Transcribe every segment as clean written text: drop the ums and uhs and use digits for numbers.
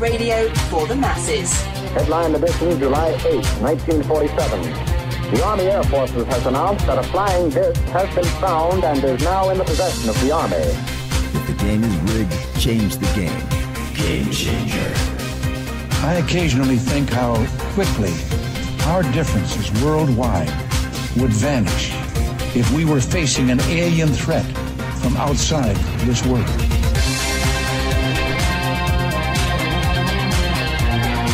radio for the masses. Headline edition, July 8, 1947. The Army Air Forces has announced that a flying disc has been found and is now in the possession of the Army. If the game is rigged, change the game. Game changer. I occasionally think how quickly our differences worldwide would vanish if we were facing an alien threat from outside this world.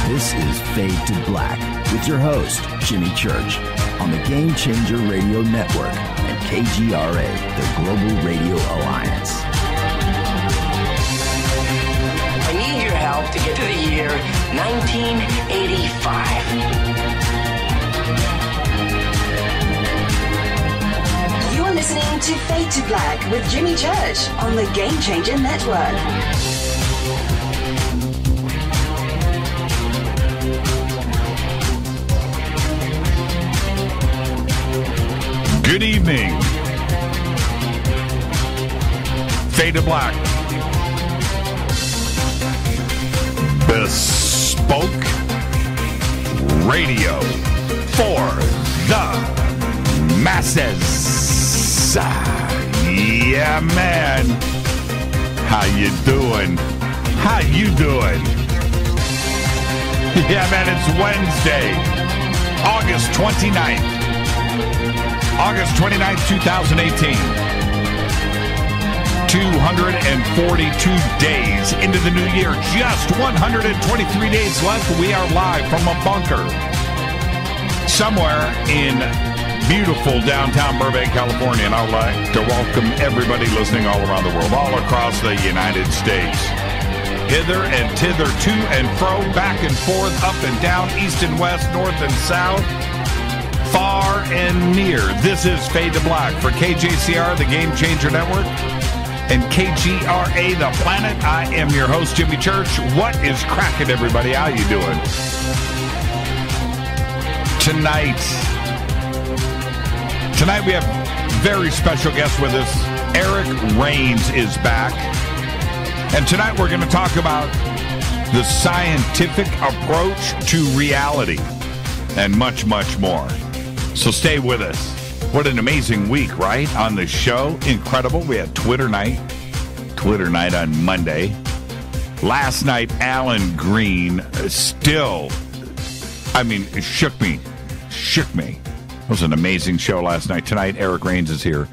This is Fade to Black with your host, Jimmy Church, on the Game Changer Radio Network and KGRA, the Global Radio Alliance. I need your help to get to the year 1985. You are listening to Fade to Black with Jimmy Church on the Game Changer Network. Good evening. Fade to Black. Bespoke radio for the masses. Yeah, man. How you doing? How you doing? Yeah, man, it's Wednesday, August 29th. August 29th, 2018. 242 days into the new year. Just 123 days left. We are live from a bunker somewhere in beautiful downtown Burbank, California. And I'd like to welcome everybody listening all around the world, all across the United States. Hither and thither, to and fro, back and forth, up and down, east and west, north and south. Far and near. This is Fade to Black for KJCR, the Game Changer Network, and KGRA, the Planet. I am your host, Jimmy Church. What is cracking, everybody? How you doing? Tonight we have very special guest with us. Eric Rains is back. And tonight we're going to talk about the scientific approach to reality and much, much more. So stay with us. What an amazing week, right? On the show. Incredible. We had Twitter night on Monday. Last night, Alan Green still, it shook me. It was an amazing show last night. Tonight, Eric Rains is here.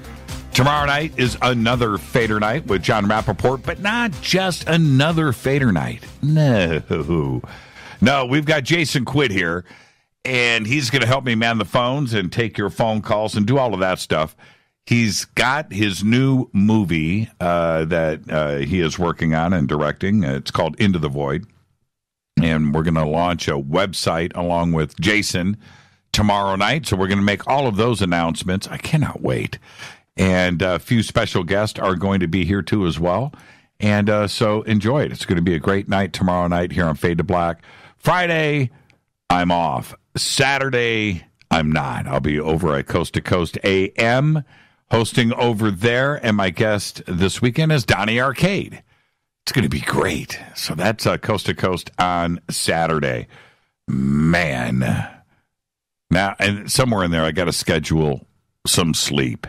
Tomorrow night is another Fader night with John Rappaport, but not just another Fader night. No, we've got Jason Quidd here. And he's going to help me man the phones and take your phone calls and do all of that stuff. He's got his new movie that he is working on and directing. It's called Into the Void. And we're going to launch a website along with Jason tomorrow night. So we're going to make all of those announcements. I cannot wait. And a few special guests are going to be here too as well. And so enjoy it. It's going to be a great night tomorrow night here on Fade to Black. Friday, I'm off. Saturday, I'm not. I'll be over at Coast to Coast AM, hosting over there, and my guest this weekend is Donnie Arcade. It's going to be great. So that's Coast to Coast on Saturday. Man. Now, and somewhere in there, I got to schedule some sleep,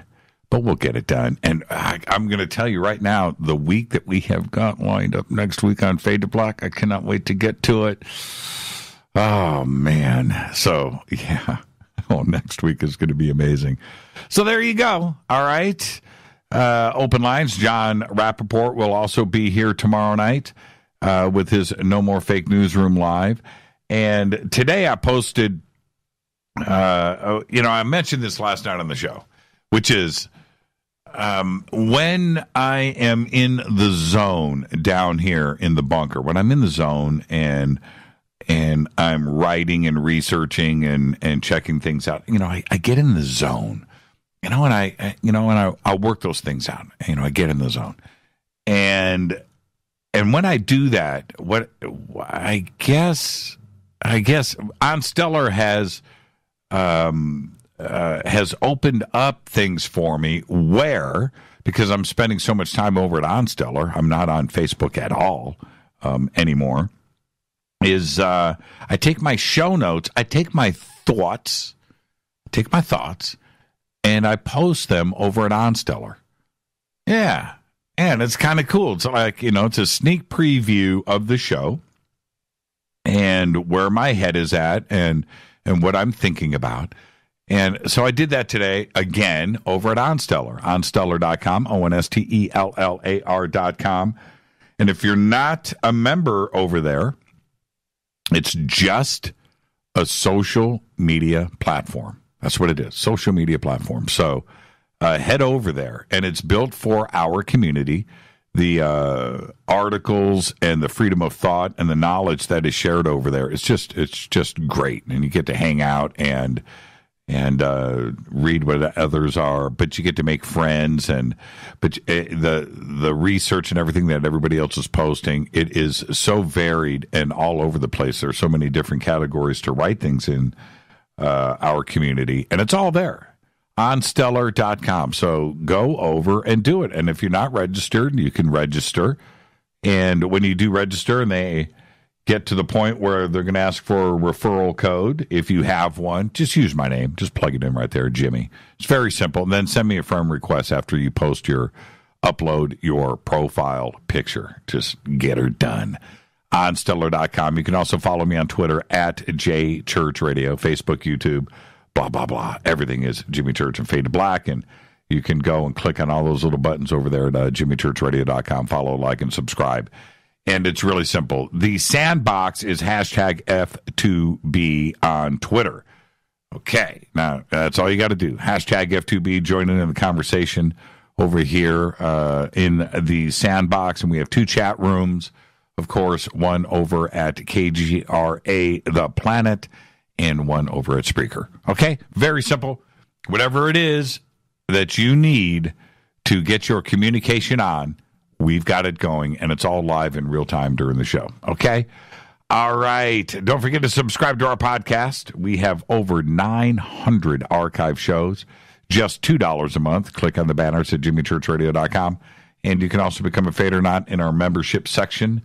but we'll get it done. And I'm going to tell you right now, the week that we have got lined up next week on Fade to Black, I cannot wait to get to it. Oh, man. So, yeah. Oh, next week is going to be amazing. So there you go. All right. Open lines. John Rappaport will also be here tomorrow night with his No More Fake Newsroom Live. And today I posted, I mentioned this last night on the show, which is when I am in the zone down here in the bunker, when I'm in the zone and I'm writing and researching and checking things out, I get in the zone, and I'll work those things out. I get in the zone. And when I do that, what I guess OnStellar has opened up things for me where, because I'm spending so much time over at OnStellar, I'm not on Facebook at all anymore. is I take my show notes, I take my thoughts, and I post them over at OnStellar. Yeah, and it's kind of cool. It's like, it's a sneak preview of the show and where my head is at and what I'm thinking about. And so I did that today again over at OnStellar, onstellar.com, OnStellar.com. And if you're not a member over there, it's just a social media platform. That's what it is, social media platform. So head over there, and it's built for our community. The articles and the freedom of thought and the knowledge that is shared over there, it's just great. And you get to hang out and read what others are, but you get to make friends, but the research and everything that everybody else is posting, it is so varied and all over the place. There are so many different categories to write things in our community, and it's all there. OnStellar.com. So go over and do it. And if you're not registered, you can register. And when you do register and they get to the point where they're going to ask for a referral code, if you have one, just use my name. Just plug it in right there, Jimmy. It's very simple. And then send me a friend request after you upload your profile picture. Just get her done. OnStellar.com. You can also follow me on Twitter at JChurchRadio, Facebook, YouTube, blah, blah, blah. Everything is Jimmy Church and Fade to Black. And you can go and click on all those little buttons over there at JimmyChurchRadio.com. Follow, like, and subscribe. And it's really simple. The sandbox is hashtag F2B on Twitter. Okay. Now, that's all you got to do. Hashtag F2B. Join in the conversation over here in the sandbox. And we have 2 chat rooms. Of course, one over at KGRA The Planet and one over at Spreaker. Okay? Very simple. Whatever it is that you need to get your communication on, we've got it going, and it's all live in real time during the show. Okay? All right. Don't forget to subscribe to our podcast. We have over 900 archive shows, just $2 a month. Click on the banners at JimmyChurchRadio.com. And you can also become a Fade or Not in our membership section,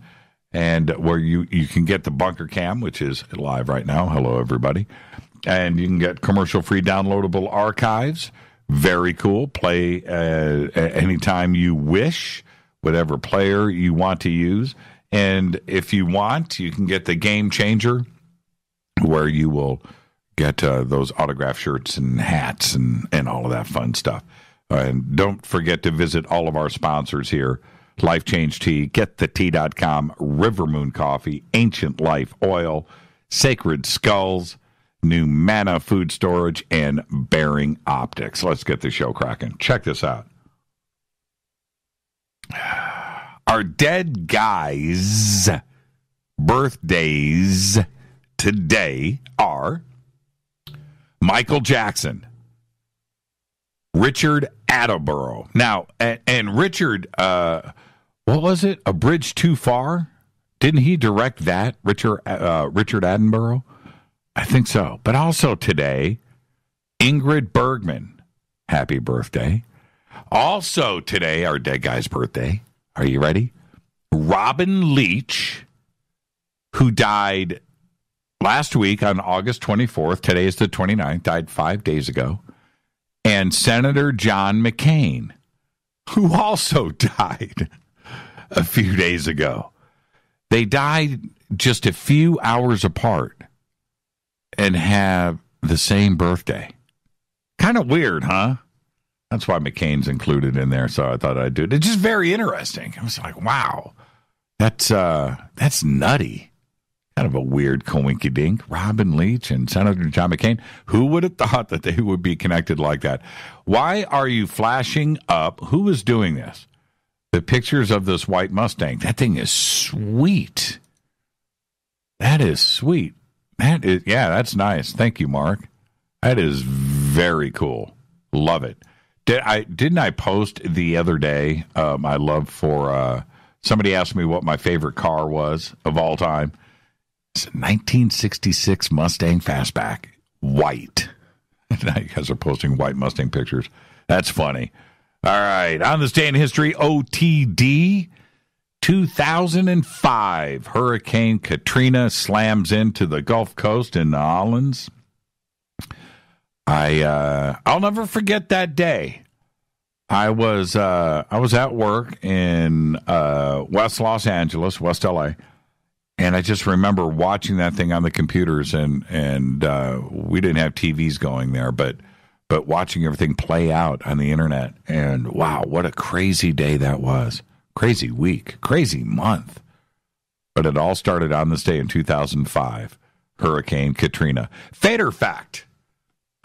and where you can get the Bunker Cam, which is live right now. Hello, everybody. And you can get commercial-free downloadable archives. Very cool. Play anytime you wish, whatever player you want to use. And if you want, you can get the Game Changer, where you will get those autograph shirts and hats and all of that fun stuff. And don't forget to visit all of our sponsors here. Life Change Tea, GetTheTea.com, River Moon Coffee, Ancient Life Oil, Sacred Skulls, New Mana Food Storage, and Bearing Optics. Let's get the show cracking. Check this out. Our dead guys' birthdays today are Michael Jackson, Richard Attenborough. Now, and Richard, what was it? A Bridge Too Far? Didn't he direct that, Richard Attenborough? I think so. But also today, Ingrid Bergman. Happy birthday. Also today, our dead guy's birthday. Are you ready? Robin Leach, who died last week on August 24th. Today is the 29th. Died 5 days ago. And Senator John McCain, who also died a few days ago. They died just a few hours apart and have the same birthday. Kind of weird, huh? That's why McCain's included in there, so I thought I'd do it. It's just very interesting. I was like, wow, that's nutty. Kind of a weird coinkydink. Robin Leach and Senator John McCain. Who would have thought that they would be connected like that? Why are you flashing up? Who is doing this? The pictures of this white Mustang. That thing is sweet. That is sweet. That's nice. Thank you, Mark. That is very cool. Love it. Didn't I post the other day my love for somebody asked me what my favorite car was of all time. It's a 1966 Mustang Fastback, white. Now you guys are posting white Mustang pictures. That's funny. All right. On this day in history, OTD, 2005, Hurricane Katrina slams into the Gulf Coast in New Orleans. I'll never forget that day. I was at work in West Los Angeles, West LA, and I just remember watching that thing on the computers, and we didn't have TVs going there, but watching everything play out on the internet. And wow, what a crazy day that was. Crazy week, crazy month. But it all started on this day in 2005, Hurricane Katrina. Fader fact.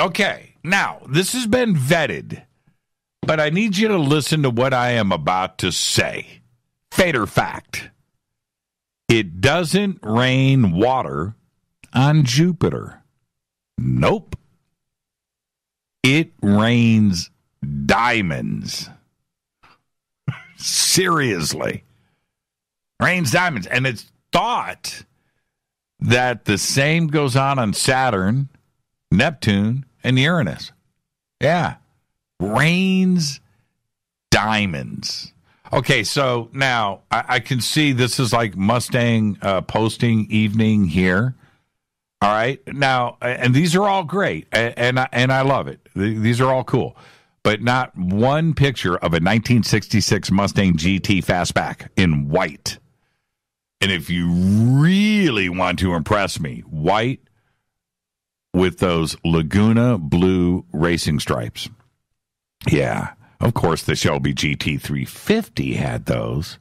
Okay, now, this has been vetted, but I need you to listen to what I am about to say. Fader fact. It doesn't rain water on Jupiter. Nope. It rains diamonds. Seriously. Rains diamonds. And it's thought that the same goes on Saturn, Neptune, and Uranus. Yeah. Rains diamonds. Okay, so now I can see this is like Mustang posting evening here. All right. Now, and these are all great, and I love it. These are all cool. But not one picture of a 1966 Mustang GT Fastback in white. And if you really want to impress me, white with those Laguna blue racing stripes. Yeah, of course the Shelby GT350 had those.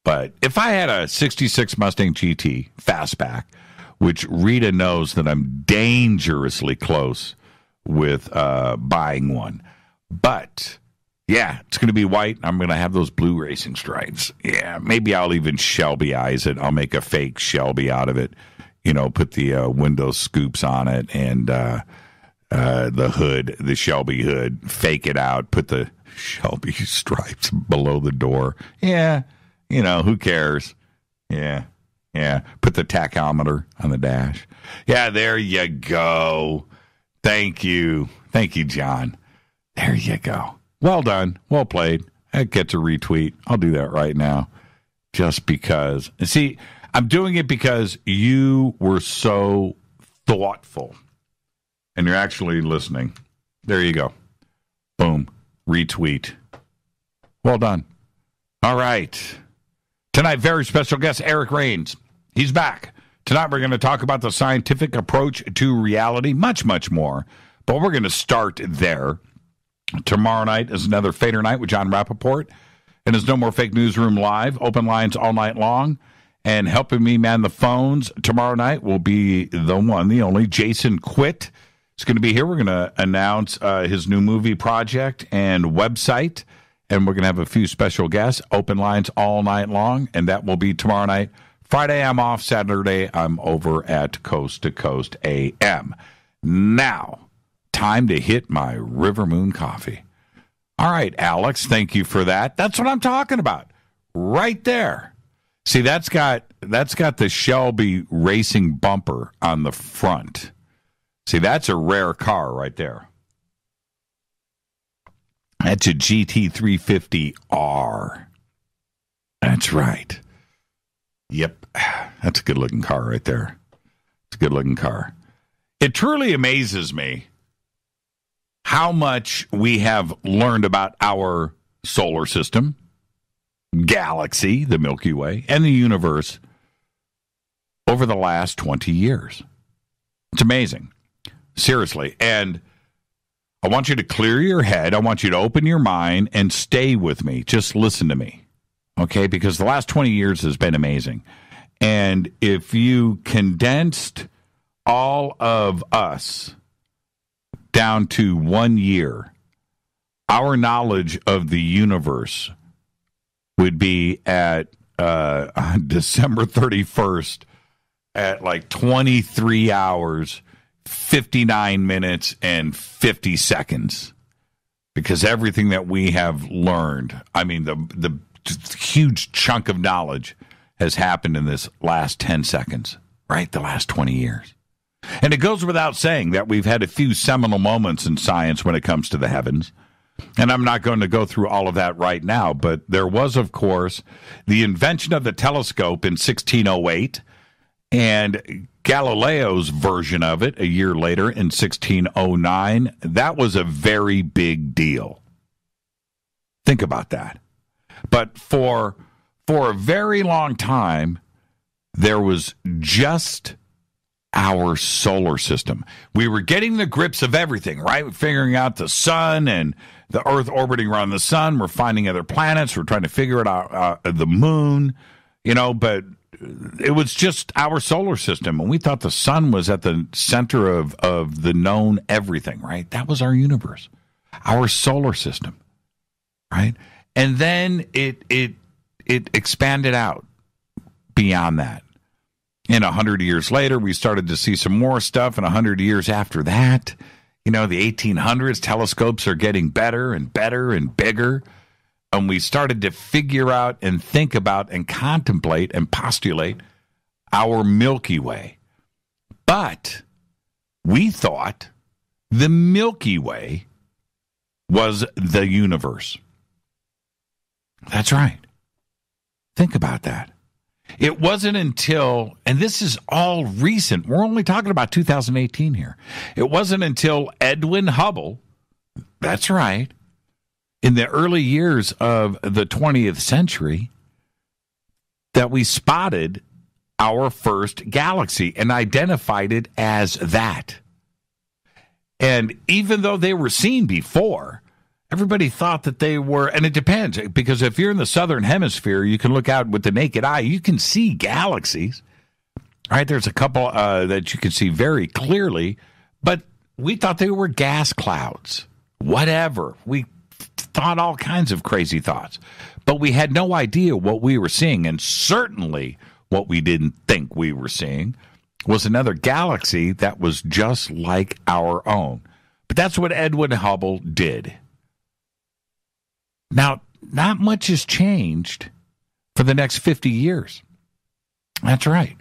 But if I had a 66 Mustang GT Fastback, which Rita knows that I'm dangerously close with buying one. But, yeah, it's going to be white. I'm going to have those blue racing stripes. Yeah, maybe I'll even Shelby-ize it. I'll make a fake Shelby out of it. You know, put the window scoops on it and the hood, the Shelby hood, fake it out, put the Shelby stripes below the door. Yeah, you know, who cares? Yeah. Put the tachometer on the dash. Yeah, there you go. Thank you, John. There you go. Well done. Well played. That gets a retweet. I'll do that right now. Just because. See, I'm doing it because you were so thoughtful. And you're actually listening. There you go. Boom. Retweet. Well done. All right. Tonight, very special guest, Eric Rains. He's back. Tonight, we're going to talk about the scientific approach to reality, much, much more. But we're going to start there. Tomorrow night is another Fader night with John Rappaport. And there's No More Fake Newsroom Live, open lines all night long. And helping me man the phones tomorrow night will be the one, the only, Jason Quitt. He's going to be here. We're going to announce his new movie project and website. And we're going to have a few special guests, open lines all night long. And that will be tomorrow night. Friday, I'm off. Saturday, I'm over at Coast to Coast AM. Now, time to hit my River Moon coffee. All right, Alex, thank you for that. That's what I'm talking about. Right there. See, that's got the Shelby racing bumper on the front. See, that's a rare car right there. That's a GT350R. That's right. Yep. That's a good-looking car right there. It's a good-looking car. It truly amazes me how much we have learned about our solar system, galaxy, the Milky Way, and the universe over the last 20 years. It's amazing. Seriously. And I want you to clear your head. I want you to open your mind and stay with me. Just listen to me. Okay? Because the last 20 years has been amazing. And if you condensed all of us down to 1 year, our knowledge of the universe would be at December 31st at like 23 hours, 59 minutes, and 50 seconds. Because everything that we have learned, I mean, the huge chunk of knowledge has happened in this last 10 seconds, right? The last 20 years. And it goes without saying that we've had a few seminal moments in science when it comes to the heavens. And I'm not going to go through all of that right now, but there was, of course, the invention of the telescope in 1608 and Galileo's version of it a year later in 1609. That was a very big deal. Think about that. But for a very long time, there was just our solar system. We were getting the grips of everything, right? Figuring out the sun and the Earth orbiting around the sun. We're finding other planets. We're trying to figure it out, the moon, but it was just our solar system. And we thought the sun was at the center of the known everything, right? That was our universe, our solar system, right? And then it expanded out beyond that. And 100 years later, we started to see some more stuff. And 100 years after that, the 1800s, telescopes are getting better and better and bigger. And we started to figure out and think about and contemplate and postulate our Milky Way. But we thought the Milky Way was the universe. That's right. Think about that. It wasn't until, and this is all recent, we're only talking about 2018 here. It wasn't until Edwin Hubble, that's right, in the early years of the 20th century, that we spotted our first galaxy and identified it as that. And even though they were seen before, everybody thought that they were, and it depends, because if you're in the southern hemisphere, you can look out with the naked eye, you can see galaxies, right? There's a couple that you can see very clearly, but we thought they were gas clouds, whatever. We thought all kinds of crazy thoughts, but we had no idea what we were seeing, and certainly what we didn't think we were seeing was another galaxy that was just like our own. But that's what Edwin Hubble did. Now, not much has changed for the next 50 years. That's right.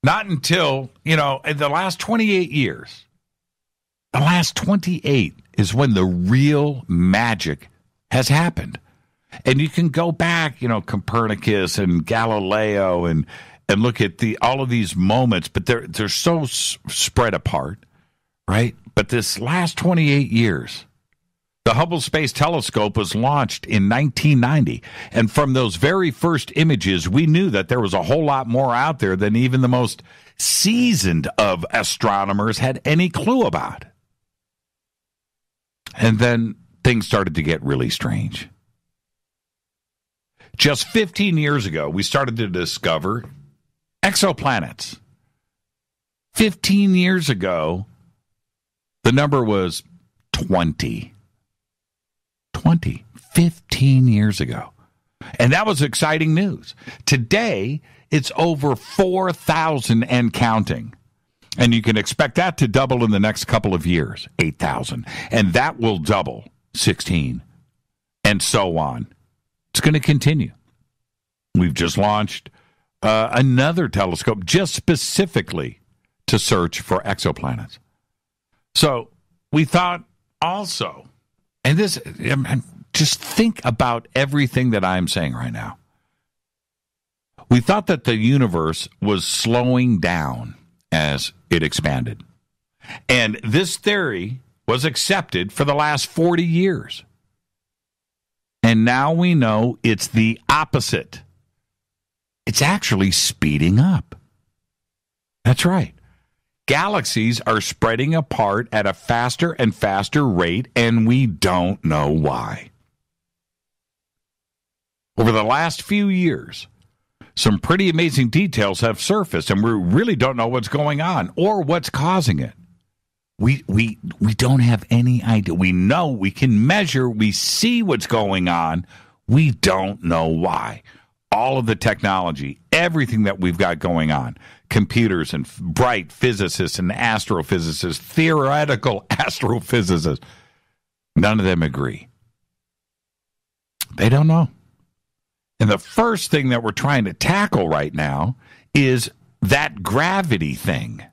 Not until, in the last 28 years. The last 28 is when the real magic has happened. And you can go back, Copernicus and Galileo and look at all of these moments, but they're so spread apart, right? But this last 28 years, the Hubble Space Telescope was launched in 1990, and from those very first images, we knew that there was a whole lot more out there than even the most seasoned of astronomers had any clue about. And then things started to get really strange. Just 15 years ago, we started to discover exoplanets. 15 years ago, the number was 20. 15 years ago. And that was exciting news. Today, it's over 4,000 and counting. And you can expect that to double in the next couple of years, 8,000. And that will double 16. And so on. It's going to continue. We've just launched another telescope just specifically to search for exoplanets. So we thought also, and this, just think about everything that I'm saying right now. We thought that the universe was slowing down as it expanded. And this theory was accepted for the last 40 years. And now we know it's the opposite. It's actually speeding up. That's right. Galaxies are spreading apart at a faster and faster rate, and we don't know why. Over the last few years, some pretty amazing details have surfaced, and we really don't know what's going on or what's causing it. We don't have any idea. We know, we can measure, we see what's going on. We don't know why. All of the technology, everything that we've got going on, computers and bright physicists and astrophysicists, theoretical astrophysicists, none of them agree. They don't know. And the first thing that we're trying to tackle right now is that gravity thing.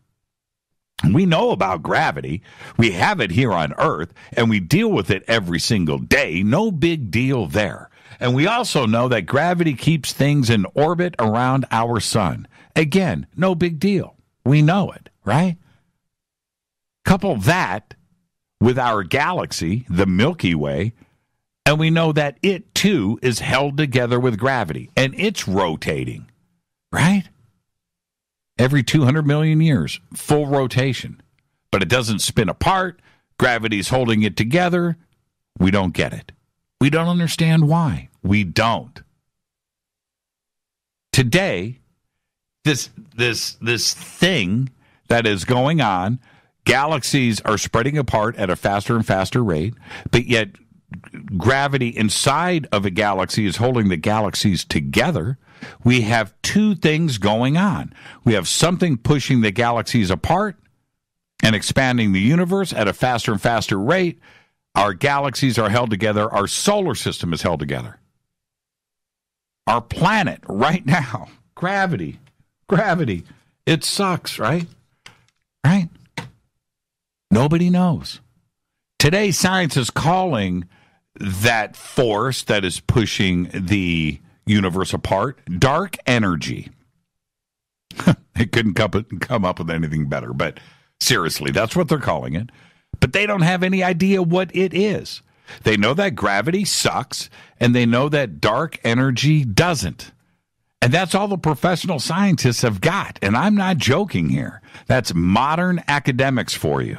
We know about gravity. We have it here on Earth, and we deal with it every single day. No big deal there. And we also know that gravity keeps things in orbit around our sun. Again, no big deal. We know it, right? Couple that with our galaxy, the Milky Way, and we know that it, too, is held together with gravity, and it's rotating, right? Every 200 million years, full rotation. But it doesn't spin apart. Gravity's holding it together. We don't get it. We don't understand why. We don't. Today, this thing that is going on, galaxies are spreading apart at a faster and faster rate, but yet gravity inside of a galaxy is holding the galaxies together. We have two things going on. We have something pushing the galaxies apart and expanding the universe at a faster and faster rate. Our galaxies are held together. Our solar system is held together. Our planet right now, gravity, it sucks, right? Right? Nobody knows. Today, science is calling that force that is pushing the universe apart dark energy. It couldn't come up with anything better, but seriously, that's what they're calling it. But they don't have any idea what it is. They know that gravity sucks, and they know that dark energy doesn't. And that's all the professional scientists have got. And I'm not joking here. That's modern academics for you.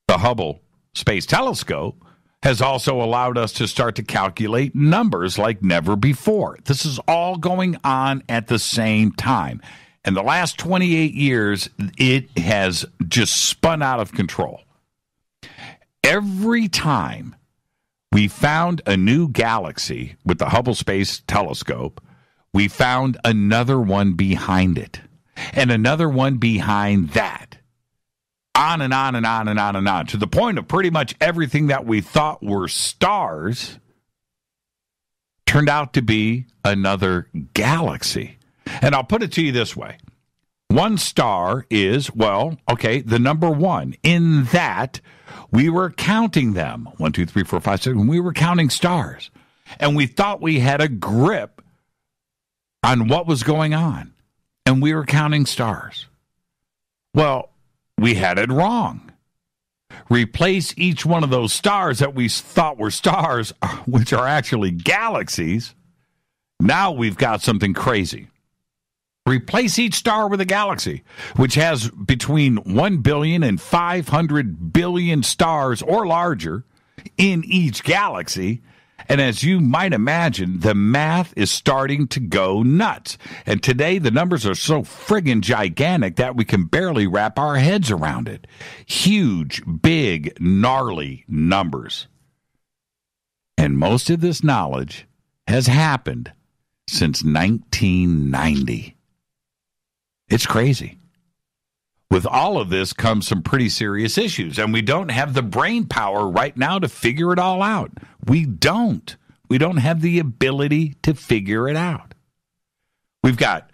The Hubble Space Telescope has also allowed us to start to calculate numbers like never before. This is all going on at the same time. And the last 28 years, it has just spun out of control. Every time we found a new galaxy with the Hubble Space Telescope, we found another one behind it, and another one behind that. On and on and on and on and on, to the point of pretty much everything that we thought were stars turned out to be another galaxy. And I'll put it to you this way. One star is, the number one. In that, we were counting them. 1, 2, 3, 4, 5, 6. We were counting stars. And we thought we had a grip on what was going on. And we were counting stars. Well, we had it wrong. Replace each one of those stars that we thought were stars, which are actually galaxies. Now we've got something crazy. Replace each star with a galaxy, which has between 1 billion and 500 billion stars or larger in each galaxy. And as you might imagine, the math is starting to go nuts. And today, the numbers are so friggin' gigantic that we can barely wrap our heads around it. Huge, big, gnarly numbers. And most of this knowledge has happened since 1990. It's crazy. With all of this comes some pretty serious issues, and we don't have the brain power right now to figure it all out. We don't. We don't have the ability to figure it out. We've got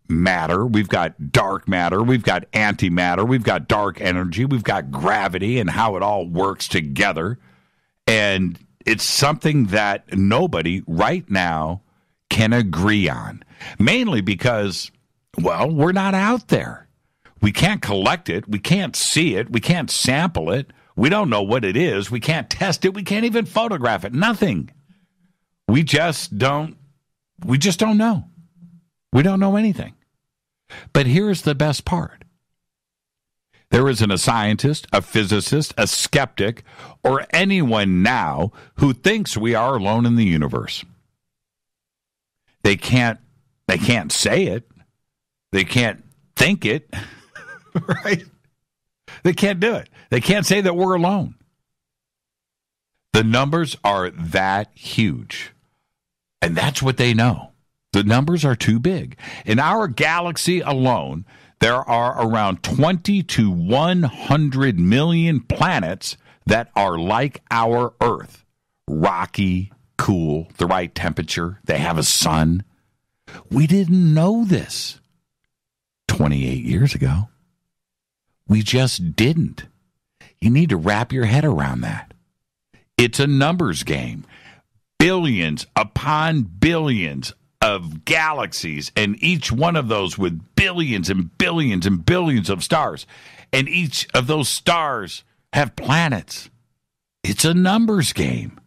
matter, we've got dark matter, we've got antimatter, we've got dark energy, we've got gravity and how it all works together. And it's something that nobody right now can agree on, mainly because, we're not out there. We can't collect it. We can't see it. We can't sample it. We don't know what it is. We can't test it. We can't even photograph it. Nothing. We just don't know. We don't know anything. But here's the best part. There isn't a scientist, a physicist, a skeptic, or anyone now who thinks we are alone in the universe. They can't say it. They can't think it. Right? They can't do it. They can't say that we're alone. The numbers are that huge. And that's what they know. The numbers are too big. In our galaxy alone, there are around 20 to 100 million planets that are like our Earth. Rocky, cool, the right temperature. They have a sun. We didn't know this 28 years ago. We just didn't. You need to wrap your head around that. It's a numbers game. Billions upon billions of galaxies, and each one of those with billions and billions and billions of stars. And each of those stars have planets. It's a numbers game.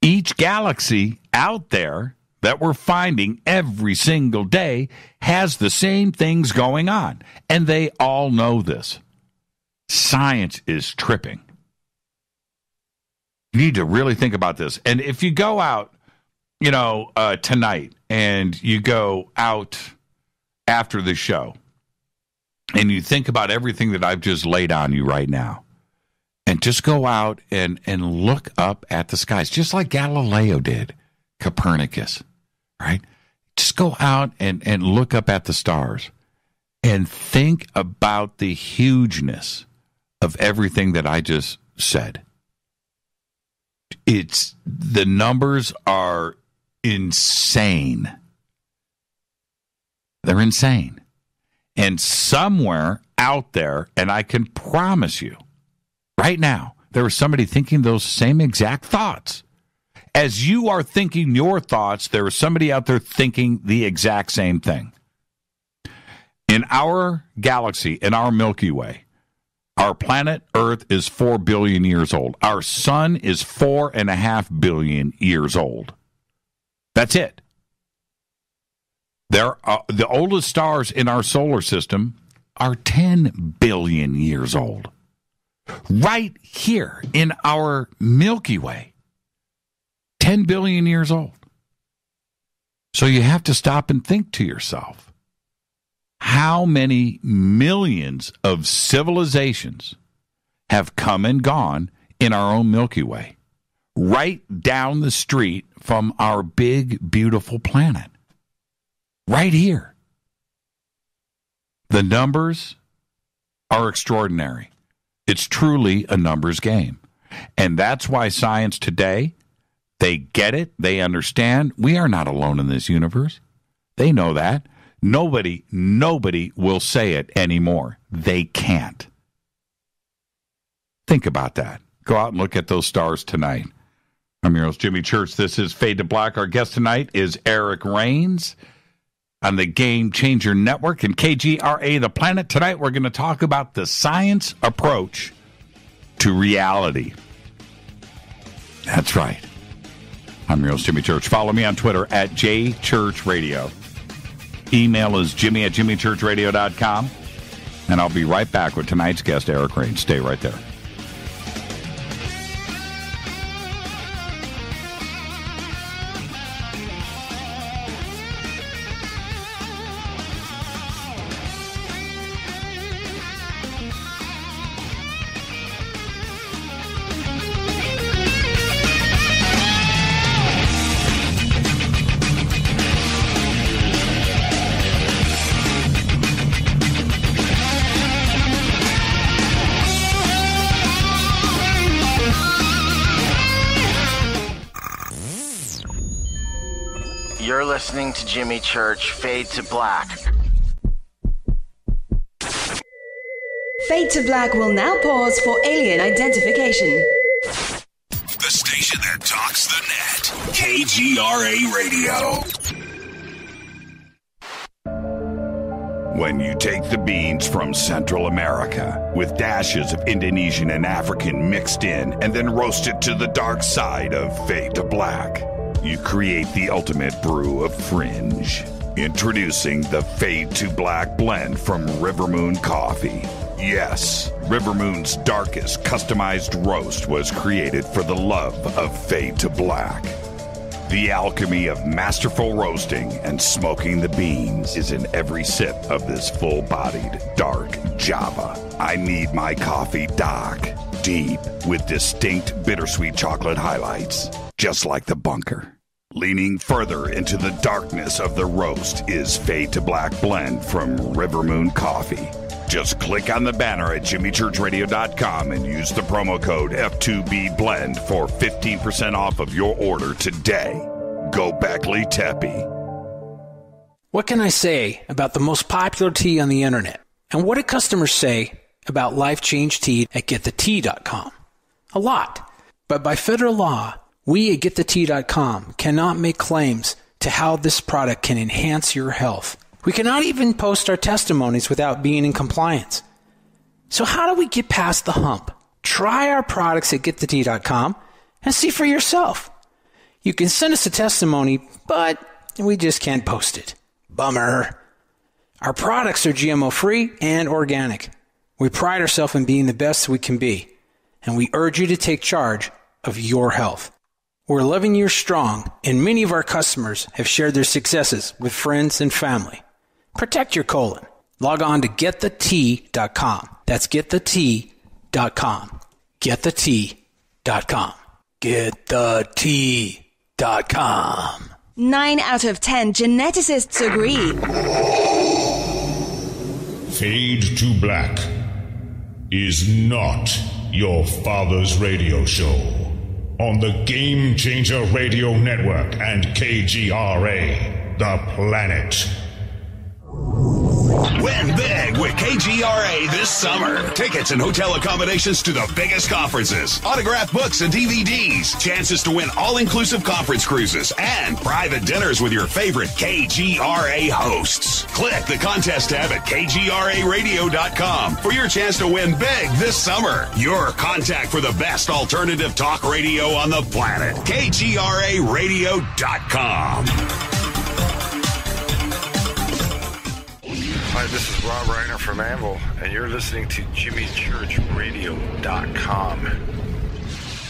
Each galaxy out there that we're finding every single day has the same things going on. And they all know this. Science is tripping. You need to really think about this. And if you go out, tonight, and you go out after the show, and you think about everything that I've just laid on you right now, and just go out and look up at the skies, just like Galileo did, Copernicus, right? Just go out and look up at the stars and think about the hugeness of everything that I just said. The numbers are insane. They're insane. And somewhere out there, and I can promise you, right now, there is somebody thinking those same exact thoughts. As you are thinking your thoughts, there is somebody out there thinking the exact same thing. In our galaxy, in our Milky Way, our planet Earth is 4 billion years old. Our sun is 4.5 billion years old. That's it. The oldest stars in our solar system are 10 billion years old. Right here in our Milky Way, 10 billion years old. So you have to stop and think to yourself, how many millions of civilizations have come and gone in our own Milky Way, right down the street from our big, beautiful planet? Right here. The numbers are extraordinary. It's truly a numbers game. And that's why science today, they get it, they understand. We are not alone in this universe. They know that. Nobody will say it anymore. They can't. Think about that. Go out and look at those stars tonight. I'm your host, Jimmy Church. This is Fade to Black. Our guest tonight is Eric Rains on the Game Changer Network and KGRA The Planet. Tonight we're going to talk about the science approach to reality. That's right. I'm your host, Jimmy Church. Follow me on Twitter at JChurchRadio. Email is jimmy@jimmychurchradio.com. And I'll be right back with tonight's guest, Eric Rains. Stay right there. You're listening to Jimmy Church, Fade to Black. Fade to Black will now pause for alien identification. The station that talks the net. KGRA Radio. When you take the beans from Central America with dashes of Indonesian and African mixed in and then roast it to the dark side of Fade to Black, you create the ultimate brew of fringe. Introducing the Fade to Black blend from Rivermoon Coffee. Yes, Rivermoon's darkest customized roast was created for the love of Fade to Black. The alchemy of masterful roasting and smoking the beans is in every sip of this full-bodied, dark Java. I need my coffee dark, deep, with distinct bittersweet chocolate highlights, just like the bunker. Leaning further into the darkness of the roast is Fade to Black blend from Rivermoon Coffee. Just click on the banner at jimmychurchradio.com and use the promo code F2BBLEND for 15% off of your order today. Go Beckley Tepe. What can I say about the most popular tea on the internet? And what do customers say about Life Change Tea at GetTheTea.com? A lot. But by federal law, we at GetTheTea.com cannot make claims to how this product can enhance your health. We cannot even post our testimonies without being in compliance. So how do we get past the hump? Try our products at GetTheTea.com and see for yourself. You can send us a testimony, but we just can't post it. Bummer. Our products are GMO-free and organic. We pride ourselves in being the best we can be, and we urge you to take charge of your health. We're 11 years strong, and many of our customers have shared their successes with friends and family. Protect your colon. Log on to GetTheTea.com. That's GetTheTea.com. GetTheTea.com. GetTheTea.com. 9 out of 10 geneticists agree. Fade to Black is not your father's radio show on the Game Changer Radio Network and KGRA, The Planet. Win big with KGRA this summer. Tickets and hotel accommodations to the biggest conferences, autographed books and DVDs, chances to win all-inclusive conference cruises, and private dinners with your favorite KGRA hosts. Click the contest tab at KGRAradio.com for your chance to win big this summer. Your contact for the best alternative talk radio on the planet. KGRAradio.com. Hi, this is Rob Reiner from Anvil, and you're listening to JimmyChurchRadio.com.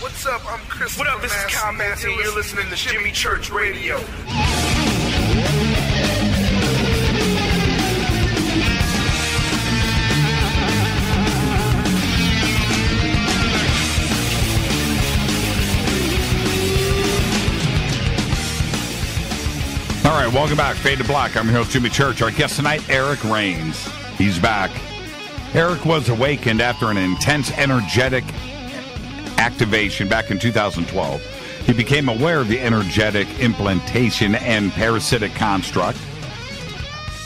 What's up? I'm Chris. What up? This is Kyle Massey, and you're listening to Jimmy Church Radio. All right, welcome back. Fade to Black. I'm your host, Jimmy Church. Our guest tonight, Eric Rains. He's back. Eric was awakened after an intense energetic activation back in 2012. He became aware of the energetic implantation and parasitic construct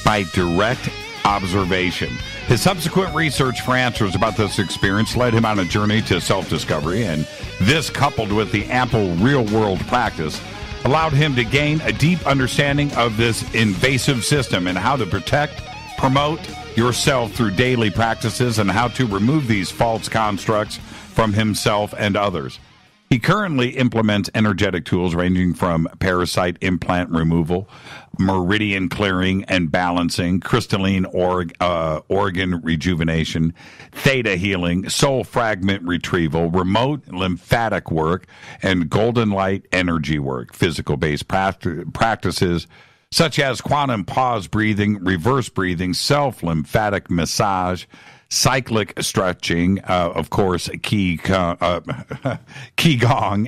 by direct observation. His subsequent research for answers about this experience led him on a journey to self-discovery, and this, coupled with the ample real-world practice, allowed him to gain a deep understanding of this invasive system and how to protect, promote yourself through daily practices and how to remove these false constructs from himself and others. He currently implements energetic tools ranging from parasite implant removal, meridian clearing and balancing, crystalline organ rejuvenation, theta healing, soul fragment retrieval, remote lymphatic work, and golden light energy work. Physical-based practices such as quantum pause breathing, reverse breathing, self-lymphatic massage, cyclic stretching, of course, Qigong,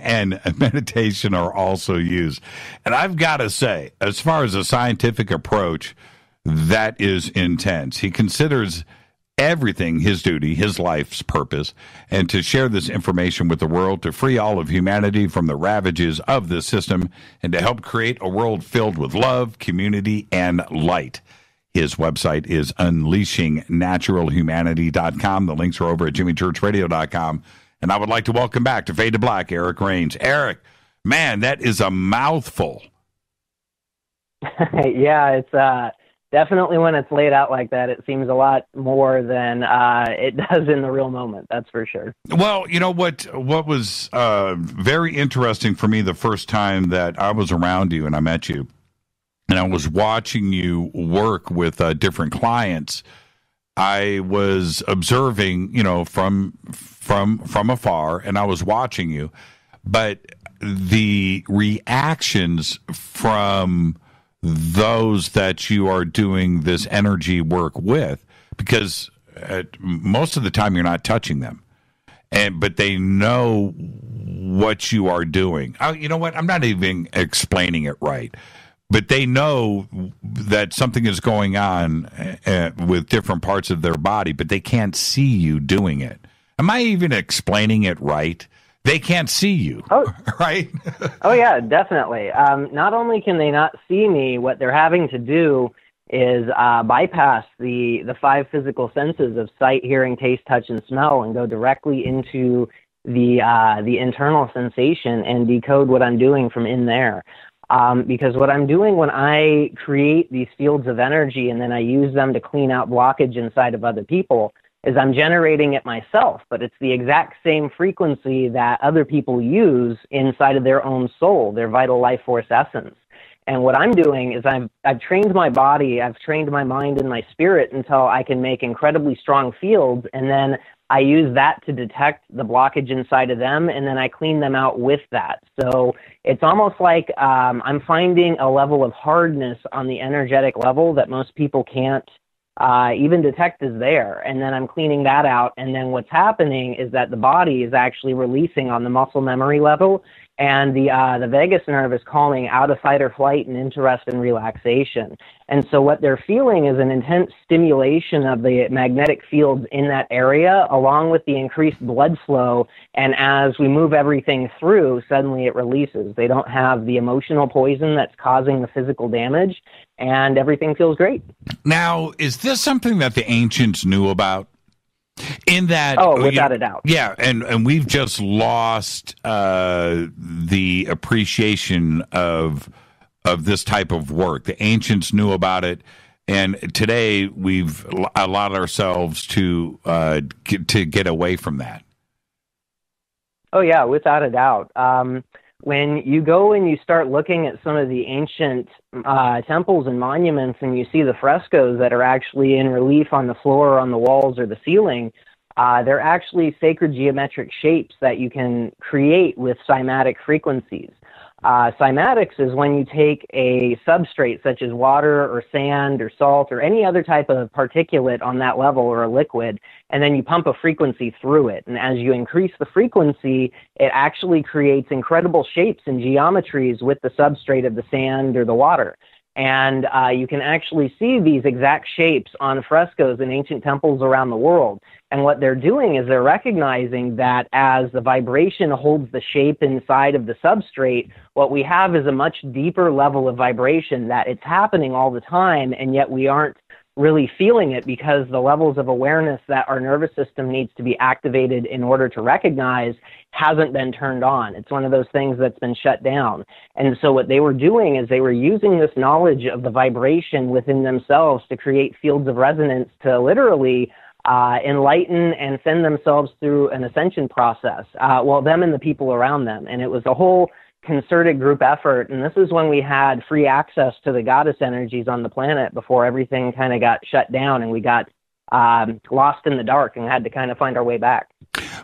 and meditation are also used. And I've got to say, as far as a scientific approach, that is intense. He considers everything his duty, his life's purpose, and to share this information with the world to free all of humanity from the ravages of this system and to help create a world filled with love, community, and light. His website is unleashingnaturalhumanity.com. The links are over at jimmychurchradio.com. And I would like to welcome back to Fade to Black, Eric Rains. Eric, man, that is a mouthful. Yeah, it's definitely when it's laid out like that, it seems a lot more than it does in the real moment. That's for sure. Well, you know what was very interesting for me the first time that I was around you and I met you, and I was watching you work with different clients. I was observing, from afar, and I was watching you. But the reactions from those that you are doing this energy work with, because most of the time you're not touching them, but they know what you are doing. You know what? I'm not even explaining it right. But they know that something is going on with different parts of their body, but they can't see you doing it. Am I even explaining it right? They can't see you, right? Oh, yeah, definitely. Not only can they not see me, what they're having to do is bypass the 5 physical senses of sight, hearing, taste, touch, and smell, and go directly into the internal sensation and decode what I'm doing from in there. Because what I'm doing when I create these fields of energy and then I use them to clean out blockage inside of other people is I'm generating it myself, but it's the exact same frequency that other people use inside of their own soul, their vital life force essence. And what I'm doing is I've trained my body, I've trained my mind and my spirit until I can make incredibly strong fields, and then I use that to detect the blockage inside of them, and then I clean them out with that. So it's almost like I'm finding a level of hardness on the energetic level that most people can't even detect is there, and then I'm cleaning that out, and then what's happening is that the body is actually releasing on the muscle memory level, and the vagus nerve is calming out of fight or flight and into rest and relaxation. And so what they're feeling is an intense stimulation of the magnetic fields in that area, along with the increased blood flow, and as we move everything through, suddenly it releases. They don't have the emotional poison that's causing the physical damage, and everything feels great. Now, is this something that the ancients knew about? In that, without a doubt. Yeah, and we've just lost the appreciation of this type of work. The ancients knew about it, and today we've allowed ourselves to get away from that. Oh yeah, without a doubt. When you go and you start looking at some of the ancient temples and monuments and you see the frescoes that are actually in relief on the floor, on the walls, or the ceiling, they're actually sacred geometric shapes that you can create with cymatic frequencies. Cymatics is when you take a substrate such as water or sand or salt or any other type of particulate on that level or a liquid, and then you pump a frequency through it. And as you increase the frequency, it actually creates incredible shapes and geometries with the substrate of the sand or the water. And you can actually see these exact shapes on frescoes in ancient temples around the world. And what they're doing is they're recognizing that as the vibration holds the shape inside of the substrate, what we have is a much deeper level of vibration that it's happening all the time, and yet we aren't really feeling it because the levels of awareness that our nervous system needs to be activated in order to recognize hasn't been turned on. It's one of those things that's been shut down. And so what they were doing is they were using this knowledge of the vibration within themselves to create fields of resonance to literally enlighten and send themselves through an ascension process, them and the people around them. And it was a whole concerted group effort, and this is when we had free access to the goddess energies on the planet before everything kind of got shut down and we got lost in the dark and had to kind of find our way back.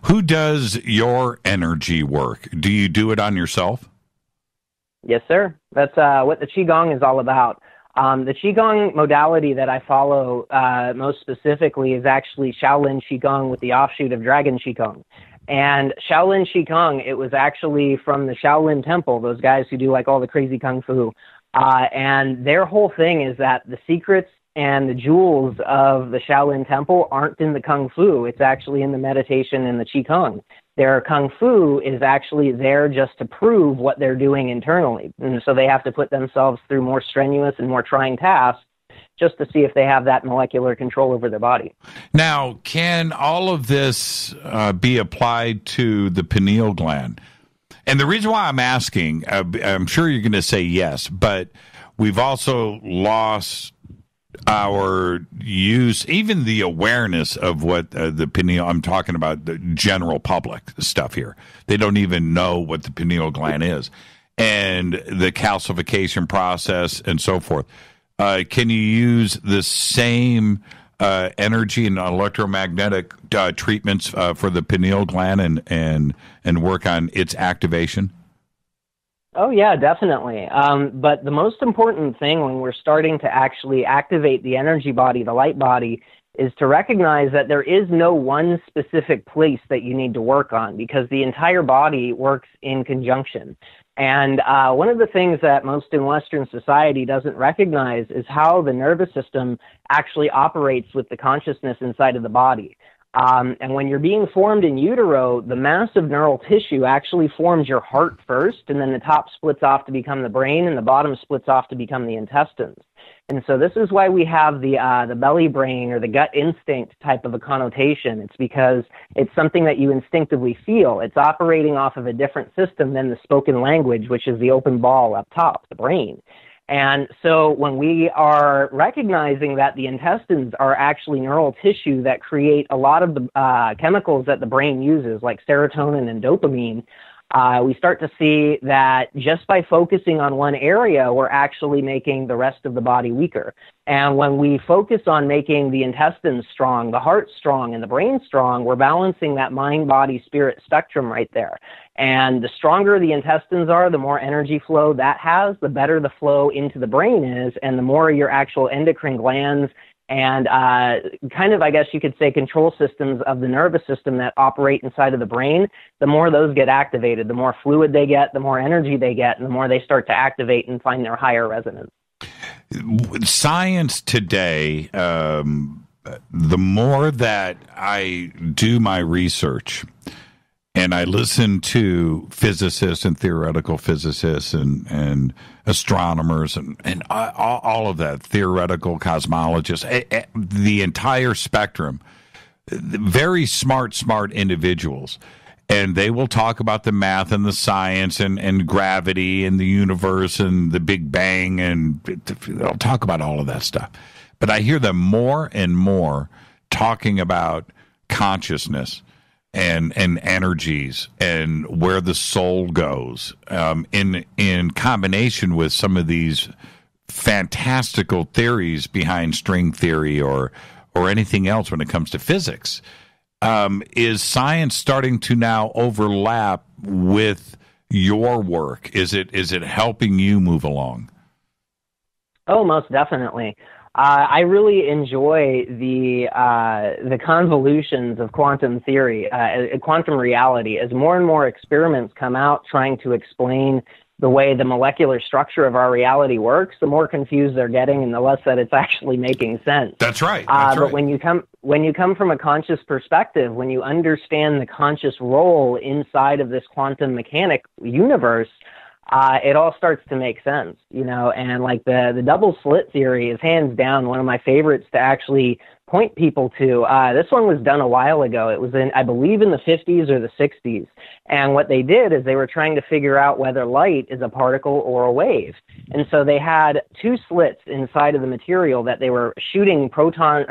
Who does your energy work? Do you do it on yourself? Yes, sir. That's what the Qigong is all about. The Qigong modality that I follow most specifically is actually Shaolin Qigong with the offshoot of Dragon Qigong. And Shaolin Qigong, it was actually from the Shaolin Temple, those guys who do like all the crazy kung fu. And their whole thing is that the secrets and the jewels of the Shaolin Temple aren't in the kung fu. It's actually in the meditation and the Qigong. Their kung fu is actually there just to prove what they're doing internally. And so they have to put themselves through more strenuous and more trying tasks just to see if they have that molecular control over their body. Now, can all of this be applied to the pineal gland? And the reason why I'm asking, I'm sure you're going to say yes, but we've also lost our use, even the awareness of what the pineal, I'm talking about the general public stuff here. They don't even know what the pineal gland is and the calcification process and so forth. Can you use the same energy and electromagnetic treatments for the pineal gland and work on its activation? Oh, yeah, definitely. But the most important thing when we're starting to actually activate the energy body, the light body, is to recognize that there is no one specific place that you need to work on because the entire body works in conjunction. And one of the things that most in Western society doesn't recognize is how the nervous system actually operates with the consciousness inside of the body. And when you're being formed in utero, the massive neural tissue actually forms your heart first, and then the top splits off to become the brain, and the bottom splits off to become the intestines. And so this is why we have the belly brain or the gut instinct type of a connotation. It's because it's something that you instinctively feel. It's operating off of a different system than the spoken language, which is the open ball up top, the brain. And so when we are recognizing that the intestines are actually neural tissue that create a lot of the chemicals that the brain uses, like serotonin and dopamine, we start to see that just by focusing on one area, we're actually making the rest of the body weaker. And when we focus on making the intestines strong, the heart strong, and the brain strong, we're balancing that mind, body, spirit spectrum right there. And the stronger the intestines are, the more energy flow that has, the better the flow into the brain is, and the more your actual endocrine glands and kind of, I guess you could say, control systems of the nervous system that operate inside of the brain, the more those get activated, the more fluid they get, the more energy they get, and the more they start to activate and find their higher resonance. Science today, the more that I do my research and I listen to physicists and theoretical physicists and astronomers and all of that, theoretical cosmologists, the entire spectrum, very smart individuals. And they will talk about the math and the science and gravity and the universe and the Big Bang, and they'll talk about all of that stuff. But I hear them more and more talking about consciousness and energies and where the soul goes, in combination with some of these fantastical theories behind string theory or anything else when it comes to physics. Is science starting to now overlap with your work? Is it helping you move along? Oh, most definitely. I really enjoy the convolutions of quantum theory, quantum reality. As more and more experiments come out trying to explain the way the molecular structure of our reality works, the more confused they're getting and the less that it's actually making sense. That's right. But when you come from a conscious perspective, when you understand the conscious role inside of this quantum mechanic universe, it all starts to make sense, and like the double slit theory is hands down one of my favorites to actually point people to. This one was done a while ago. It was I believe in the 50s or the 60s. And what they did is they were trying to figure out whether light is a particle or a wave. And so they had two slits inside of the material that they were shooting photons,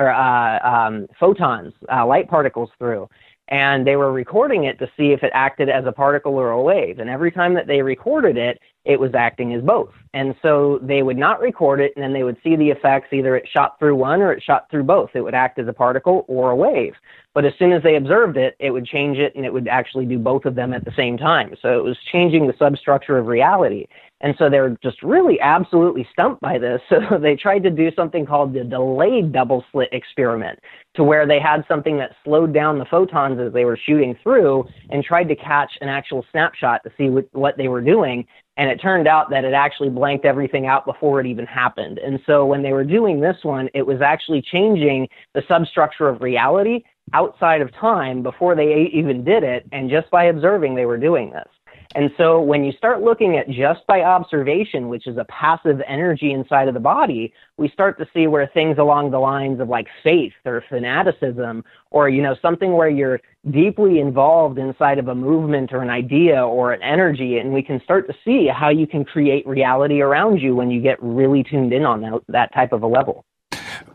light particles through. And they were recording it to see if it acted as a particle or a wave. And every time that they recorded it, it was acting as both. And so they would not record it, and then they would see the effects. Either it shot through one or it shot through both. It would act as a particle or a wave. But as soon as they observed it, it would change it, and it would actually do both of them at the same time. So it was changing the substructure of reality. And so they were just really absolutely stumped by this. So they tried to do something called the delayed double slit experiment, to where they had something that slowed down the photons as they were shooting through and tried to catch an actual snapshot to see what they were doing. And it turned out that it actually blanked everything out before it even happened. And so when they were doing this one, it was actually changing the substructure of reality outside of time before they even did it. And just by observing, they were doing this. And so when you start looking at just by observation, which is a passive energy inside of the body, we start to see where things along the lines of like faith or fanaticism or, something where you're deeply involved inside of a movement or an idea or an energy. And we can start to see how you can create reality around you when you get really tuned in on that type of a level.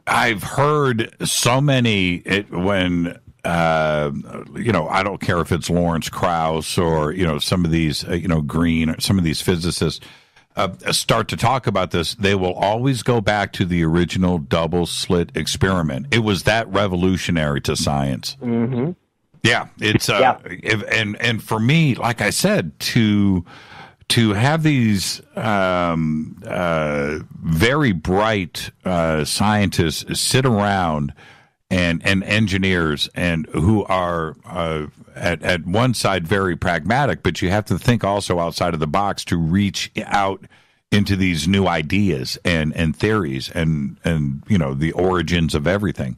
I've heard so many when... I don't care if it's Lawrence Krauss or, some of these, Green, or some of these physicists start to talk about this. They will always go back to the original double slit experiment. It was that revolutionary to science. Mm-hmm. Yeah. It's, and for me, like I said, to have these very bright scientists sit around and engineers and who are at one side very pragmatic, but you have to think also outside of the box to reach out into these new ideas and theories and the origins of everything.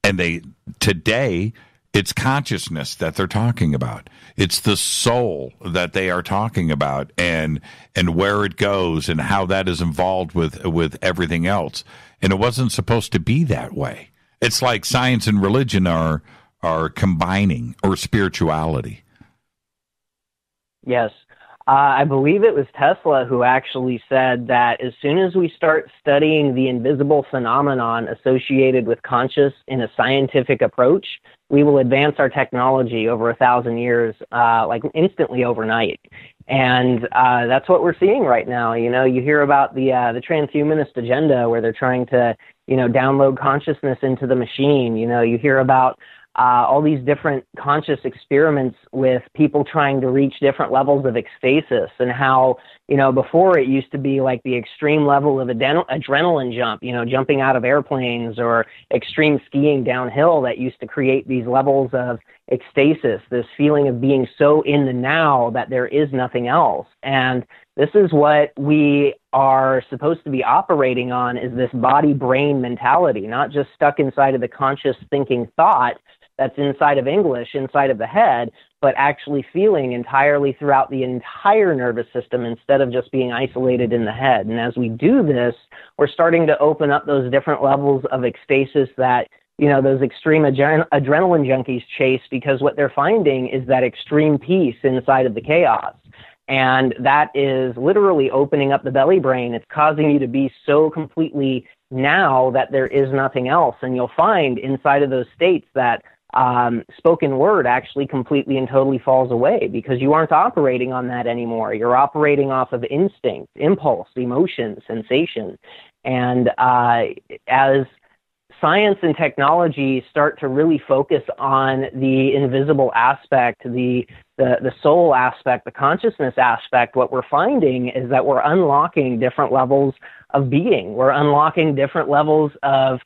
And today It's consciousness that they're talking about. It's the soul that they are talking about, and where it goes and how that is involved with everything else. And it wasn't supposed to be that way. It's like science and religion are combining, or spirituality. Yes. I believe it was Tesla who actually said that as soon as we start studying the invisible phenomenon associated with conscious in a scientific approach, we will advance our technology over 1,000 years, like instantly overnight. And that's what we're seeing right now. You know, you hear about the transhumanist agenda where they're trying to, download consciousness into the machine. You know, you hear about all these different conscious experiments with people trying to reach different levels of ecstasis, and how, before it used to be like the extreme level of adrenaline jump, jumping out of airplanes, or extreme skiing downhill that used to create these levels of ecstasis, this feeling of being so in the now that there is nothing else. And this is what we are supposed to be operating on, is this body-brain mentality, not just stuck inside of the conscious thinking thought that's inside of English, inside of the head, but actually feeling entirely throughout the entire nervous system instead of just being isolated in the head. And as we do this, we're starting to open up those different levels of ecstasis that, those extreme adrenaline junkies chase, because what they're finding is that extreme peace inside of the chaos. And that is literally opening up the belly brain. It's causing you to be so completely now that there is nothing else. And you'll find inside of those states that spoken word actually completely and totally falls away, because you aren't operating on that anymore. You're operating off of instinct, impulse, emotion, sensation. And as science and technology start to really focus on the invisible aspect, the soul aspect, the consciousness aspect, what we're finding is that we're unlocking different levels of being. We're unlocking different levels of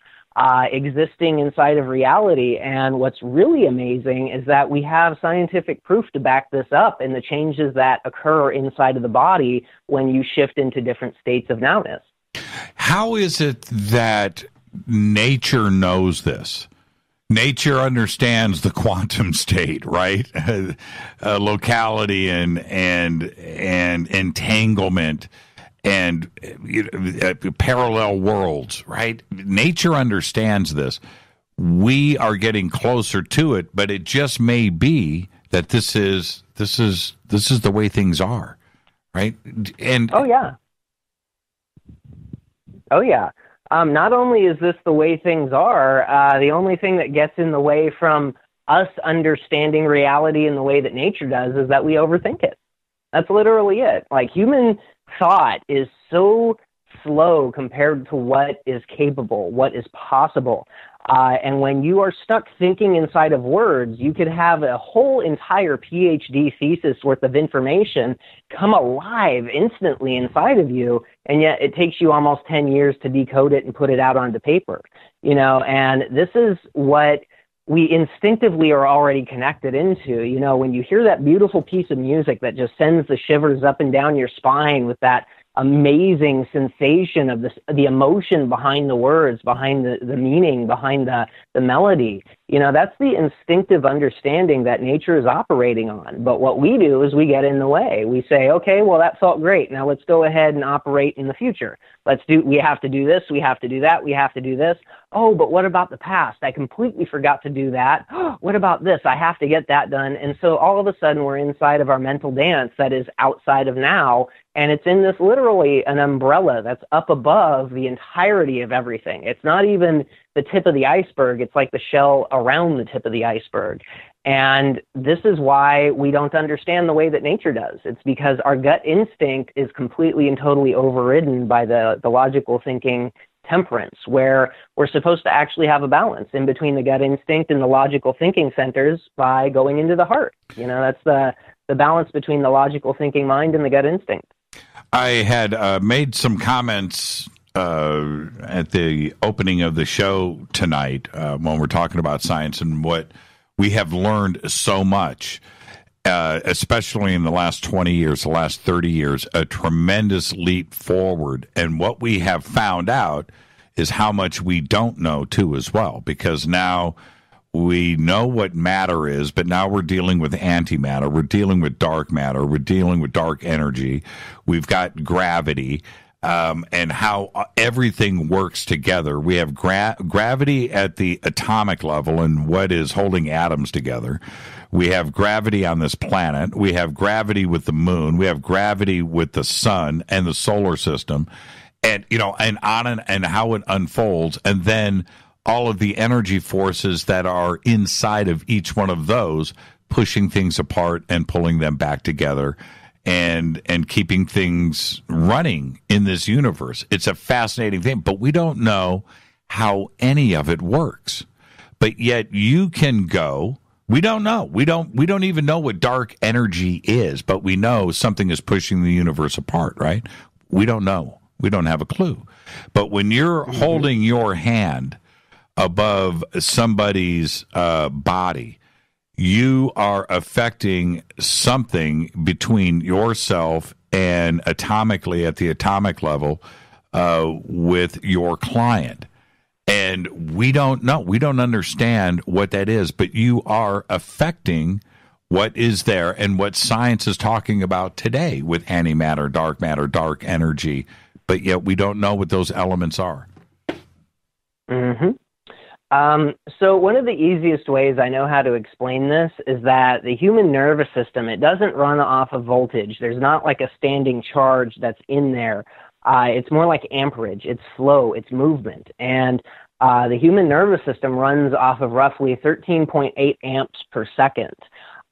existing inside of reality. And what's really amazing is that we have scientific proof to back this up, and the changes that occur inside of the body when you shift into different states of nowness. How is it that nature knows this? Nature understands the quantum state, right? Locality and entanglement and parallel worlds, right? Nature understands this. We are getting closer to it, but it just may be that this is the way things are, right? And oh yeah. Not only is this the way things are, the only thing that gets in the way from us understanding reality in the way that nature does is that we overthink it. That's literally it. Like, human thought is so slow compared to what is capable, what is possible. And when you are stuck thinking inside of words, you could have a whole entire PhD thesis worth of information come alive instantly inside of you, and yet it takes you almost 10 years to decode it and put it out onto paper. And this is what we instinctively are already connected into. When you hear that beautiful piece of music that just sends the shivers up and down your spine with that amazing sensation of the emotion behind the words, behind the meaning, behind the melody, that's the instinctive understanding that nature is operating on. But what we do is we get in the way. We say, okay, well, that felt great. Now let's go ahead and operate in the future. We have to do this, we have to do that, we have to do this. Oh, but what about the past? I completely forgot to do that. What about this? I have to get that done. And so all of a sudden we're inside of our mental dance that is outside of now, and it's in this literally an umbrella that's up above the entirety of everything. It's not even the tip of the iceberg. It's like the shell around the tip of the iceberg. And this is why we don't understand the way that nature does. It's because our gut instinct is completely and totally overridden by the logical thinking temperance, where we're supposed to actually have a balance in between the gut instinct and the logical thinking centers by going into the heart. That's the balance between the logical thinking mind and the gut instinct. I had made some comments at the opening of the show tonight when we're talking about science and what we have learned so much, especially in the last 20 years, the last 30 years, a tremendous leap forward. And what we have found out is how much we don't know, too, as well, because now We know what matter is, but now we're dealing with antimatter. We're dealing with dark matter. We're dealing with dark energy. We've got gravity, and how everything works together. We have gravity at the atomic level and what is holding atoms together. We have gravity on this planet. We have gravity with the moon. We have gravity with the sun and the solar system, and and on and how it unfolds, and then all of the energy forces that are inside of each one of those, pushing things apart and pulling them back together, and keeping things running in this universe. It's a fascinating thing, but we don't know how any of it works. But yet you can go. We don't know. We don't even know what dark energy is, but we know something is pushing the universe apart, right? We don't know. We don't have a clue. But when you're holding your hand above somebody's body, you are affecting something between yourself and atomically at the atomic level with your client. And we don't know. We don't understand what that is, but you are affecting what is there and what science is talking about today with antimatter, dark energy, but yet we don't know what those elements are. Mm-hmm. So one of the easiest ways I know how to explain this is that the human nervous system, it doesn't run off of voltage. There's not like a standing charge that's in there. It's more like amperage. It's flow. It's movement. And the human nervous system runs off of roughly 13.8 amps per second,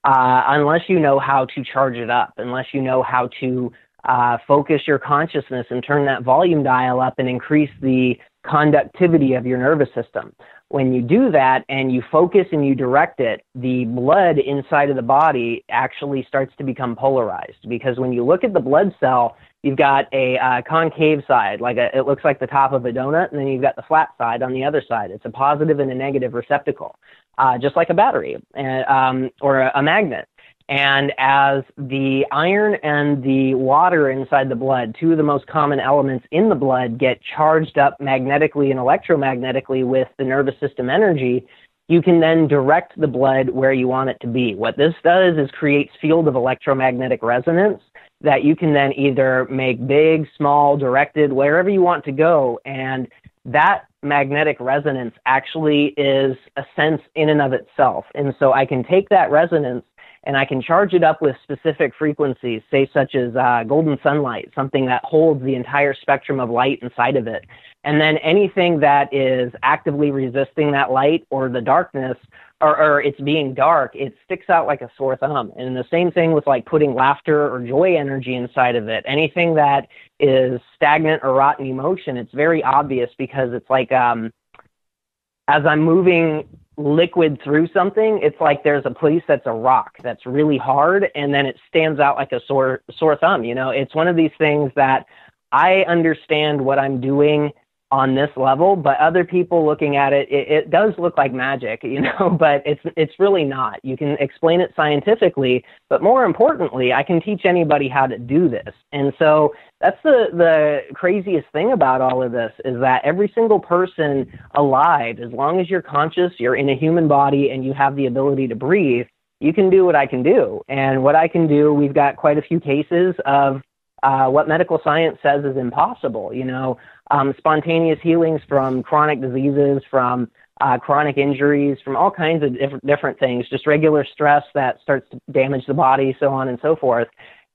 unless you know how to charge it up, unless you know how to focus your consciousness and turn that volume dial up and increase the conductivity of your nervous system. When you do that and you focus and you direct it, the blood inside of the body actually starts to become polarized, because when you look at the blood cell, you've got a concave side, it looks like the top of a donut, and then you've got the flat side on the other side. It's a positive and a negative receptacle, just like a battery or a magnet. And as the iron and the water inside the blood, two of the most common elements in the blood, get charged up magnetically and electromagnetically with the nervous system energy, you can then direct the blood where you want it to be. What this does is creates field of electromagnetic resonance that you can then either make big, small, directed, wherever you want to go. And that magnetic resonance actually is a sense in and of itself. And so I can take that resonance and I can charge it up with specific frequencies, say such as golden sunlight, something that holds the entire spectrum of light inside of it. And then anything that is actively resisting that light or the darkness, or it's being dark, it sticks out like a sore thumb. And the same thing with like putting laughter or joy energy inside of it. Anything that is stagnant or rotten emotion, it's very obvious, because it's like as I'm moving liquid through something, it's like there's a place that's a rock that's really hard, and then it stands out like a sore thumb. It's one of these things that I understand what I'm doing on this level, but other people looking at it, it does look like magic, but it's really not. You can explain it scientifically, but more importantly, I can teach anybody how to do this. And so that's the craziest thing about all of this, is that every single person alive, as long as you're conscious, you're in a human body, and you have the ability to breathe, you can do what I can do. And what I can do, we've got quite a few cases of what medical science says is impossible, spontaneous healings from chronic diseases, from chronic injuries, from all kinds of different things, just regular stress that starts to damage the body, so on and so forth.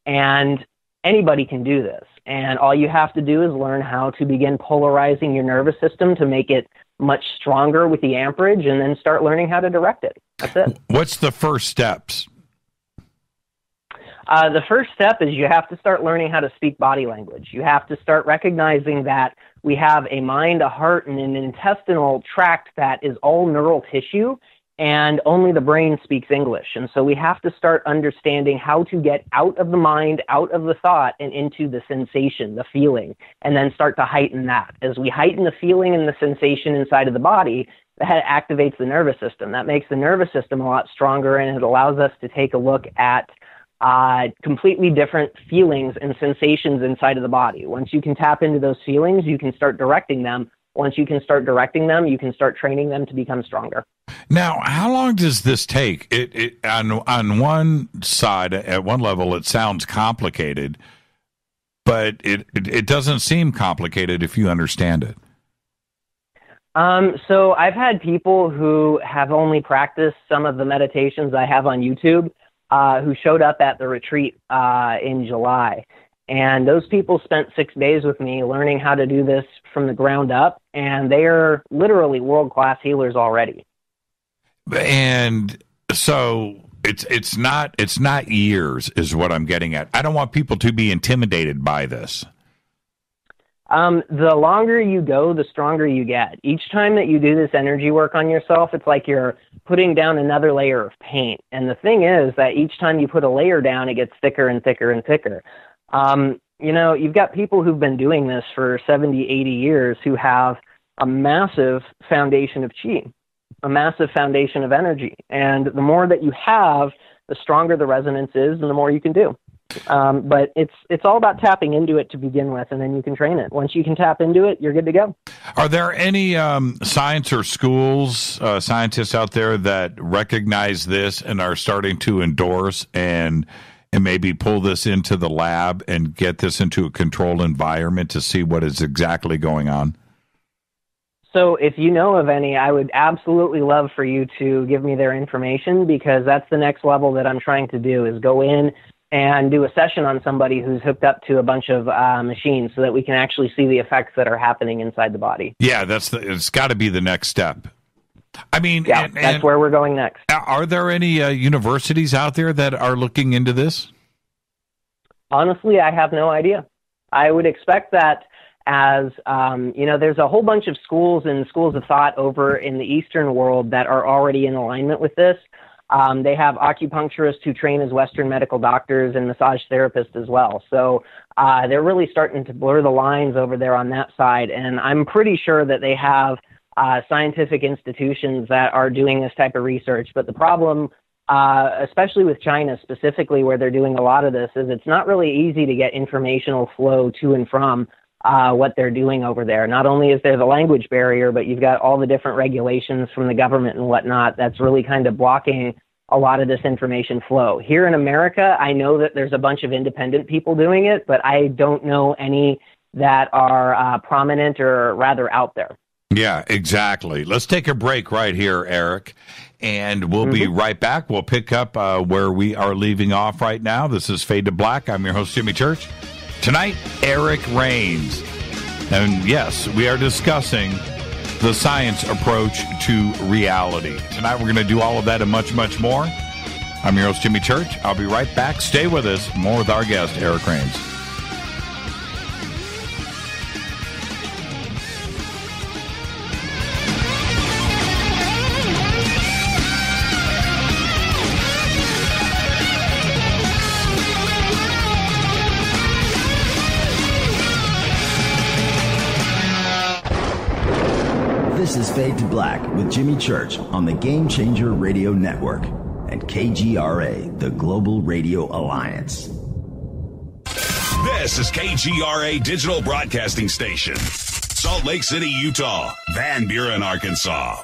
And anybody can do this. And all you have to do is learn how to begin polarizing your nervous system to make it much stronger with the amperage, and then start learning how to direct it. That's it. What's the first steps? The first step is you have to start learning how to speak body language. You have to start recognizing that we have a mind, a heart, and an intestinal tract that is all neural tissue, and only the brain speaks English. And so we have to start understanding how to get out of the mind, out of the thought, and into the sensation, the feeling, and then start to heighten that. As we heighten the feeling and the sensation inside of the body, that activates the nervous system. That makes the nervous system a lot stronger, and it allows us to take a look at completely different feelings and sensations inside of the body. Once you can tap into those feelings, you can start directing them once you can start directing them, you can start training them to become stronger. Now, how long does this take? On one side, at one level, it sounds complicated, but it doesn't seem complicated if you understand it. So I've had people who have only practiced some of the meditations I have on YouTube who showed up at the retreat in July. And those people spent 6 days with me learning how to do this from the ground up, and they are literally world-class healers already. And so it's not years is what I'm getting at. I don't want people to be intimidated by this. The longer you go, the stronger you get. Each time that you do this energy work on yourself, it's like you're putting down another layer of paint. And the thing is that each time you put a layer down, it gets thicker and thicker and thicker. You've got people who've been doing this for 70, 80 years who have a massive foundation of chi, a massive foundation of energy. And the more that you have, the stronger the resonance is and the more you can do. But it's all about tapping into it to begin with, and then you can train it. Once you can tap into it, you're good to go. Are there any science or schools, scientists out there that recognize this and are starting to endorse and maybe pull this into the lab and get this into a controlled environment to see what is exactly going on? So if you know of any, I would absolutely love for you to give me their information, because that's the next level that I'm trying to do, is go in and do a session on somebody who's hooked up to a bunch of machines so that we can actually see the effects that are happening inside the body. Yeah, it's got to be the next step. I mean, yeah, that's where we're going next. Are there any universities out there that are looking into this? Honestly, I have no idea. I would expect that as, there's a whole bunch of schools and schools of thought over in the Eastern world that are already in alignment with this. They have acupuncturists who train as Western medical doctors and massage therapists as well. So they're really starting to blur the lines over there on that side. And I'm pretty sure that they have scientific institutions that are doing this type of research. But the problem, especially with China specifically, where they're doing a lot of this, is it's not really easy to get informational flow to and from what they're doing over there. Not only is there the language barrier, but you've got all the different regulations from the government and whatnot that's really kind of blocking a lot of this information flow. Here in America, I know that there's a bunch of independent people doing it, but I don't know any that are prominent or rather out there. Yeah, exactly. Let's take a break right here, Eric, and we'll be right back. We'll pick up where we are leaving off right now. This is Fade to Black. I'm your host, Jimmy Church. Tonight, Eric Rains. And yes, we are discussing the science approach to reality. Tonight, we're going to do all of that and much, much more. I'm your host, Jimmy Church. I'll be right back. Stay with us. More with our guest, Eric Rains. This is Fade to Black with Jimmy Church on the Game Changer Radio Network and KGRA, the Global Radio Alliance. This is KGRA Digital Broadcasting Station, Salt Lake City, Utah, Van Buren, Arkansas.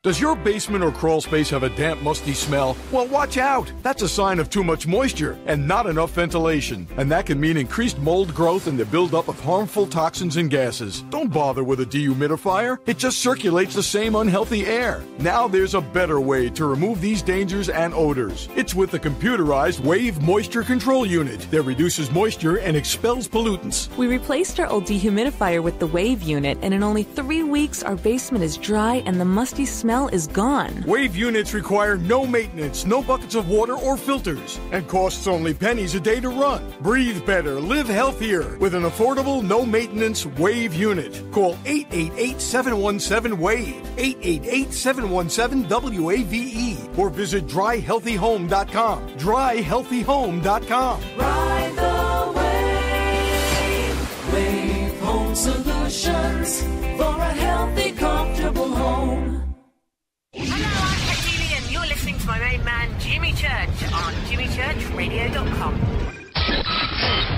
Does your basement or crawl space have a damp, musty smell? Well, watch out. That's a sign of too much moisture and not enough ventilation. And that can mean increased mold growth and the buildup of harmful toxins and gases. Don't bother with a dehumidifier. It just circulates the same unhealthy air. Now there's a better way to remove these dangers and odors. It's with the computerized Wave Moisture Control Unit that reduces moisture and expels pollutants. We replaced our old dehumidifier with the Wave unit, and in only 3 weeks, our basement is dry and the musty smell is gone. Wave units require no maintenance, no buckets of water or filters, and costs only pennies a day to run. Breathe better, live healthier with an affordable, no-maintenance Wave unit. Call 888-717-WAVE, 888-717-WAVE, or visit dryhealthyhome.com. Dryhealthyhome.com. Ride the wave. Wave Home Solutions for a healthy, comfortable home. Hello, I'm Katie, and you're listening to my main man, Jimmy Church, on JimmyChurchRadio.com.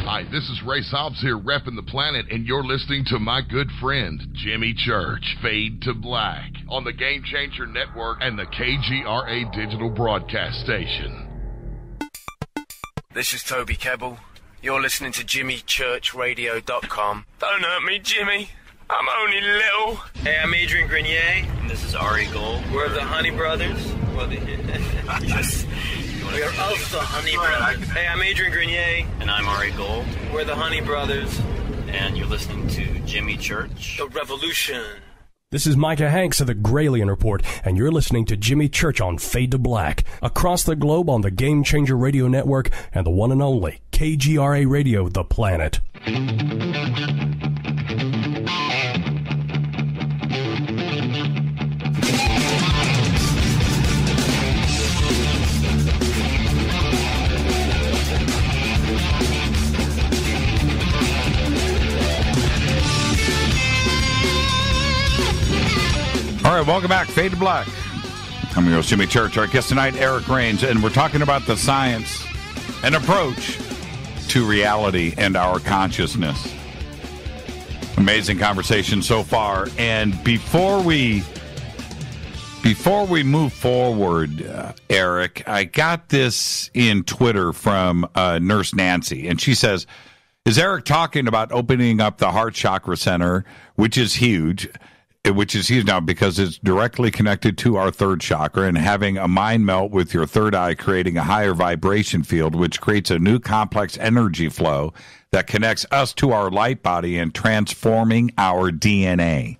I Hi, this is Ray Hobbs here, repping the planet, and you're listening to my good friend, Jimmy Church, Fade to Black, on the Game Changer Network and the KGRA digital broadcast station. This is Toby Kebbell. You're listening to JimmyChurchRadio.com. Don't hurt me, Jimmy. I'm only little. Hey, I'm Adrian Grenier. And this is Ari Gold. We're the Honey Brothers. Yes. We are of the Honey Brothers. Hey, I'm Adrian Grenier. And I'm Ari Gold. We're the Honey Brothers. And you're listening to Jimmy Church. The Revolution. This is Micah Hanks of the Gralien Report, and you're listening to Jimmy Church on Fade to Black, across the globe on the Game Changer Radio Network and the one and only KGRA Radio, The Planet. All right, welcome back. Fade to Black. I'm your host, Jimmy Church. Our guest tonight, Eric Rains, and we're talking about the science and approach to reality and our consciousness. Amazing conversation so far. And before we move forward, Eric, I got this in Twitter from Nurse Nancy, and she says, is Eric talking about opening up the heart chakra center, which is huge now because it's directly connected to our third chakra, and having a mind melt with your third eye, creating a higher vibration field, which creates a new complex energy flow that connects us to our light body and transforming our DNA?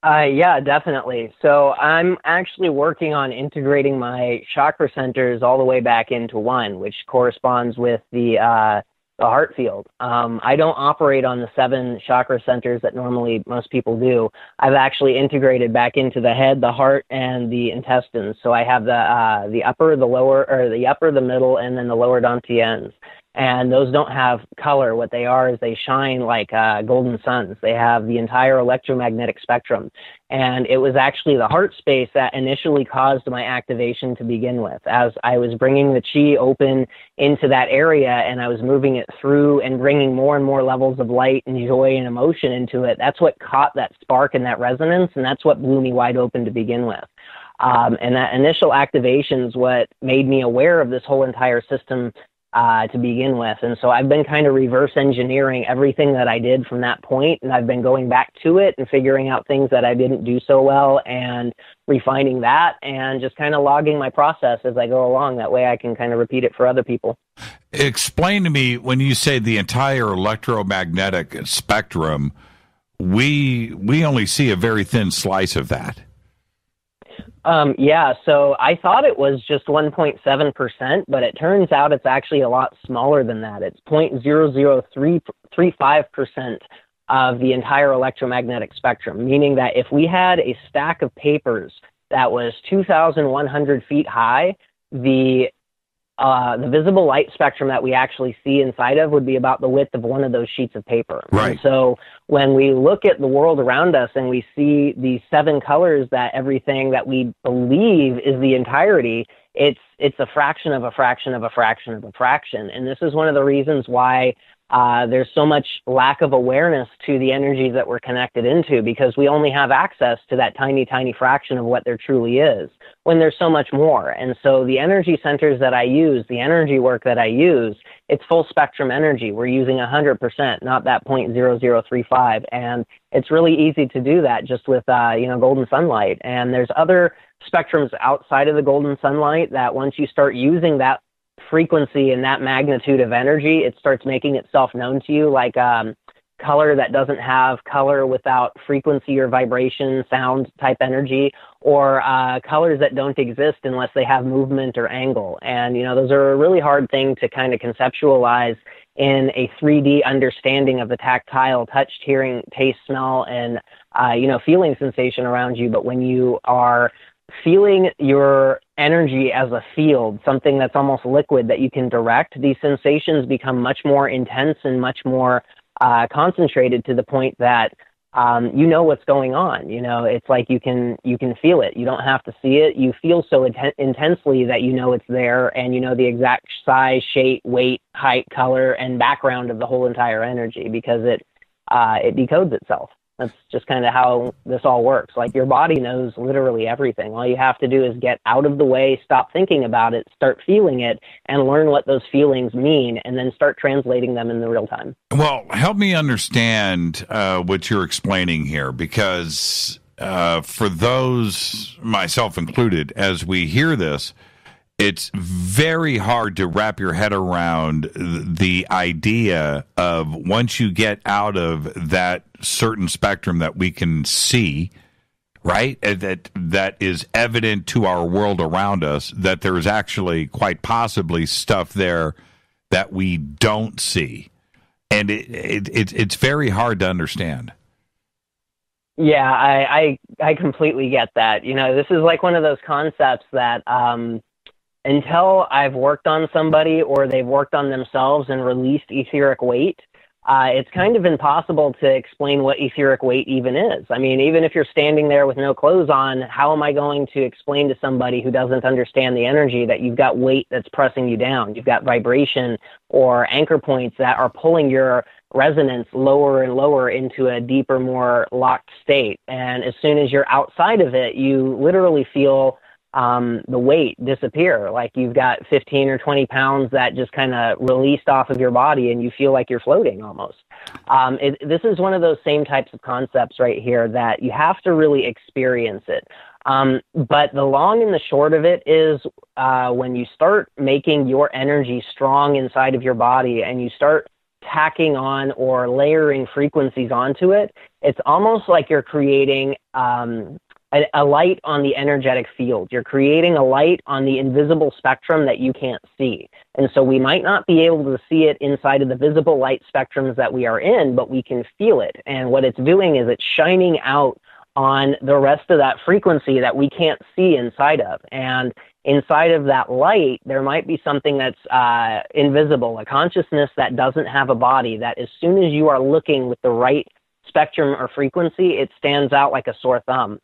Yeah, definitely. So I'm actually working on integrating my chakra centers all the way back into one, which corresponds with the heart field. I don't operate on the 7 chakra centers that normally most people do. I've actually integrated back into the head, the heart, and the intestines. So I have the upper, the lower, or the upper, the middle, and then the lower dantians. And those don't have color. What they are is they shine like golden suns. They have the entire electromagnetic spectrum. And it was actually the heart space that initially caused my activation to begin with. As I was bringing the chi open into that area and I was moving it through and bringing more and more levels of light and joy and emotion into it, that's what caught that spark and that resonance, and that's what blew me wide open to begin with. And that initial activation is what made me aware of this whole entire system to begin with. And so I've been kind of reverse engineering everything that I did from that point, and I've been going back to it and figuring out things that I didn't do so well and refining that and just kind of logging my process as I go along. That way I can kind of repeat it for other people. Explain to me, when you say the entire electromagnetic spectrum, we only see a very thin slice of that. Yeah, so I thought it was just 1.7%, but it turns out it's actually a lot smaller than that. It's 0.00335% of the entire electromagnetic spectrum, meaning that if we had a stack of papers that was 2,100 feet high, the visible light spectrum that we actually see inside of would be about the width of one of those sheets of paper. Right. And so when we look at the world around us and we see these 7 colors, that everything that we believe is the entirety, it's a fraction of a fraction of a fraction of a fraction. And this is one of the reasons why there's so much lack of awareness to the energies that we're connected into, because we only have access to that tiny, tiny fraction of what there truly is, when there's so much more. And so the energy centers that I use, the energy work that I use, it's full spectrum energy. We're using 100%, not that 0.0035. And it's really easy to do that just with, golden sunlight. And there's other spectrums outside of the golden sunlight that once you start using that frequency and that magnitude of energy, it starts making itself known to you, like color that doesn't have color without frequency or vibration, sound type energy, or colors that don't exist unless they have movement or angle. And, those are a really hard thing to kind of conceptualize in a 3D understanding of the tactile, touch, hearing, taste, smell, and, feeling sensation around you. But when you are feeling your energy as a field, something that's almost liquid that you can direct, these sensations become much more intense and much more concentrated, to the point that you know what's going on. You know, it's like you can feel it. You don't have to see it. You feel so intensely that you know it's there, and you know the exact size, shape, weight, height, color, and background of the whole entire energy, because it decodes itself. That's just kind of how this all works. Like, your body knows literally everything. All you have to do is get out of the way, stop thinking about it, start feeling it, and learn what those feelings mean, and then start translating them in the real time. Well, help me understand what you're explaining here, because for those, myself included, as we hear this, it's very hard to wrap your head around the idea of, once you get out of that certain spectrum that we can see, right, that is evident to our world around us, that there's actually quite possibly stuff there that we don't see. And it's very hard to understand. Yeah, I completely get that. You know, this is like one of those concepts that until I've worked on somebody or they've worked on themselves and released etheric weight, it's kind of impossible to explain what etheric weight even is. I mean, even if you're standing there with no clothes on, how am I going to explain to somebody who doesn't understand the energy that you've got weight that's pressing you down? You've got vibration or anchor points that are pulling your resonance lower and lower into a deeper, more locked state. And as soon as you're outside of it, you literally feel the weight disappear. Like, you've got 15 or 20 pounds that just kind of released off of your body, and you feel like you're floating almost. This is one of those same types of concepts right here that you have to really experience it. But the long and the short of it is, when you start making your energy strong inside of your body and you start tacking on or layering frequencies onto it, it's almost like you're creating a light on the energetic field. You're creating a light on the invisible spectrum that you can't see. And so we might not be able to see it inside of the visible light spectrums that we are in, but we can feel it. And what it's doing is it's shining out on the rest of that frequency that we can't see inside of. And inside of that light, there might be something that's invisible, a consciousness that doesn't have a body, that as soon as you are looking with the right spectrum or frequency, it stands out like a sore thumb.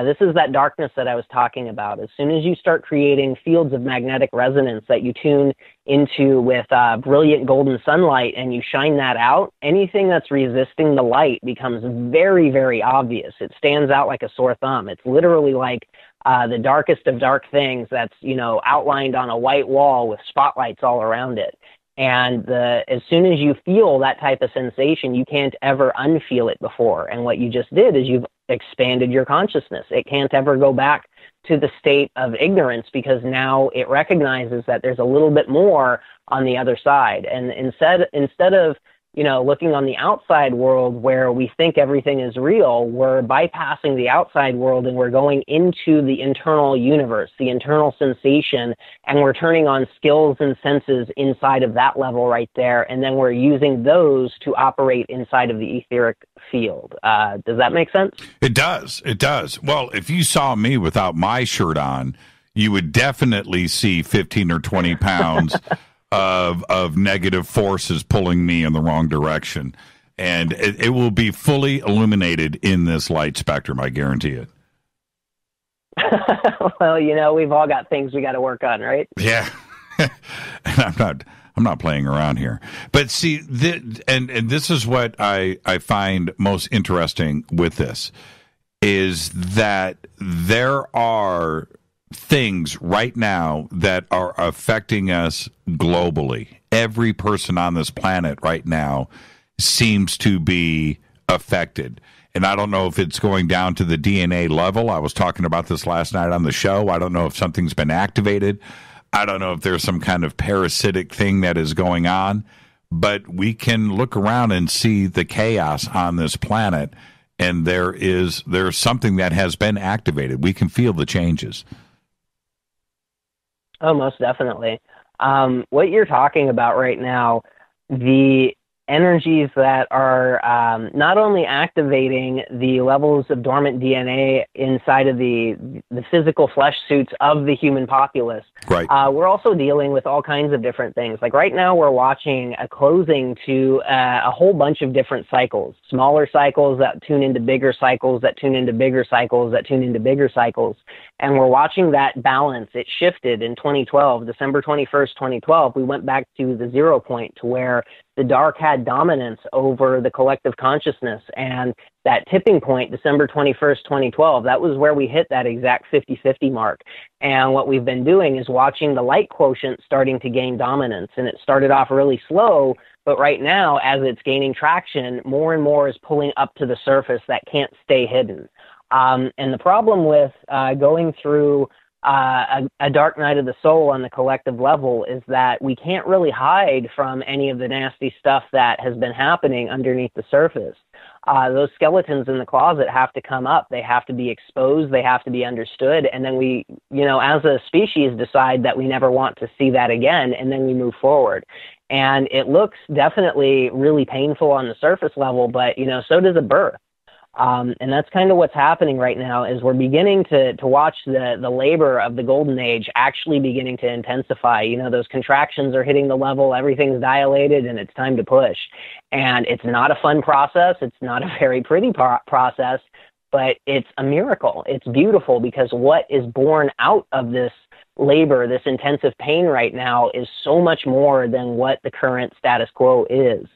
This is that darkness that I was talking about. As soon as you start creating fields of magnetic resonance that you tune into with brilliant golden sunlight, and you shine that out, anything that's resisting the light becomes very, very obvious. It stands out like a sore thumb. It's literally like the darkest of dark things that's, you know, outlined on a white wall with spotlights all around it. And as soon as you feel that type of sensation, you can't ever unfeel it before. And what you just did is you've expanded your consciousness. It can't ever go back to the state of ignorance, because now it recognizes that there's a little bit more on the other side. And instead of, you know, looking on the outside world where we think everything is real, we're bypassing the outside world and we're going into the internal universe, the internal sensation, and we're turning on skills and senses inside of that level right there. And then we're using those to operate inside of the etheric field. Does that make sense? It does. It does. Well, if you saw me without my shirt on, you would definitely see 15 or 20 pounds of negative forces pulling me in the wrong direction. And it will be fully illuminated in this light spectrum, I guarantee it. Well, you know, we've all got things we got to work on, right? Yeah. I'm not playing around here. But see, and this is what I find most interesting with this, is that there are things right now that are affecting us globally. Every person on this planet right now seems to be affected. And I don't know if it's going down to the DNA level. I was talking about this last night on the show. I don't know if something's been activated. I don't know if there's some kind of parasitic thing that is going on. But we can look around and see the chaos on this planet, and there's something that has been activated. We can feel the changes. Oh, most definitely. What you're talking about right now, the energies that are not only activating the levels of dormant DNA inside of the physical flesh suits of the human populace. Right. We're also dealing with all kinds of different things. Like right now, we're watching a closing to a whole bunch of different cycles, smaller cycles that tune into bigger cycles, that tune into bigger cycles, that tune into bigger cycles. And we're watching that balance. It shifted in 2012, December 21st, 2012. We went back to the 0 point to where the dark had dominance over the collective consciousness. And that tipping point, December 21st, 2012, that was where we hit that exact 50-50 mark. And what we've been doing is watching the light quotient starting to gain dominance. And it started off really slow, but right now, as it's gaining traction, more and more is pulling up to the surface that can't stay hidden. And the problem with going through a dark night of the soul on the collective level is that we can't really hide from any of the nasty stuff that has been happening underneath the surface. Those skeletons in the closet have to come up. They have to be exposed. They have to be understood. And then we, as a species, decide that we never want to see that again. And then we move forward. And it looks definitely really painful on the surface level, but, so does a birth. And that's kind of what's happening right now is we're beginning to watch the labor of the golden age actually beginning to intensify. Those contractions are hitting the level, everything's dilated, and it's time to push. And it's not a fun process. It's not a very pretty process, but it's a miracle. It's beautiful because what is born out of this labor, this intensive pain right now is so much more than what the current status quo is.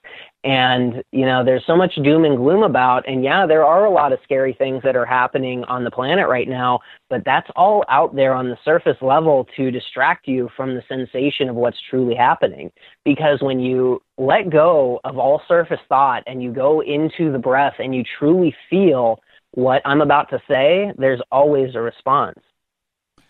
And, there's so much doom and gloom about, and yeah, there are a lot of scary things that are happening on the planet right now, but that's all out there on the surface level to distract you from the sensation of what's truly happening. Because when you let go of all surface thought and you go into the breath and you truly feel what I'm about to say, there's always a response.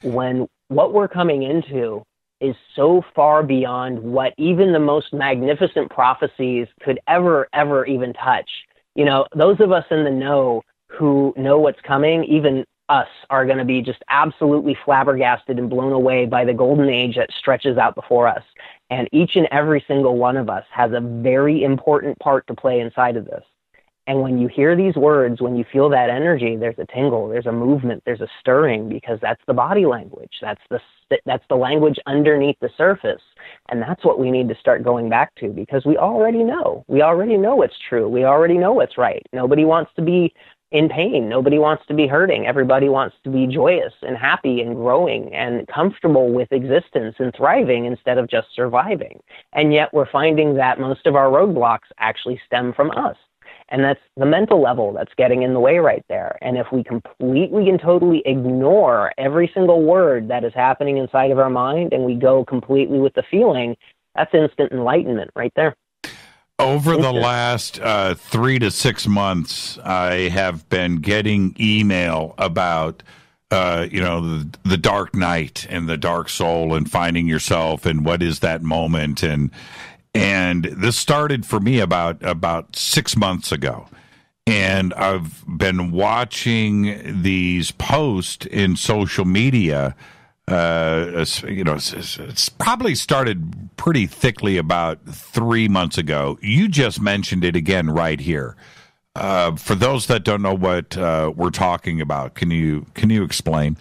When what we're coming into is so far beyond what even the most magnificent prophecies could ever even touch. Those of us in the know who know what's coming, even us, are going to be just absolutely flabbergasted and blown away by the golden age that stretches out before us. And each and every single one of us has a very important part to play inside of this. And when you hear these words, when you feel that energy, there's a tingle, there's a movement, there's a stirring, because that's the body language. That's the language underneath the surface. And that's what we need to start going back to, because we already know. We already know what's true. We already know what's right. Nobody wants to be in pain. Nobody wants to be hurting. Everybody wants to be joyous and happy and growing and comfortable with existence and thriving instead of just surviving. And yet we're finding that most of our roadblocks actually stem from us. And that's the mental level that's getting in the way right there. And if we completely and totally ignore every single word that is happening inside of our mind and we go completely with the feeling, that's instant enlightenment right there. Over the last 3 to 6 months, I have been getting email about, the dark night and the dark soul and finding yourself and what is that moment. And this started for me about 6 months ago. And I've been watching these posts in social media. It's probably started pretty thickly about 3 months ago. You just mentioned it again right here. For those that don't know what we're talking about, can you explain?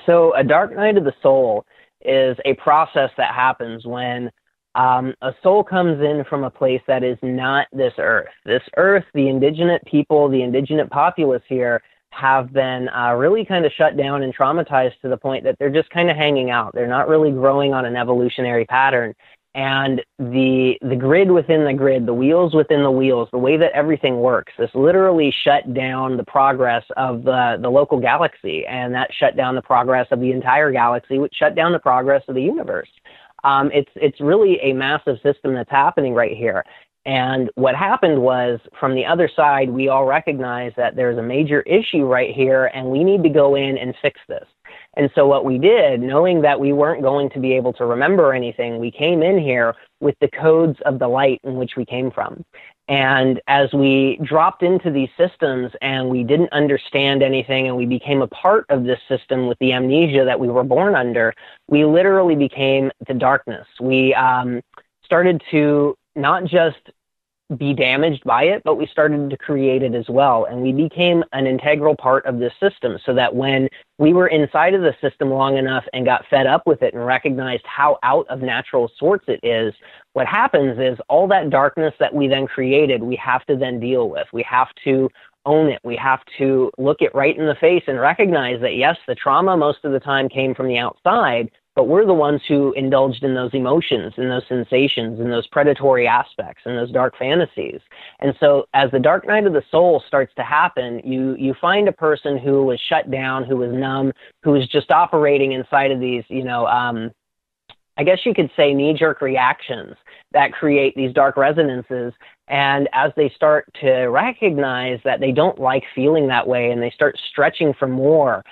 So a dark night of the soul is a process that happens when a soul comes in from a place that is not this earth. This earth, the indigenous people, the indigenous populace here have been really kind of shut down and traumatized to the point that they're just kind of hanging out. They're not really growing on an evolutionary pattern. And the grid within the grid, the wheels within the wheels, the way that everything works, this literally shut down the progress of the local galaxy. And that shut down the progress of the entire galaxy, which shut down the progress of the universe. It's really a massive system that's happening right here. And what happened was, from the other side, we all recognize that there's a major issue right here, and we need to go in and fix this. And so what we did, knowing that we weren't going to be able to remember anything, we came in here with the codes of the light in which we came from. And as we dropped into these systems and we didn't understand anything and we became a part of this system with the amnesia that we were born under, we literally became the darkness. We started to not just be damaged by it, but we started to create it as well. And we became an integral part of this system, so that when we were inside of the system long enough and got fed up with it and recognized how out of natural sorts it is, what happens is all that darkness that we then created, we have to then deal with. We have to own it. We have to look it right in the face and recognize that, yes, the trauma most of the time came from the outside, but we're the ones who indulged in those emotions and those sensations and those predatory aspects and those dark fantasies. And so as the dark night of the soul starts to happen, you find a person who was shut down, who was numb, who was just operating inside of these, I guess you could say knee-jerk reactions that create these dark resonances. And as they start to recognize that they don't like feeling that way and they start stretching for more,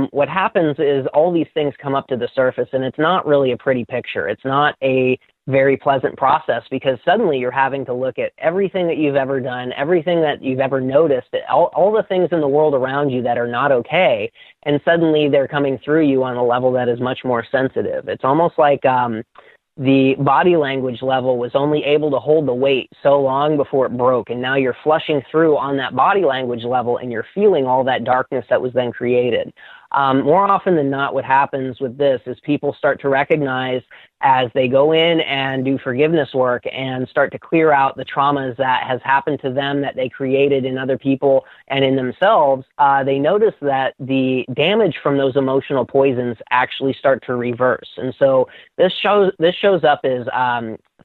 what happens is all these things come up to the surface, and it's not really a pretty picture. It's not a very pleasant process, because suddenly you're having to look at everything that you've ever done, everything that you've ever noticed, all the things in the world around you that are not okay, and suddenly they're coming through you on a level that is much more sensitive. It's almost like the body language level was only able to hold the weight so long before it broke, and now you're flushing through on that body language level, and you're feeling all that darkness that was then created. More often than not, what happens with this is people start to recognize, as they go in and do forgiveness work and start to clear out the traumas that has happened to them that they created in other people and in themselves, they notice that the damage from those emotional poisons actually start to reverse. And so this shows up as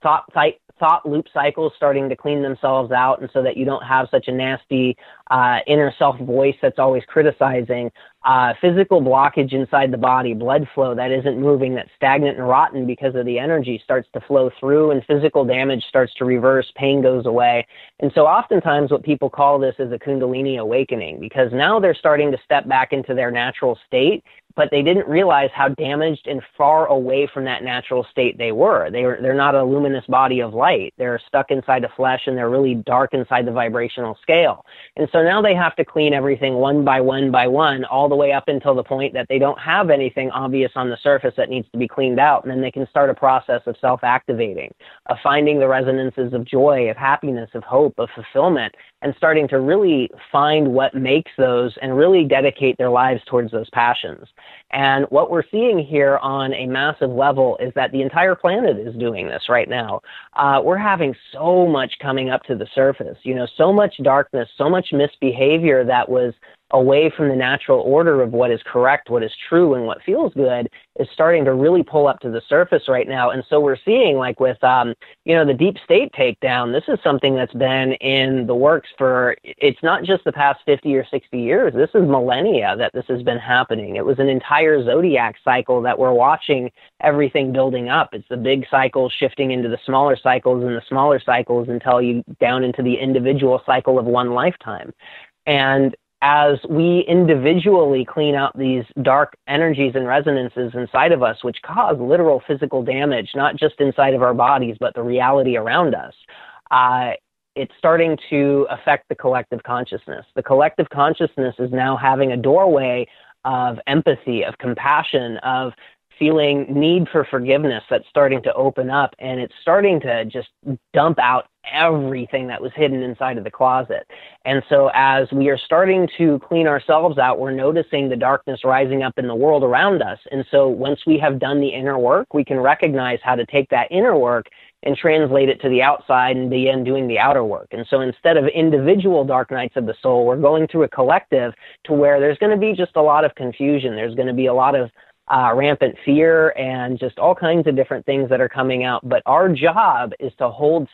thought loop cycles starting to clean themselves out, and so that you don't have such a nasty inner self voice that's always criticizing. Physical blockage inside the body, blood flow that isn't moving, that's stagnant and rotten because of the energy, starts to flow through, and physical damage starts to reverse, pain goes away. And so oftentimes what people call this is a Kundalini awakening, because now they're starting to step back into their natural state, but they didn't realize how damaged and far away from that natural state they were. They're not a luminous body of light. They're stuck inside the flesh, and they're really dark inside the vibrational scale. And so now they have to clean everything one by one by one, all the way up until the point that they don't have anything obvious on the surface that needs to be cleaned out. And then they can start a process of self-activating, of finding the resonances of joy, of happiness, of hope, of fulfillment, and starting to really find what makes those and really dedicate their lives towards those passions. And what we're seeing here on a massive level is that the entire planet is doing this right now. We're having so much coming up to the surface, so much darkness, so much misbehavior that was away from the natural order of what is correct, what is true, and what feels good is starting to really pull up to the surface right now. And so we're seeing, like with, the deep state takedown, this is something that's been in the works for, it's not just the past 50 or 60 years. This is millennia that this has been happening. It was an entire zodiac cycle that we're watching everything building up. It's the big cycle shifting into the smaller cycles and the smaller cycles until you down into the individual cycle of one lifetime. And as we individually clean out these dark energies and resonances inside of us, which cause literal physical damage, not just inside of our bodies, but the reality around us, it's starting to affect the collective consciousness. The collective consciousness is now having a doorway of empathy, of compassion, of feeling need for forgiveness that's starting to open up, and it's starting to just dump out everything that was hidden inside of the closet. And so as we are starting to clean ourselves out, we're noticing the darkness rising up in the world around us. And so once we have done the inner work, we can recognize how to take that inner work and translate it to the outside and begin doing the outer work. And so instead of individual dark nights of the soul, we're going through a collective to where there's going to be just a lot of confusion. There's going to be a lot of rampant fear and just all kinds of different things that are coming out. But our job is to hold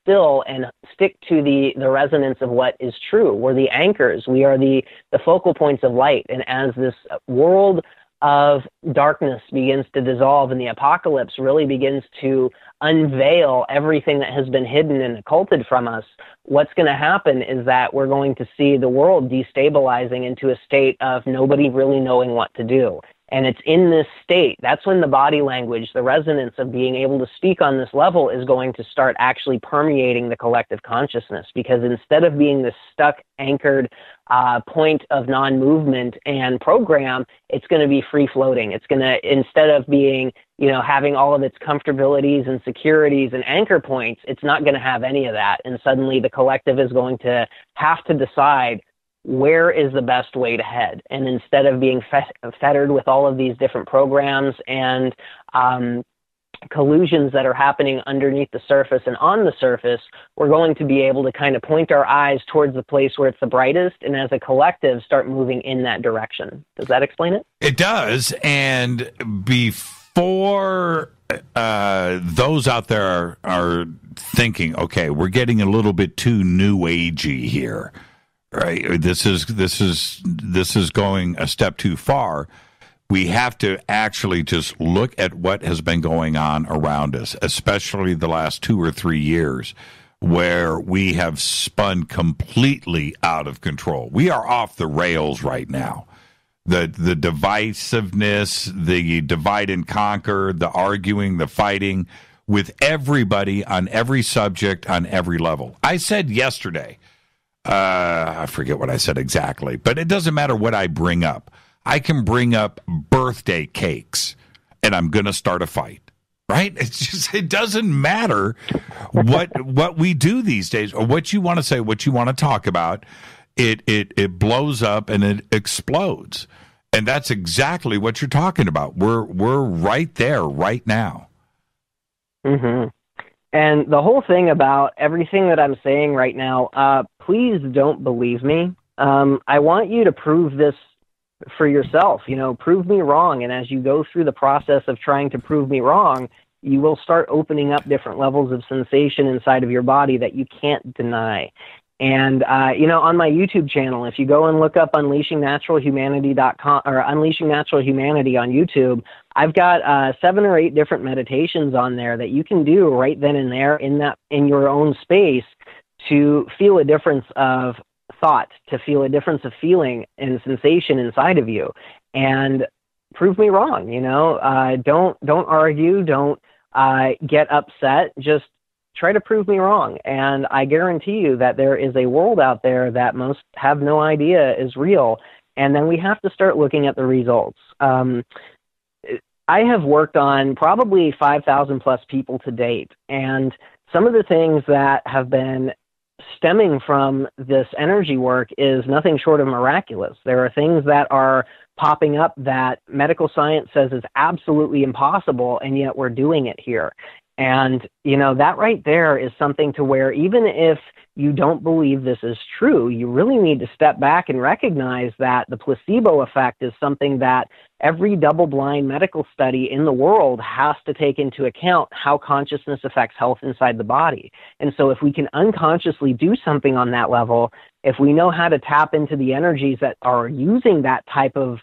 still and stick to the resonance of what is true. We're the anchors. We are the focal points of light. And as this world of darkness begins to dissolve and the apocalypse really begins to unveil everything that has been hidden and occulted from us, what's going to happen is that we're going to see the world destabilizing into a state of nobody really knowing what to do. And it's in this state, that's when the body language, the resonance of being able to speak on this level is going to start actually permeating the collective consciousness. Because instead of being this stuck, anchored point of non-movement and program, it's going to be free-floating. It's going to, instead of being, having all of its comfortabilities and securities and anchor points, it's not going to have any of that. And suddenly the collective is going to have to decide where is the best way to head. And instead of being fettered with all of these different programs and collusions that are happening underneath the surface and on the surface, we're going to be able to kind of point our eyes towards the place where it's the brightest, and as a collective start moving in that direction. Does that explain it? It does. And before those out there are thinking, okay, we're getting a little bit too new agey here, right? This is going a step too far. We have to actually just look at what has been going on around us, especially the last 2 or 3 years, where we have spun completely out of control. We are off the rails right now. The divisiveness, the divide and conquer, the arguing, the fighting with everybody on every subject, on every level. I said yesterday, I forget what I said exactly, but it doesn't matter what I bring up. I can bring up birthday cakes, and I'm going to start a fight, right? It doesn't matter what we do these days, or what you want to say, what you want to talk about. It blows up and it explodes, and that's exactly what you're talking about. We're right there right now. Mm-hmm. And the whole thing about everything that I'm saying right now, please don't believe me. I want you to prove this for yourself. Prove me wrong. And as you go through the process of trying to prove me wrong, you will start opening up different levels of sensation inside of your body that you can't deny. And, on my YouTube channel, if you go and look up UnleashingNaturalHumanity.com or Unleashing Natural Humanity on YouTube, I've got 7 or 8 different meditations on there that you can do right then and there in your own space to feel a difference of thought, to feel a difference of feeling and sensation inside of you, and prove me wrong. Don't argue, don't get upset, just try to prove me wrong. And I guarantee you that there is a world out there that most have no idea is real, and then we have to start looking at the results. I have worked on probably 5,000 plus people to date, and some of the things that have been stemming from this energy work is nothing short of miraculous. There are things that are popping up that medical science says is absolutely impossible, and yet we're doing it here. And, that right there is something to where even if you don't believe this is true, you really need to step back and recognize that the placebo effect is something that every double-blind medical study in the world has to take into account how consciousness affects health inside the body. And so if we can unconsciously do something on that level, if we know how to tap into the energies that are using that type of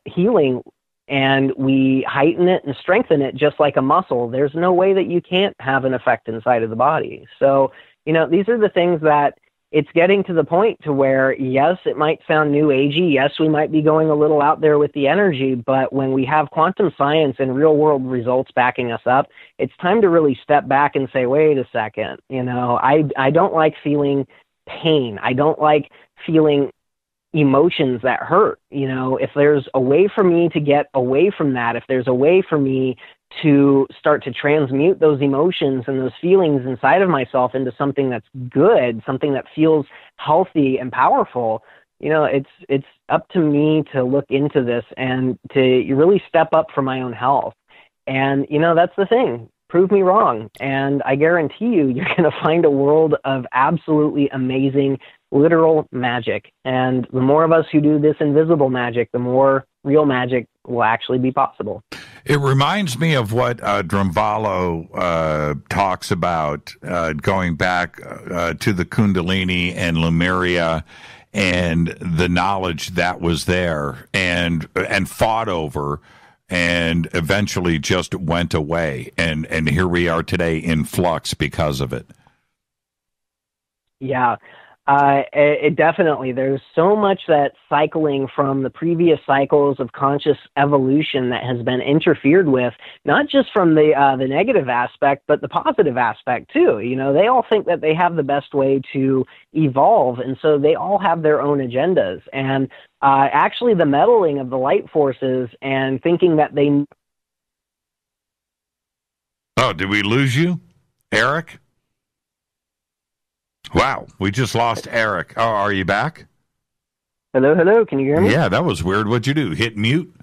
healing, and we heighten it and strengthen it just like a muscle, there's no way that you can't have an effect inside of the body. So, these are the things that it's getting to the point to where, yes, it might sound new agey. Yes, we might be going a little out there with the energy, but when we have quantum science and real world results backing us up, it's time to really step back and say, wait a second, I don't like feeling pain. I don't like feeling emotions that hurt. If there's a way for me to get away from that, if there's a way for me to start to transmute those emotions and those feelings inside of myself into something that's good, something that feels healthy and powerful, it's up to me to look into this and to really step up for my own health. And, that's the thing. Prove me wrong. And I guarantee you're going to find a world of absolutely amazing literal magic. And the more of us who do this invisible magic, the more real magic will actually be possible. It reminds me of what Drunvalo talks about, going back to the Kundalini and Lemuria and the knowledge that was there and fought over and eventually just went away. And here we are today in flux because of it. Yeah. It definitely, there's so much that cycling from the previous cycles of conscious evolution that has been interfered with, not just from the negative aspect, but the positive aspect too. You know, they all think that they have the best way to evolve, and so they all have their own agendas. And actually the meddling of the light forces and thinking that they... Oh, did we lose you, Eric? Wow, we just lost Eric. Oh, are you back? Hello, can you hear me? Yeah, that was weird. What'd you do, hit mute?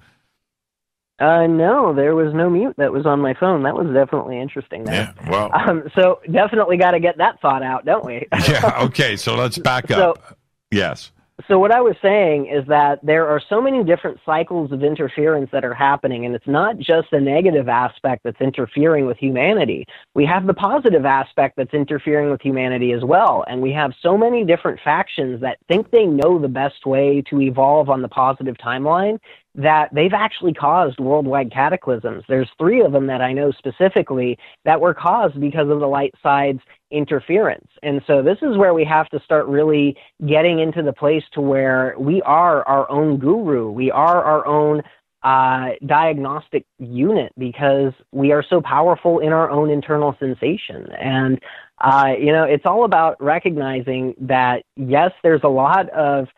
No, there was no mute that was on my phone. That was definitely interesting. Yeah, well. So definitely got to get that thought out, don't we? Yeah, okay, so let's back up. Yes. So what I was saying is that there are so many different cycles of interference that are happening, and it's not just the negative aspect that's interfering with humanity. We have the positive aspect that's interfering with humanity as well, and we have so many different factions that think they know the best way to evolve on the positive timeline that they've actually caused worldwide cataclysms. There's 3 of them that I know specifically that were caused because of the light side's interference. And so this is where we have to start really getting into the place to where we are our own guru. We are our own diagnostic unit because we are so powerful in our own internal sensation. And, it's all about recognizing that, yes, there's a lot of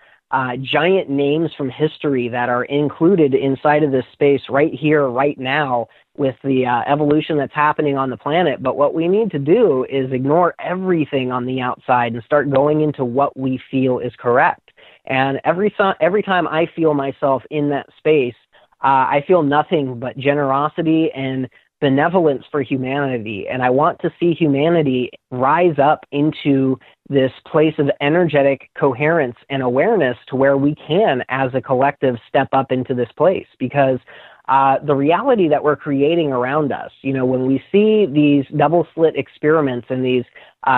giant names from history that are included inside of this space right here, right now, with the evolution that's happening on the planet. But what we need to do is ignore everything on the outside and start going into what we feel is correct. And every time I feel myself in that space, I feel nothing but generosity and benevolence for humanity. And I want to see humanity rise up into this place of energetic coherence and awareness to where we can, as a collective, step up into this place. Because the reality that we're creating around us, when we see these double slit experiments and these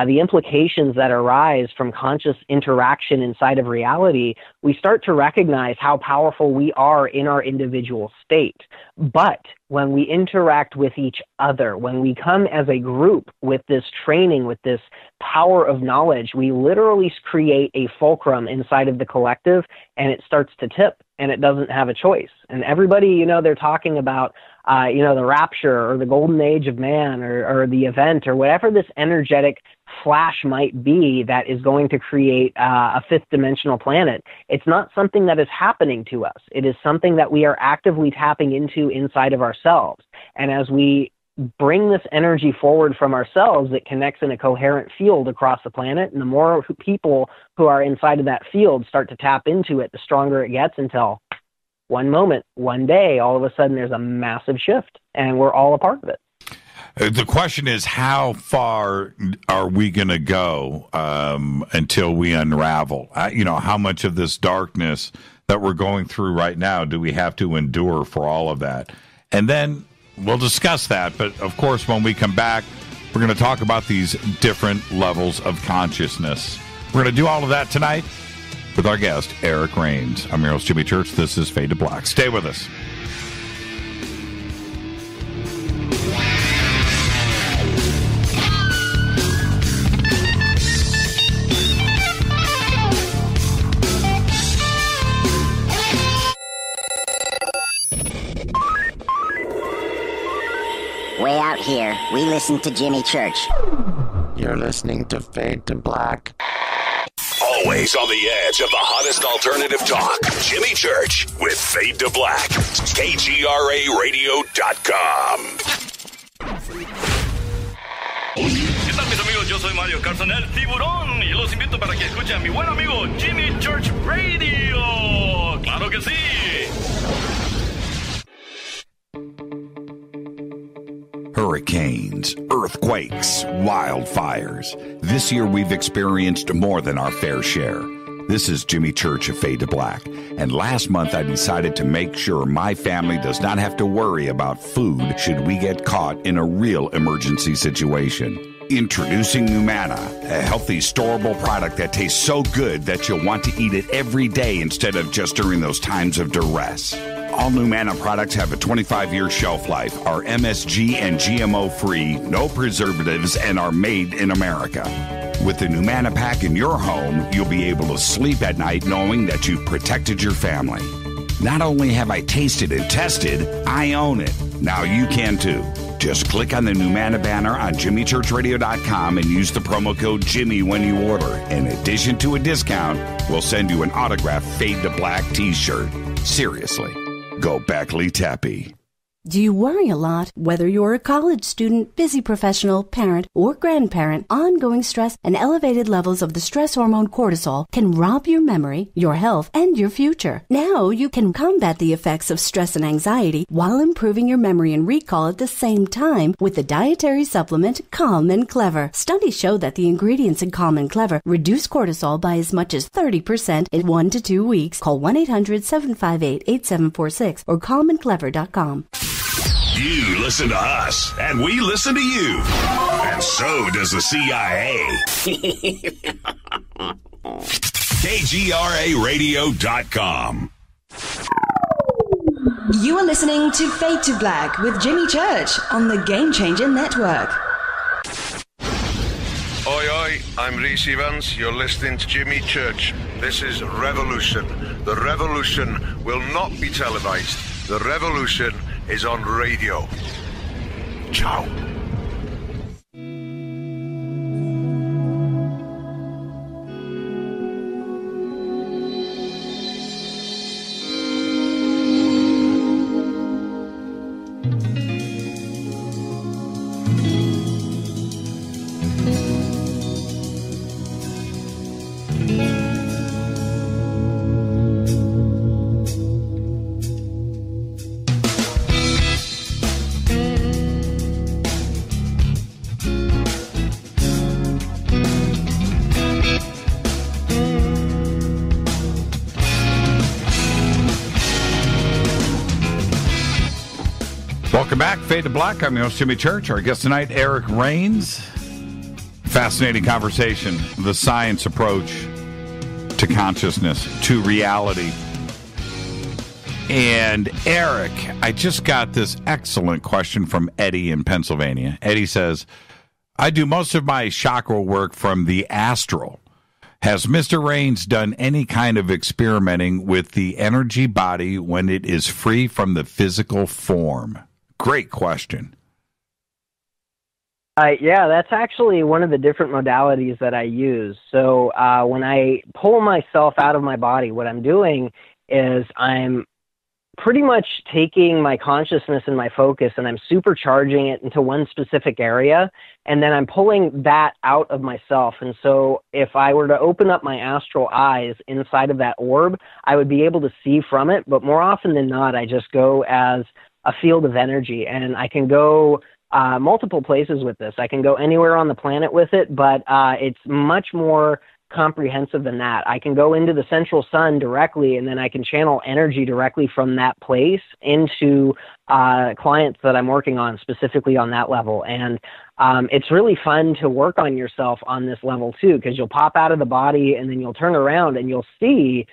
the implications that arise from conscious interaction inside of reality, we start to recognize how powerful we are in our individual state. But when we interact with each other, when we come as a group with this training, with this power of knowledge, we literally create a fulcrum inside of the collective, and it starts to tip, and it doesn't have a choice. And everybody, they're talking about the rapture or the golden age of man or the event or whatever this energetic flash might be that is going to create a 5th dimensional planet. It's not something that is happening to us. It is something that we are actively tapping into inside of ourselves. And as we bring this energy forward from ourselves, it connects in a coherent field across the planet. And the more people who are inside of that field start to tap into it, the stronger it gets, until one moment, one day, all of a sudden there's a massive shift, and we're all a part of it. The question is, how far are we going to go until we unravel? How much of this darkness that we're going through right now do we have to endure for all of that? And then we'll discuss that. But, of course, when we come back, we're going to talk about these different levels of consciousness. We're going to do all of that tonight with our guest, Eric Rains. I'm your host, Jimmy Church. This is Fade to Black. Stay with us. Way out here, we listen to Jimmy Church. You're listening to Fade to Black. Always on the edge of the hottest alternative talk. Jimmy Church with Fade to Black. KGRARadio.com. ¿Qué tal, mis amigos? Yo soy Mario Carson, el tiburón, y los invito para que escuchen a mi buen amigo Jimmy Church Radio. ¡Claro que sí! Hurricanes, earthquakes, wildfires. This year we've experienced more than our fair share. This is Jimmy Church of Fade to Black. And last month I decided to make sure my family does not have to worry about food should we get caught in a real emergency situation. Introducing Numana, a healthy, storable product that tastes so good that you'll want to eat it every day instead of just during those times of duress. All Numana products have a 25-year shelf life, are MSG and GMO-free, no preservatives, and are made in America. With the Numana Pack in your home, you'll be able to sleep at night knowing that you've protected your family. Not only have I tasted and tested, I own it. Now you can too. Just click on the Numana banner on JimmyChurchRadio.com and use the promo code Jimmy when you order. In addition to a discount, we'll send you an autographed Fade to Black t-shirt. Seriously, go Beckley Tappy. Do you worry a lot? Whether you're a college student, busy professional, parent, or grandparent, ongoing stress and elevated levels of the stress hormone cortisol can rob your memory, your health, and your future. Now you can combat the effects of stress and anxiety while improving your memory and recall at the same time with the dietary supplement Calm and Clever. Studies show that the ingredients in Calm and Clever reduce cortisol by as much as 30% in 1 to 2 weeks. Call 1-800-758-8746 or calmandclever.com. You listen to us, and we listen to you. And so does the CIA. KGRARadio.com. You are listening to Fade to Black with Jimmy Church on the Game Changer Network. Oi, oi, I'm Reese Evans. You're listening to Jimmy Church. This is Revolution. The revolution will not be televised. The revolution is on radio. Ciao. Welcome back, Fade to Black. I'm your host, Jimmy Church. Our guest tonight, Eric Rains. Fascinating conversation, the science approach to consciousness, to reality. And Eric, I just got this excellent question from Eddie in Pennsylvania. Eddie says, I do most of my chakra work from the astral. Has Mr. Rains done any kind of experimenting with the energy body when it is free from the physical form? Great question. Yeah, that's actually one of the different modalities that I use. So when I pull myself out of my body, what I'm doing is I'm pretty much taking my consciousness and my focus and I'm supercharging it into one specific area, and then I'm pulling that out of myself. And so if I were to open up my astral eyes inside of that orb, I would be able to see from it. But more often than not, I just go as a field of energy, and I can go multiple places with this. I can go anywhere on the planet with it, but it's much more comprehensive than that. I can go into the central sun directly, and then I can channel energy directly from that place into clients that I'm working on specifically on that level. And it's really fun to work on yourself on this level too, because you'll pop out of the body and then you'll turn around and you'll see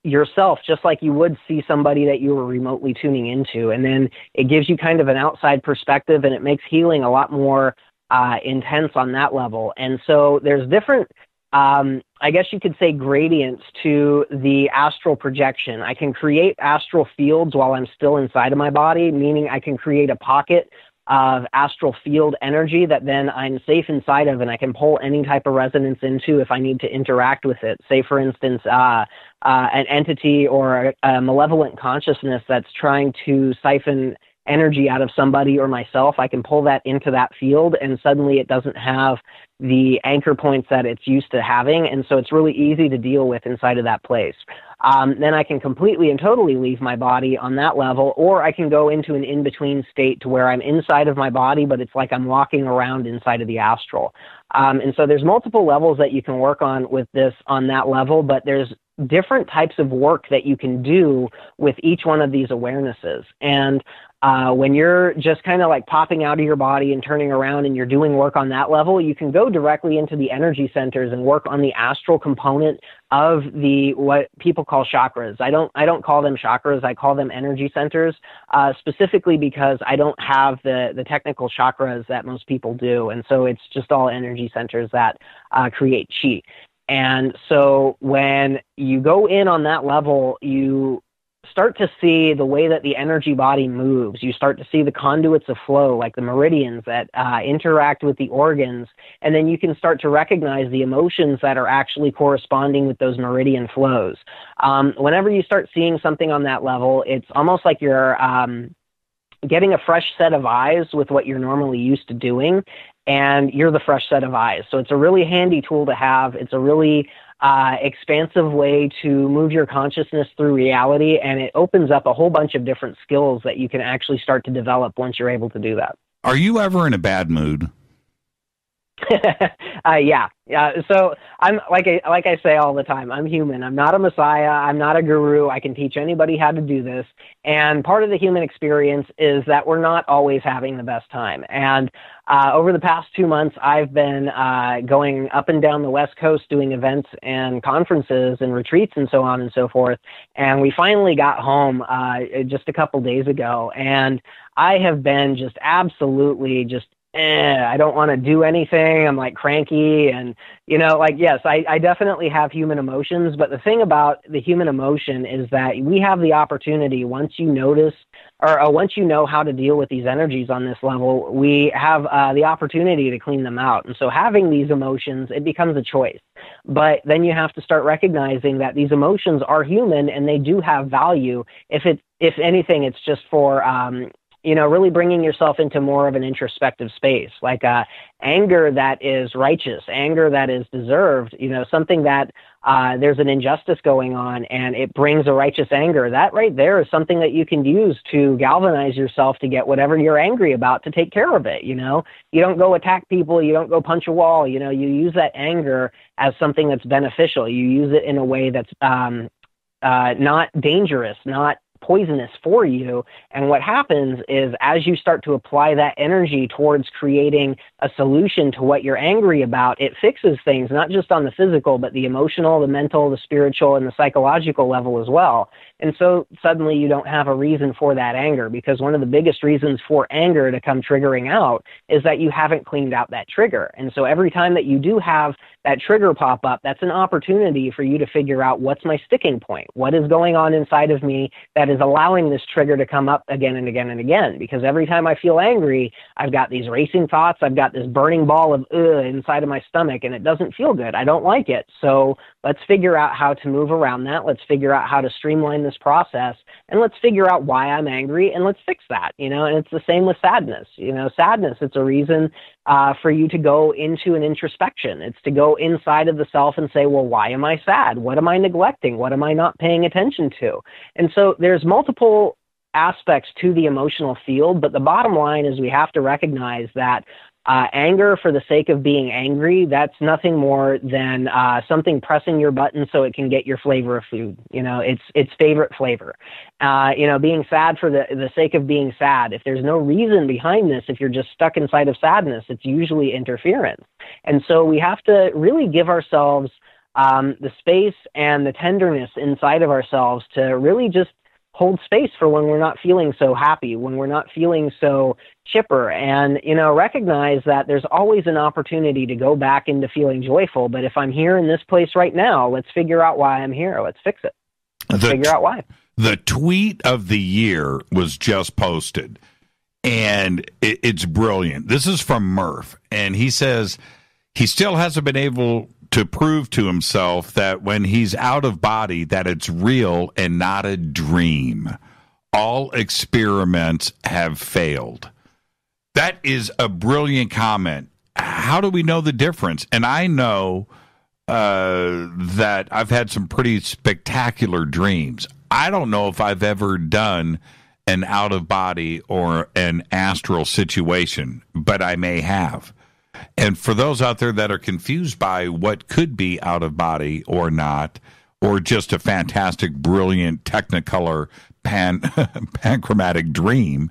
yourself just like you would see somebody that you were remotely tuning into. And then it gives you kind of an outside perspective, and it makes healing a lot more intense on that level. And so there's different, I guess you could say, gradients to the astral projection. I can create astral fields while I'm still inside of my body, meaning I can create a pocket of astral field energy that then I'm safe inside of, and I can pull any type of resonance into if I need to interact with it. Say, for instance, an entity or a malevolent consciousness that's trying to siphon energy out of somebody or myself, I can pull that into that field, and suddenly it doesn't have the anchor points that it's used to having, and so it's really easy to deal with inside of that place. Then I can completely and totally leave my body on that level, or I can go into an in-between state to where I'm inside of my body, but it's like I'm walking around inside of the astral. And so there's multiple levels that you can work on with this on that level, but there's different types of work that you can do with each one of these awarenesses. And when you're just kind of like popping out of your body and turning around and you're doing work on that level, you can go directly into the energy centers and work on the astral component of what people call chakras. I don't call them chakras. I call them energy centers, specifically because I don't have the technical chakras that most people do. And so it's just all energy centers that create chi. And so when you go in on that level, you start to see the way that the energy body moves. You start to see the conduits of flow, like the meridians that interact with the organs. And then you can start to recognize the emotions that are actually corresponding with those meridian flows. Whenever you start seeing something on that level, it's almost like you're getting a fresh set of eyes with what you're normally used to doing, and you're the fresh set of eyes. So it's a really handy tool to have. It's a really expansive way to move your consciousness through reality, and it opens up a whole bunch of different skills that you can actually start to develop once you're able to do that. Are you ever in a bad mood? Yeah. So I'm like I say all the time, I'm human. I'm not a messiah. I'm not a guru. I can teach anybody how to do this. And part of the human experience is that we're not always having the best time. And over the past 2 months, I've been going up and down the West Coast doing events and conferences and retreats and so on and so forth. And we finally got home just a couple days ago. And I have been just absolutely just I don't want to do anything. I'm like cranky and, yes, I definitely have human emotions. But the thing about the human emotion is that we have the opportunity, once you notice or once you know how to deal with these energies on this level, we have the opportunity to clean them out. And so having these emotions, it becomes a choice. But then you have to start recognizing that these emotions are human and they do have value. If anything, it's just for, really bringing yourself into more of an introspective space, like anger that is righteous, anger that is deserved, something that there's an injustice going on and it brings a righteous anger. That right there is something that you can use to galvanize yourself to get whatever you're angry about to take care of it. You don't go attack people. You don't go punch a wall. You use that anger as something that's beneficial. You use it in a way that's not dangerous, not poisonous for you. And what happens is as you start to apply that energy towards creating a solution to what you're angry about, it fixes things, not just on the physical, but the emotional, the mental, the spiritual, and the psychological level as well. And so suddenly you don't have a reason for that anger, because one of the biggest reasons for anger to come triggering out is that you haven't cleaned out that trigger. And so every time that you do have that trigger pop up, that's an opportunity for you to figure out what's my sticking point, what is going on inside of me that is allowing this trigger to come up again and again and again. Because every time I feel angry, I've got these racing thoughts, I've got this burning ball of inside of my stomach, and it doesn't feel good. I don't like it. So let's figure out how to move around that. Let's figure out how to streamline this process, and let's figure out why I'm angry, and let's fix that, and it's the same with sadness. Sadness, it's a reason for you to go into an introspection. It's to go inside of the self and say, well, why am I sad? What am I neglecting? What am I not paying attention to? And so there's multiple aspects to the emotional field, but the bottom line is we have to recognize that anger for the sake of being angry, that's nothing more than something pressing your button so it can get your flavor of food. Its favorite flavor. Being sad for the sake of being sad. If there's no reason behind this, if you're just stuck inside of sadness, it's usually interference. And so we have to really give ourselves the space and the tenderness inside of ourselves to really just hold space for when we're not feeling so happy, when we're not feeling so chipper, and, recognize that there's always an opportunity to go back into feeling joyful. But if I'm here in this place right now, let's figure out why I'm here. Let's fix it. Let's figure out why. The tweet of the year was just posted, and it's brilliant. This is from Murph, and he says he still hasn't been able to prove to himself that when he's out of body, that it's real and not a dream. All experiments have failed. That is a brilliant comment. How do we know the difference? And I know that I've had some pretty spectacular dreams. I don't know if I've ever done an out-of-body or an astral situation, but I may have. And for those out there that are confused by what could be out of body or not, or just a fantastic, brilliant Technicolor panchromatic dream,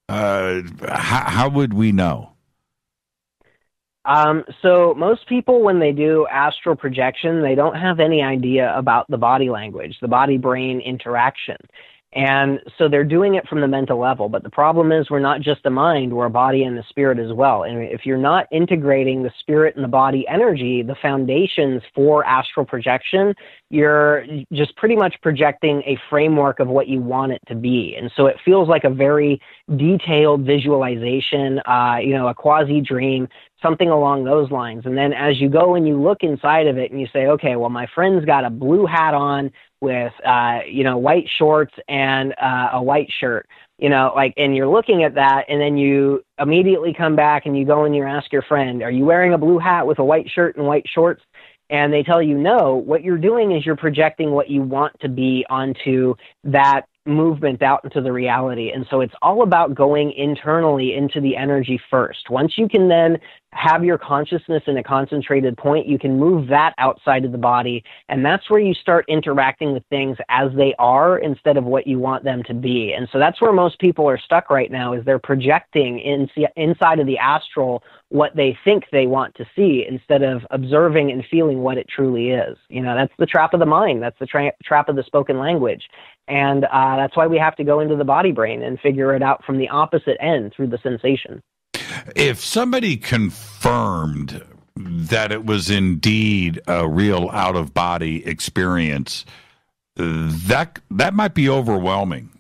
how would we know? So most people, when they do astral projection, they don't have any idea about the body language, the body-brain interaction. And so they're doing it from the mental level. But the problem is we're not just a mind, we're a body and the spirit as well. And if you're not integrating the spirit and the body energy, the foundations for astral projection, you're just pretty much projecting a framework of what you want it to be. And so it feels like a very detailed visualization, a quasi-dream, something along those lines. And then as you go and you look inside of it and you say, okay, well, my friend's got a blue hat on with, white shorts and a white shirt, and you're looking at that, and then you immediately come back and you go and you ask your friend, are you wearing a blue hat with a white shirt and white shorts? And they tell you no. What you're doing is you're projecting what you want to be onto that movement out into the reality. And so it's all about going internally into the energy first. Once you can then have your consciousness in a concentrated point, you can move that outside of the body. And that's where you start interacting with things as they are instead of what you want them to be. And so that's where most people are stuck right now, is they're projecting inside of the astral what they think they want to see instead of observing and feeling what it truly is. That's the trap of the mind. That's the trap of the spoken language. And that's why we have to go into the body brain and figure it out from the opposite end through the sensation. If somebody confirmed that it was indeed a real out-of-body experience, that might be overwhelming,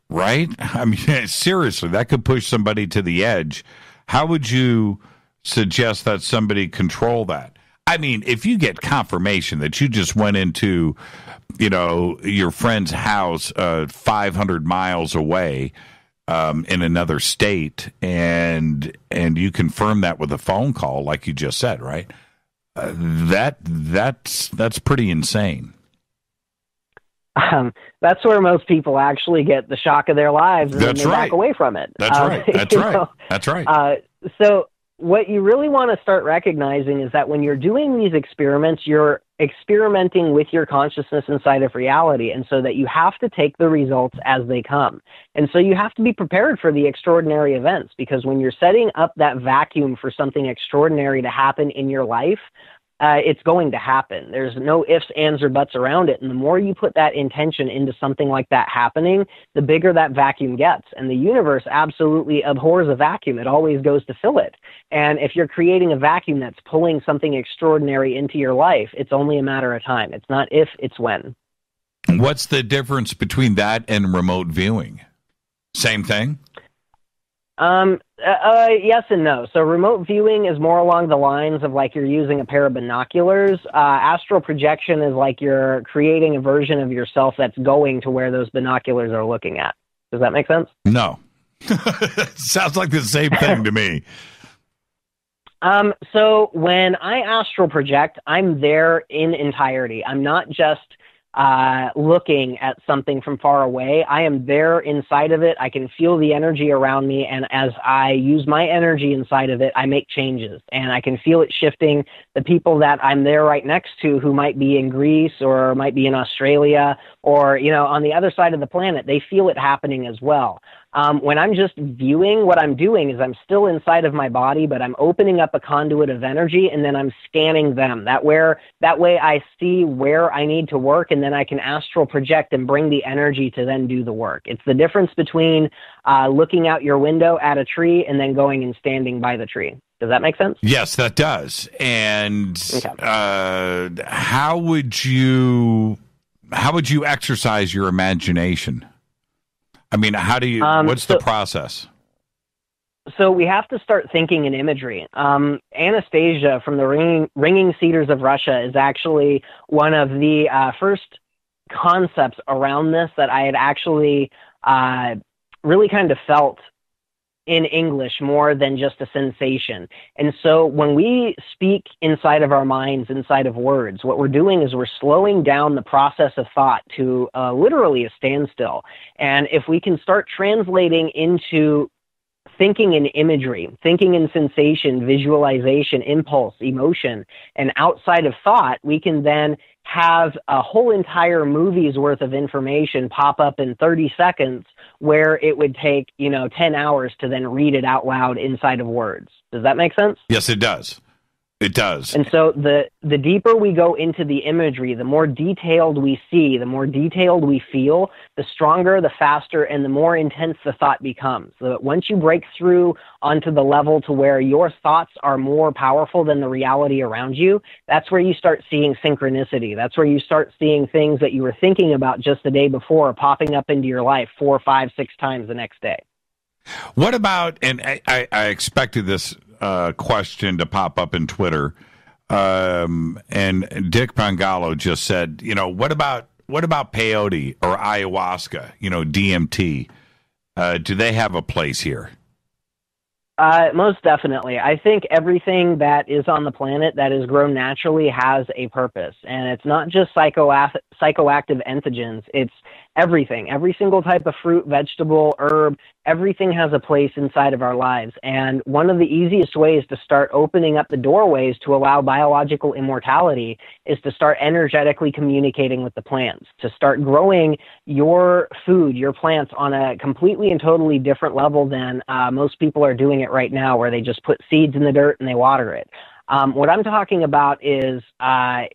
right? I mean, seriously, that could push somebody to the edge. How would you suggest that somebody control that? I mean, if you get confirmation that you just went into, your friend's house 500 miles away in another state, and you confirm that with a phone call, like you just said, right? That's pretty insane. That's where most people actually get the shock of their lives, and then they back away from it. That's right. That's right. So what you really want to start recognizing is that when you're doing these experiments, you're experimenting with your consciousness inside of reality, and so that you have to take the results as they come. And so you have to be prepared for the extraordinary events, because when you're setting up that vacuum for something extraordinary to happen in your life, it's going to happen. There's no ifs, ands, or buts around it. And the more you put that intention into something like that happening, the bigger that vacuum gets. And the universe absolutely abhors a vacuum. It always goes to fill it. And if you're creating a vacuum that's pulling something extraordinary into your life, it's only a matter of time. It's not if, it's when. What's the difference between that and remote viewing? Same thing? Yes and no. So remote viewing is more along the lines of like you're using a pair of binoculars. Astral projection is like you're creating a version of yourself that's going to where those binoculars are looking at. Does that make sense? No. Sounds like the same thing to me. So when I astral project, I'm there in entirety. I'm not just looking at something from far away. I am there inside of it. I can feel the energy around me, and as I use my energy inside of it, I make changes, and I can feel it shifting. The people that I'm there right next to, who might be in Greece or might be in Australia or, on the other side of the planet, they feel it happening as well. When I'm just viewing, what I'm doing is I'm still inside of my body, but I'm opening up a conduit of energy, and then I'm scanning them. That way I see where I need to work, and then I can astral project and bring the energy to then do the work. It's the difference between looking out your window at a tree and then going and standing by the tree. Does that make sense? Yes, that does. And how would you exercise your imagination? I mean, how do you, what's the process? So we have to start thinking in imagery. Anastasia from the Ringing Cedars of Russia is actually one of the first concepts around this that I had actually really kind of felt in English more than just a sensation. And so when we speak inside of our minds, inside of words, what we're doing is we're slowing down the process of thought to literally a standstill. And if we can start translating into thinking in imagery, thinking in sensation, visualization, impulse, emotion, and outside of thought, we can then have a whole entire movie's worth of information pop up in 30 seconds where it would take, 10 hours to then read it out loud inside of words. Does that make sense? Yes, it does. It does. And so the deeper we go into the imagery, the more detailed we see, the more detailed we feel, the stronger, the faster, and the more intense the thought becomes. So that once you break through onto the level to where your thoughts are more powerful than the reality around you, that's where you start seeing synchronicity. That's where you start seeing things that you were thinking about just the day before popping up into your life 4, 5, 6 times the next day. What about, and I expected this question to pop up in Twitter, and Dick Pangalo just said, what about peyote or ayahuasca, DMT? Do they have a place here? Most definitely. I think everything that is on the planet that is grown naturally has a purpose, and it's not just psychoactive entheogens. It's everything. Every single type of fruit, vegetable, herb, everything has a place inside of our lives. And one of the easiest ways to start opening up the doorways to allow biological immortality is to start energetically communicating with the plants, to start growing your food, your plants on a completely and totally different level than most people are doing it right now, where they just put seeds in the dirt and they water it. What I'm talking about is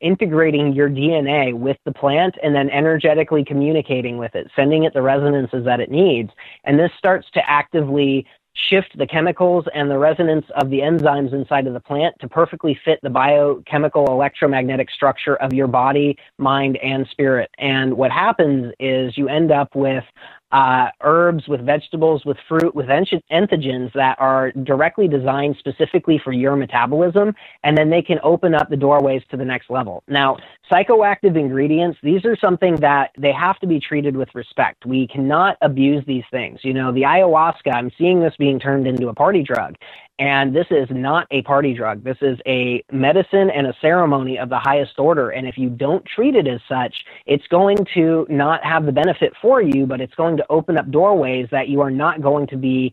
integrating your DNA with the plant and then energetically communicating with it, sending it the resonances that it needs. And this starts to actively shift the chemicals and the resonance of the enzymes inside of the plant to perfectly fit the biochemical electromagnetic structure of your body, mind, and spirit. And what happens is you end up with herbs, with vegetables, with fruit, with entheogens that are directly designed specifically for your metabolism, and then they can open up the doorways to the next level. Now, psychoactive ingredients, these are something that they have to be treated with respect. We cannot abuse these things. The ayahuasca, I'm seeing this being turned into a party drug. And this is not a party drug. This is a medicine and a ceremony of the highest order. And if you don't treat it as such, it's going to not have the benefit for you, but it's going to open up doorways that you are not going to be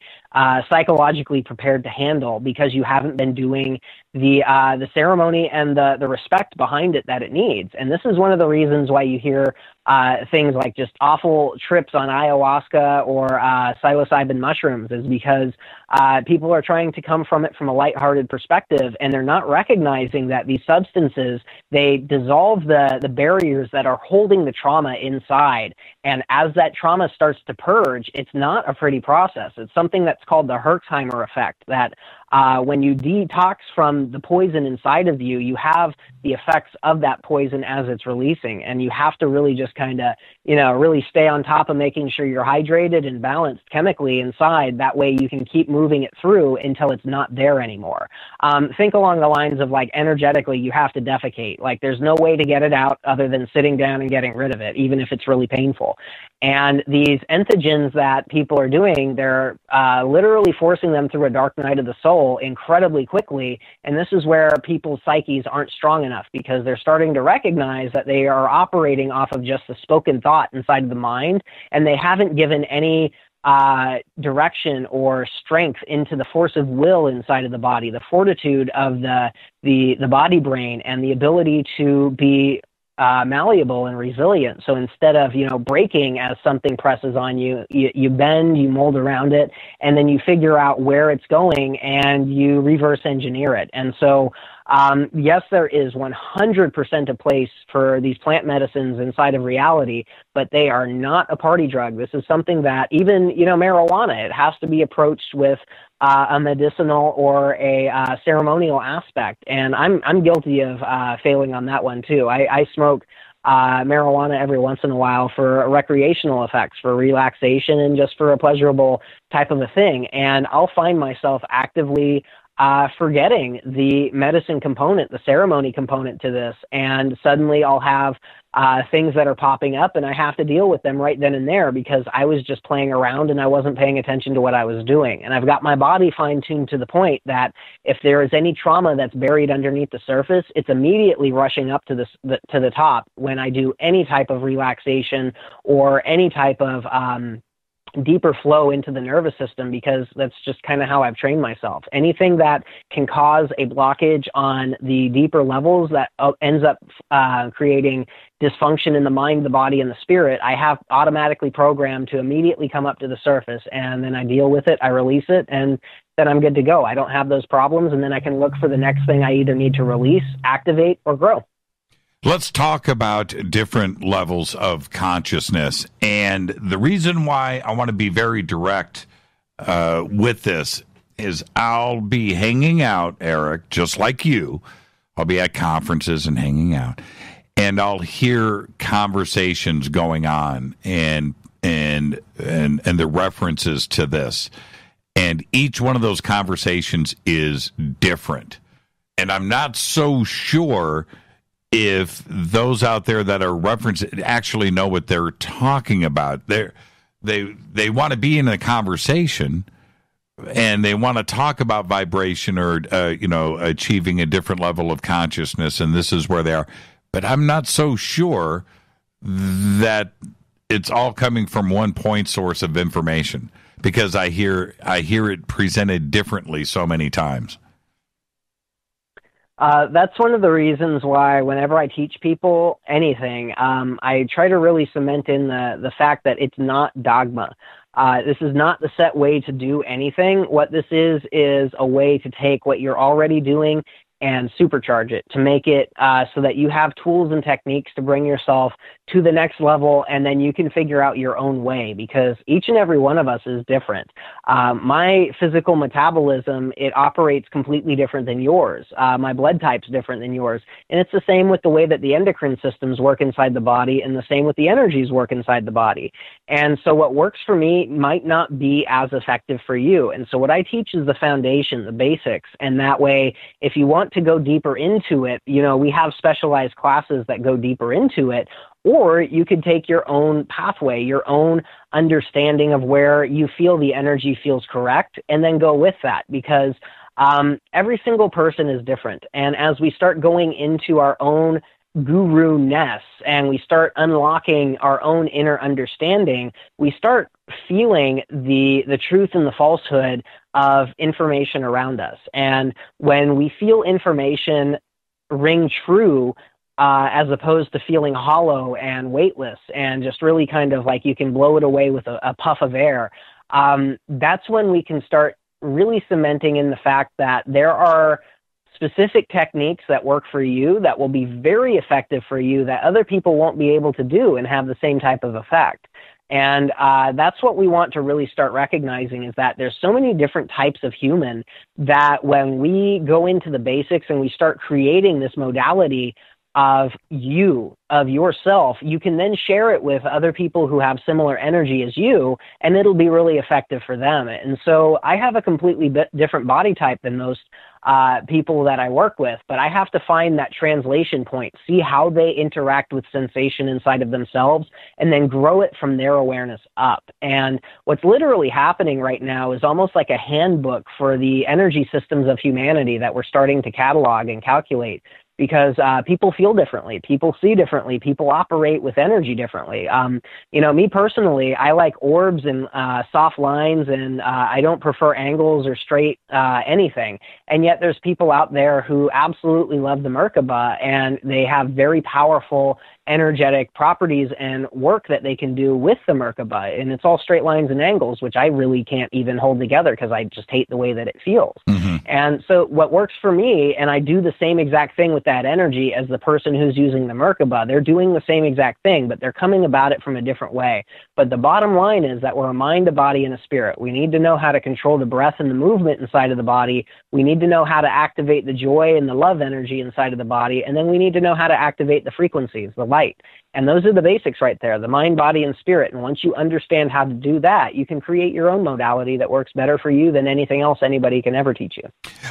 psychologically prepared to handle because you haven't been doing the ceremony and the respect behind it that it needs. And this is one of the reasons why you hear things like just awful trips on ayahuasca or psilocybin mushrooms, is because people are trying to come from it from a lighthearted perspective, and they're not recognizing that these substances, they dissolve the barriers that are holding the trauma inside. And as that trauma starts to purge, it's not a pretty process. It's something that's called the Herxheimer effect, that when you detox from the poison inside of you, you have the effects of that poison as it's releasing. And you have to really just kind of, really stay on top of making sure you're hydrated and balanced chemically inside. That way you can keep moving it through until it's not there anymore. Think along the lines of, like, energetically, you have to defecate. Like, there's no way to get it out other than sitting down and getting rid of it, even if it's really painful. And these entheogens that people are doing, they're literally forcing them through a dark night of the soul incredibly quickly. And this is where people's psyches aren't strong enough, because they're starting to recognize that they are operating off of just the spoken thought inside of the mind, and they haven't given any direction or strength into the force of will inside of the body, the fortitude of the body brain, and the ability to be malleable and resilient. So instead of, breaking as something presses on you, you bend, you mold around it, and then you figure out where it's going and you reverse engineer it. And so, yes, there is 100% a place for these plant medicines inside of reality, but they are not a party drug. This is something that even, marijuana, it has to be approached with a medicinal or a ceremonial aspect. And I'm guilty of failing on that one too. I smoke marijuana every once in a while for recreational effects, for relaxation, and just for a pleasurable type of a thing. And I'll find myself actively forgetting the medicine component, the ceremony component to this, and suddenly I'll have things that are popping up, and I have to deal with them right then and there because I was just playing around and I wasn't paying attention to what I was doing. And I've got my body fine-tuned to the point that if there is any trauma that's buried underneath the surface, it's immediately rushing up to the top when I do any type of relaxation or any type of deeper flow into the nervous system, because that's just kind of how I've trained myself. Anything that can cause a blockage on the deeper levels that ends up creating dysfunction in the mind, the body, and the spirit, I have automatically programmed to immediately come up to the surface, and then I deal with it, I release it, and then I'm good to go. I don't have those problems, and then I can look for the next thing I either need to release, activate, or grow. Let's talk about different levels of consciousness. And the reason why I want to be very direct with this is I'll be hanging out, Eric, just like you. I'll be at conferences and hanging out. And I'll hear conversations going on and the references to this. And each one of those conversations is different. And I'm not so sure if those out there that are referencing actually know what they're talking about. They want to be in a conversation and they want to talk about vibration or achieving a different level of consciousness, and this is where they are. But I'm not so sure that it's all coming from one point source of information, because I hear it presented differently so many times. That's one of the reasons why whenever I teach people anything, I try to really cement in the fact that it's not dogma. This is not the set way to do anything. What this is a way to take what you're already doing and supercharge it, to make it so that you have tools and techniques to bring yourself to the next level, and then you can figure out your own way, because each and every one of us is different. My physical metabolism, it operates completely different than yours. My blood type's different than yours. And it's the same with the way that the endocrine systems work inside the body, and the same with the energies work inside the body. And so what works for me might not be as effective for you. And so what I teach is the foundation, the basics. And that way, if you want to go deeper into it, we have specialized classes that go deeper into it, or you could take your own pathway, your own understanding of where you feel the energy feels correct, and then go with that, because every single person is different. And as we start going into our own guru-ness and we start unlocking our own inner understanding, we start feeling the truth and the falsehood of information around us. And when we feel information ring true, as opposed to feeling hollow and weightless and just really kind of like you can blow it away with a puff of air, that's when we can start really cementing in the fact that there are specific techniques that work for you that will be very effective for you that other people won't be able to do and have the same type of effect. And that's what we want to really start recognizing, is that there's so many different types of human that when we go into the basics and we start creating this modality of yourself, you can then share it with other people who have similar energy as you, and it'll be really effective for them. And so I have a completely different body type than most people that I work with, but I have to find that translation point, see how they interact with sensation inside of themselves, and then grow it from their awareness up. And what's literally happening right now is almost like a handbook for the energy systems of humanity that we're starting to catalog and calculate, because people feel differently, people see differently, people operate with energy differently. Me personally, I like orbs and soft lines, and I don't prefer angles or straight anything. And yet there's people out there who absolutely love the Merkaba, and they have very powerful energetic properties and work that they can do with the Merkaba. And it's all straight lines and angles, which I really can't even hold together because I just hate the way that it feels. Mm-hmm. And so what works for me, and I do the same exact thing with that energy as the person who's using the Merkaba, they're doing the same exact thing, but they're coming about it from a different way. But the bottom line is that we're a mind, a body, and a spirit. We need to know how to control the breath and the movement inside of the body. We need to know how to activate the joy and the love energy inside of the body. And then we need to know how to activate the frequencies, the light. And those are the basics right there, the mind, body, and spirit. And once you understand how to do that, you can create your own modality that works better for you than anything else anybody can ever teach you.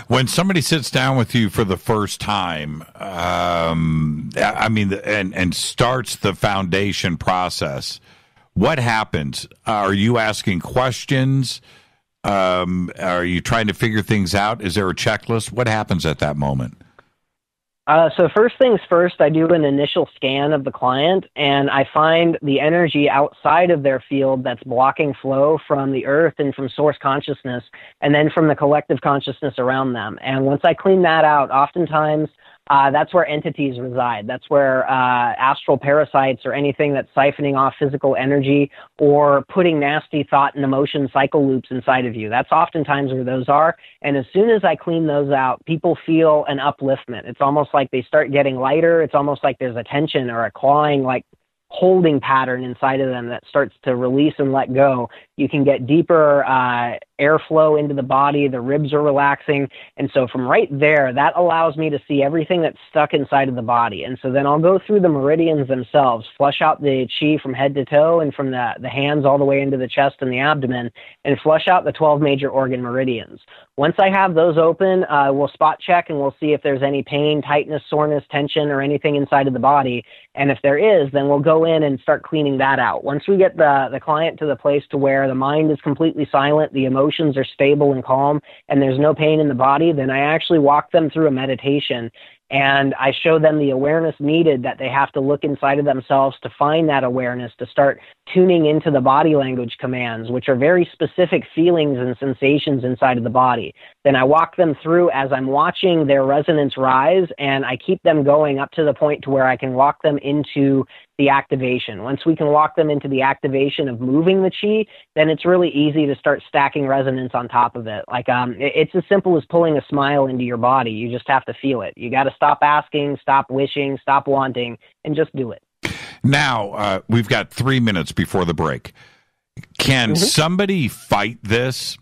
When somebody sits down with you for the first time, and starts the foundation process, what happens? Are you asking questions? Are you trying to figure things out? Is there a checklist? What happens at that moment? So first things first, I do an initial scan of the client, and I find the energy outside of their field that's blocking flow from the earth and from source consciousness, and then from the collective consciousness around them. And once I clean that out, oftentimes that's where entities reside. That's where astral parasites or anything that's siphoning off physical energy or putting nasty thought and emotion cycle loops inside of you. That's oftentimes where those are. And as soon as I clean those out, people feel an upliftment. It's almost like they start getting lighter. It's almost like there's a tension or a clawing, like holding pattern inside of them that starts to release and let go. You can get deeper airflow into the body. The ribs are relaxing. And so from right there, that allows me to see everything that's stuck inside of the body. And so then I'll go through the meridians themselves, flush out the chi from head to toe and from the hands all the way into the chest and the abdomen, and flush out the 12 major organ meridians. Once I have those open, we'll spot check and we'll see if there's any pain, tightness, soreness, tension, or anything inside of the body. And if there is, then we'll go in and start cleaning that out. Once we get the client to the place to where the mind is completely silent, the emotions are stable and calm, and there's no pain in the body, then I actually walk them through a meditation. And I show them the awareness needed that they have to look inside of themselves to find that awareness, to start tuning into the body language commands, which are very specific feelings and sensations inside of the body. Then I walk them through as I'm watching their resonance rise, and I keep them going up to the point to where I can walk them into the activation. Once we can walk them into the activation of moving the chi, then it's really easy to start stacking resonance on top of it. Like it's as simple as pulling a smile into your body. You just have to feel it. You got to stop asking, stop wishing, stop wanting, and just do it. Now, we've got 3 minutes before the break. Can somebody fight this?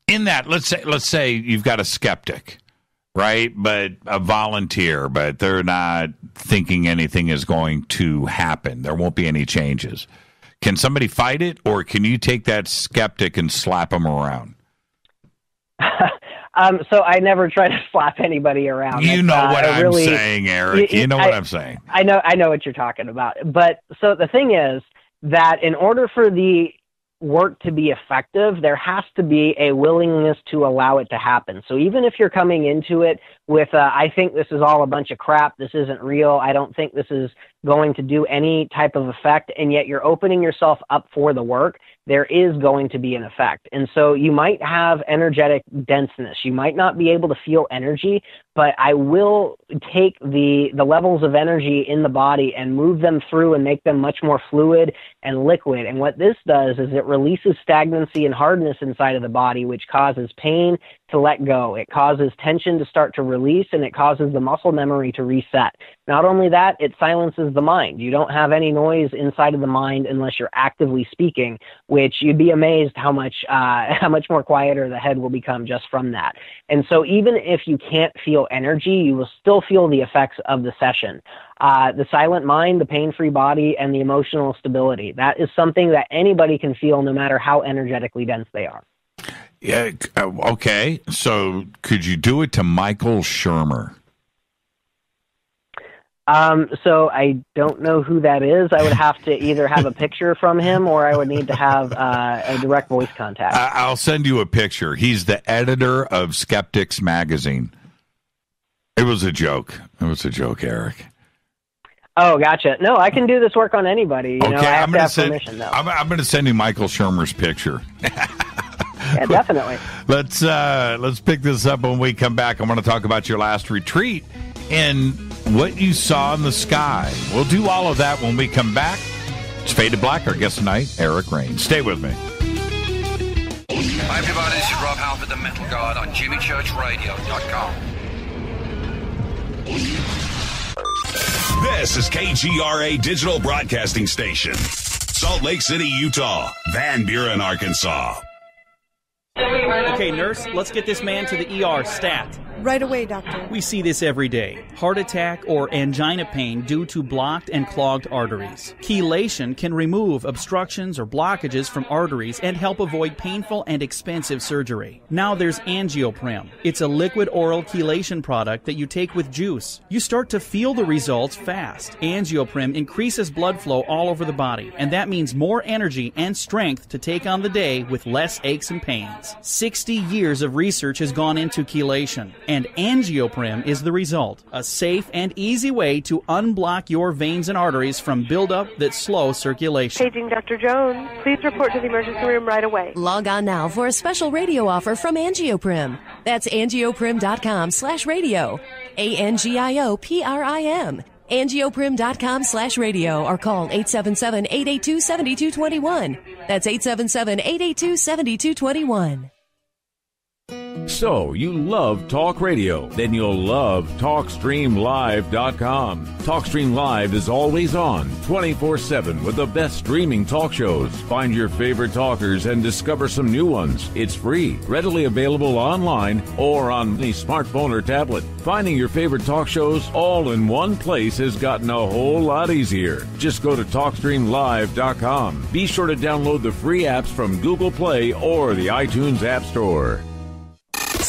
In that, let's say you've got a skeptic, right? But a volunteer, but they're not thinking anything is going to happen. There won't be any changes. Can somebody fight it, or can you take that skeptic and slap them around? So I never try to slap anybody around. You know what I'm saying, Eric. You know what I'm saying. I know what you're talking about. But so the thing is that in order for the work to be effective, there has to be a willingness to allow it to happen. So even if you're coming into it with, I think this is all a bunch of crap, this isn't real, I don't think this is going to do any type of effect, and yet you're opening yourself up for the work, there is going to be an effect. And so you might have energetic denseness. You might not be able to feel energy, but I will take the levels of energy in the body and move them through and make them much more fluid and liquid. And what this does is it releases stagnancy and hardness inside of the body, which causes pain to let go. It causes tension to start to release, and it causes the muscle memory to reset. Not only that, it silences the mind. You don't have any noise inside of the mind unless you're actively speaking, which you'd be amazed how much more quieter the head will become just from that. And so even if you can't feel energy, you will still feel the effects of the session. The silent mind, the pain-free body, and the emotional stability. That is something that anybody can feel no matter how energetically dense they are. Yeah. Okay. So could you do it to Michael Shermer? So I don't know who that is. I would have to either have a picture from him, or I would need to have a direct voice contact. I'll send you a picture. He's the editor of Skeptics Magazine. It was a joke. Eric. Oh, gotcha. No, I can do this work on anybody. You know, I have to have permission, though. I'm going to send you Michael Shermer's picture. Yeah, definitely. Let's pick this up when we come back. I want to talk about your last retreat and what you saw in the sky. We'll do all of that when we come back. It's Fade to Black. Our guest tonight, Eric Rains. Stay with me. Hi, everybody. This is Rob Halford, the Metal God, on JimmyChurchRadio.com. This is KGRA Digital Broadcasting Station, Salt Lake City, Utah, Van Buren, Arkansas. Okay, nurse, let's get this man to the ER stat. Right away, doctor. We see this every day. Heart attack or angina pain due to blocked and clogged arteries. Chelation can remove obstructions or blockages from arteries and help avoid painful and expensive surgery. Now there's Angioprim. It's a liquid oral chelation product that you take with juice. You start to feel the results fast. Angioprim increases blood flow all over the body, and that means more energy and strength to take on the day with less aches and pains. 60 years of research has gone into chelation. And Angioprim is the result, a safe and easy way to unblock your veins and arteries from buildup that slow circulation. Paging Dr. Jones. Please report to the emergency room right away. Log on now for a special radio offer from Angioprim. That's angioprim.com/radio. ANGIOPRIM. Angioprim.com/radio or call 877-882-7221. That's 877-882-7221. So, you love talk radio? Then you'll love TalkStreamLive.com. TalkStream Live is always on, 24/7, with the best streaming talk shows. Find your favorite talkers and discover some new ones. It's free, readily available online or on any smartphone or tablet. Finding your favorite talk shows all in one place has gotten a whole lot easier. Just go to TalkStreamLive.com. Be sure to download the free apps from Google Play or the iTunes App Store.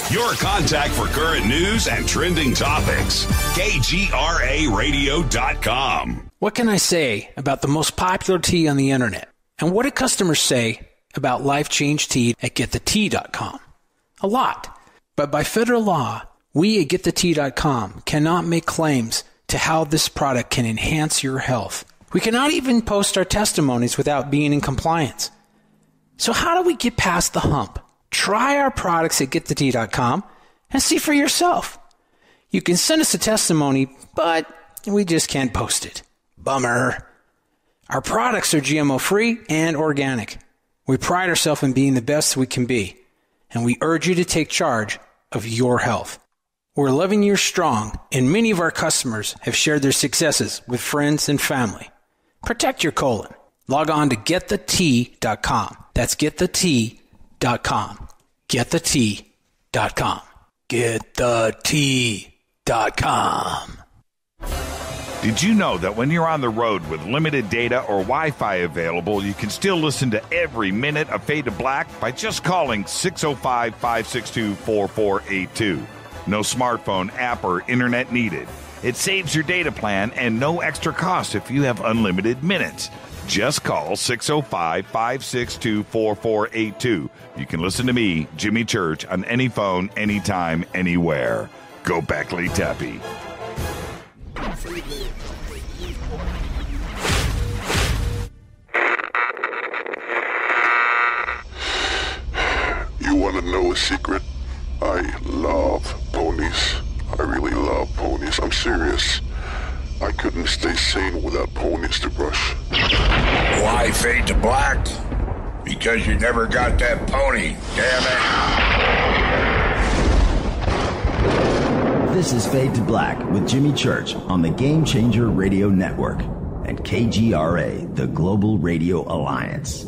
Your contact for current news and trending topics. KGRARadio.com. What can I say about the most popular tea on the internet? And what do customers say about Life Change Tea at GetTheTea.com? A lot. But by federal law, we at GetTheTea.com cannot make claims to how this product can enhance your health. We cannot even post our testimonies without being in compliance. So how do we get past the hump? Try our products at GetTheTea.com and see for yourself. You can send us a testimony, but we just can't post it. Bummer. Our products are GMO-free and organic. We pride ourselves in being the best we can be, and we urge you to take charge of your health. We're 11 years strong, and many of our customers have shared their successes with friends and family. Protect your colon. Log on to GetTheTea.com. That's GetTheTea.com. GetTheTea.com. GetTheTea.com. Did you know that when you're on the road with limited data or Wi-Fi available, you can still listen to every minute of Fade to Black by just calling 605-562-4482. No smartphone, app, or internet needed. It saves your data plan and no extra cost if you have unlimited minutes. Just call 605-562-4482. You can listen to me, Jimmy Church, on any phone, anytime, anywhere. Go Beckley Teppy. You want to know a secret? I love ponies. I really love ponies. I'm serious. I couldn't stay sane without ponies to brush. Why Fade to Black? Because you never got that pony, damn it. This is Fade to Black with Jimmy Church on the Game Changer Radio Network and KGRA, the Global Radio Alliance.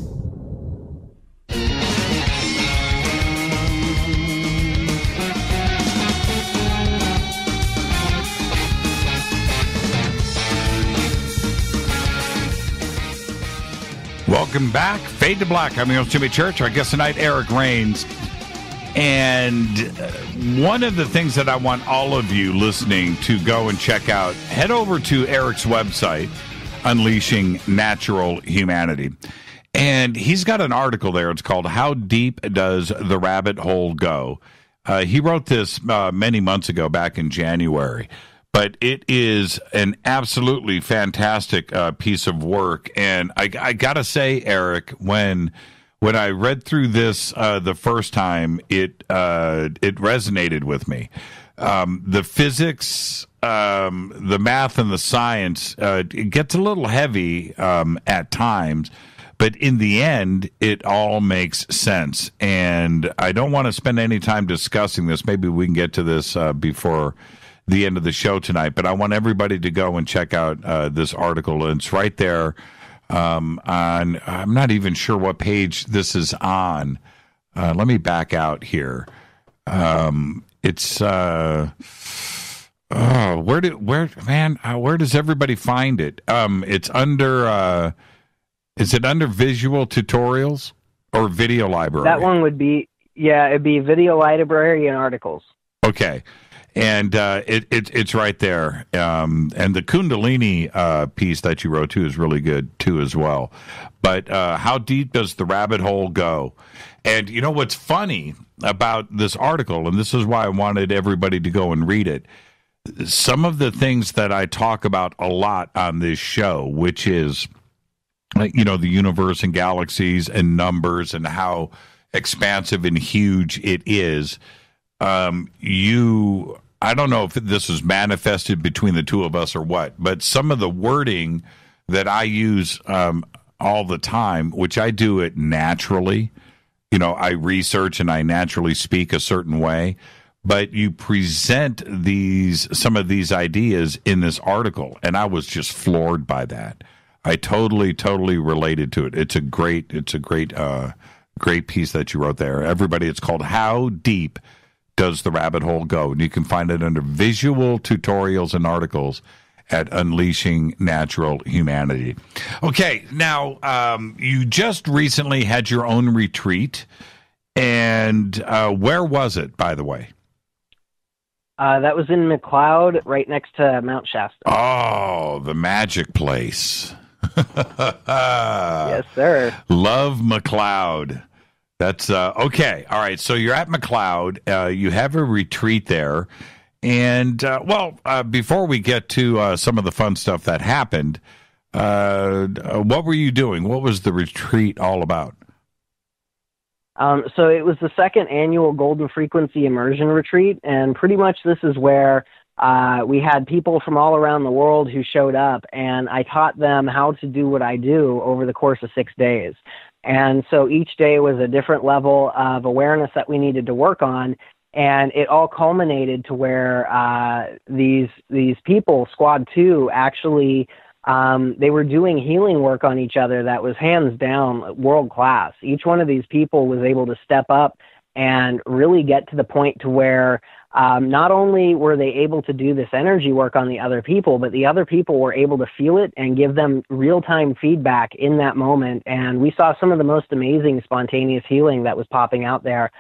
Welcome back. Fade to Black. I'm your host, Jimmy Church. Our guest tonight, Eric Rains. And one of the things that I want all of you listening to go and check out, head over to Eric's website, Unleashing Natural Humanity. And he's got an article there. It's called How Deep Does the Rabbit Hole Go? He wrote this many months ago, back in January. But it is an absolutely fantastic piece of work. And I got to say, Eric, when I read through this the first time, it resonated with me. The physics, the math, and the science, it gets a little heavy at times. But in the end, it all makes sense. And I don't want to spend any time discussing this. Maybe we can get to this before the end of the show tonight, but I want everybody to go and check out this article. It's right there on, I'm not even sure what page this is on. Let me back out here. It's where does everybody find it? It's under is it under visual tutorials or video library? That one would be, it'd be video library and articles. Okay. And it's right there. And the Kundalini piece that you wrote, too, is really good, too, as well. But how deep does the rabbit hole go? And you know what's funny about this article, and this is why I wanted everybody to go and read it, some of the things that I talk about a lot on this show, which is, you know, the universe and galaxies and numbers and how expansive and huge it is. I don't know if this is manifested between the two of us or what, but some of the wording that I use all the time, which I do it naturally, you know, I research and I naturally speak a certain way, but you present some of these ideas in this article, and I was just floored by that. I totally related to it. It's a great piece that you wrote there. Everybody, it's called How Deep Does the Rabbit Hole Go? And you can find it under visual tutorials and articles at Unleashing Natural Humanity. Okay, now, you just recently had your own retreat, and where was it, by the way? That was in McLeod, right next to Mount Shasta. Oh, the magic place. Yes, sir. Love McLeod. That's okay. All right. So you're at McLeod. You have a retreat there. And, before we get to some of the fun stuff that happened, what were you doing? What was the retreat all about? So it was the second annual Golden Frequency Immersion Retreat, and pretty much this is where we had people from all around the world who showed up, and I taught them how to do what I do over the course of 6 days. And so each day was a different level of awareness that we needed to work on, and it all culminated to where these people, Squad 2, actually they were doing healing work on each other that was hands down world class. Each one of these people was able to step up and really get to the point to where not only were they able to do this energy work on the other people, but the other people were able to feel it and give them real-time feedback in that moment. And we saw some of the most amazing spontaneous healing that was popping out there.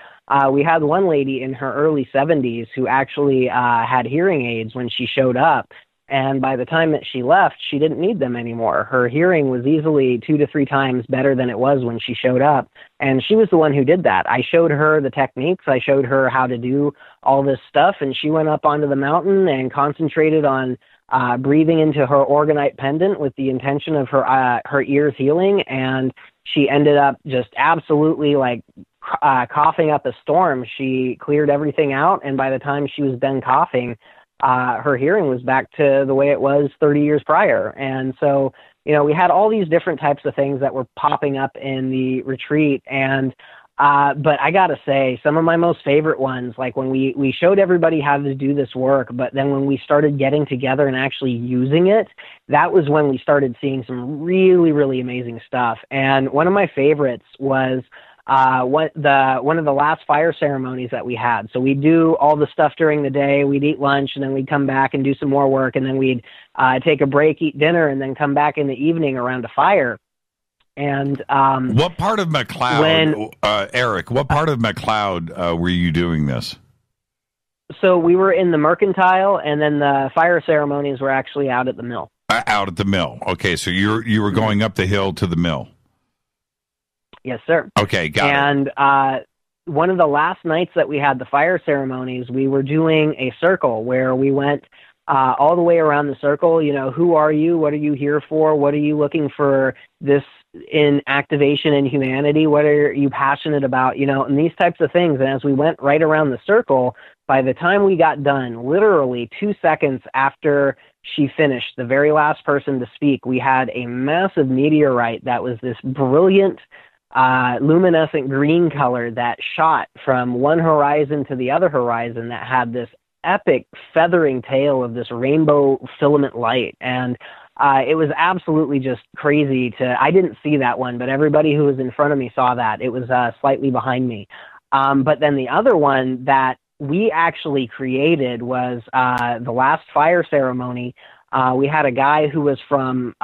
We had one lady in her early 70s who actually had hearing aids when she showed up. And by the time that she left, she didn't need them anymore. Her hearing was easily 2 to 3 times better than it was when she showed up. And she was the one who did that. I showed her the techniques. I showed her how to do all this stuff. And she went up onto the mountain and concentrated on breathing into her orgonite pendant with the intention of her ears healing. And she ended up just absolutely like coughing up a storm. She cleared everything out. And by the time she was done coughing, her hearing was back to the way it was 30 years prior. And so, you know, we had all these different types of things that were popping up in the retreat. And, but I gotta say, some of my most favorite ones, like when we showed everybody how to do this work, but then when we started getting together and actually using it, that was when we started seeing some really, really amazing stuff. And one of my favorites was one of the last fire ceremonies that we had. So we'd do all the stuff during the day, we'd eat lunch, and then we'd come back and do some more work, and then we'd take a break, eat dinner, and then come back in the evening around a fire. And what part of McLeod, Eric, what part of McLeod were you doing this? So we were in the Mercantile, and then the fire ceremonies were actually out at the mill. Out at the mill. Okay, so you were going up the hill to the mill. Yes, sir. Okay, got it. And one of the last nights that we had the fire ceremonies, we were doing a circle where we went all the way around the circle. You know, who are you? What are you here for? What are you looking for this in activation in humanity? What are you passionate about? You know, and these types of things. And as we went right around the circle, by the time we got done, literally 2 seconds after she finished, the very last person to speak, we had a massive meteorite that was this brilliant luminescent green color that shot from one horizon to the other horizon that had this epic feathering tail of this rainbow filament light. And it was absolutely just crazy I didn't see that one, but everybody who was in front of me saw that. It was slightly behind me. But then the other one that we actually created was the last fire ceremony. We had a guy who was from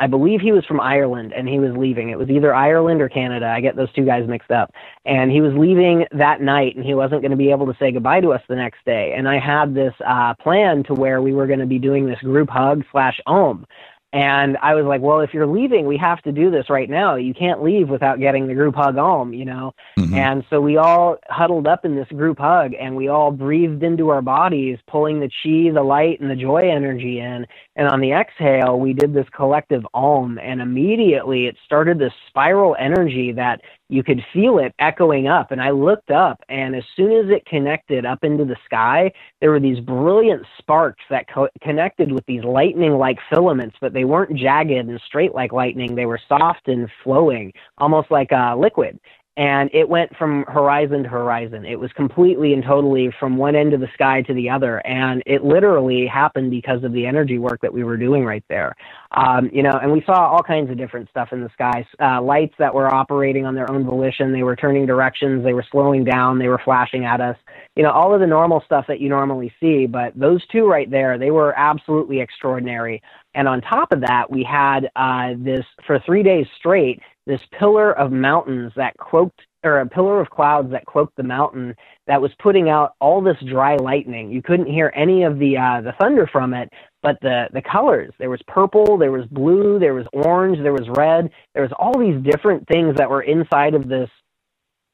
I believe he was from Ireland, and he was leaving. It was either Ireland or Canada. I get those two guys mixed up. And he was leaving that night, and he wasn't going to be able to say goodbye to us the next day. And I had this plan to where we were going to be doing this group hug / Om. And I was like, well, if you're leaving, we have to do this right now. You can't leave without getting the group hug Om, you know? Mm-hmm. And so we all huddled up in this group hug, and we all breathed into our bodies, pulling the chi, the light, and the joy energy in. And on the exhale, we did this collective Om, and immediately it started this spiral energy that you could feel it echoing up. And I looked up, and as soon as it connected up into the sky, there were these brilliant sparks that connected with these lightning-like filaments, but they weren't jagged and straight like lightning. They were soft and flowing, almost like a liquid. And it went from horizon to horizon. It was completely and totally from one end of the sky to the other. And it literally happened because of the energy work that we were doing right there. You know, and we saw all kinds of different stuff in the sky. Lights that were operating on their own volition. They were turning directions. They were slowing down. They were flashing at us. You know, all of the normal stuff that you normally see. But those two right there, they were absolutely extraordinary. And on top of that, we had this, for 3 days straight, this pillar of mountains that cloaked, or a pillar of clouds that cloaked the mountain that was putting out all this dry lightning. You couldn't hear any of the thunder from it, but the colors, there was purple, there was blue, there was orange, there was red, there was all these different things that were inside of this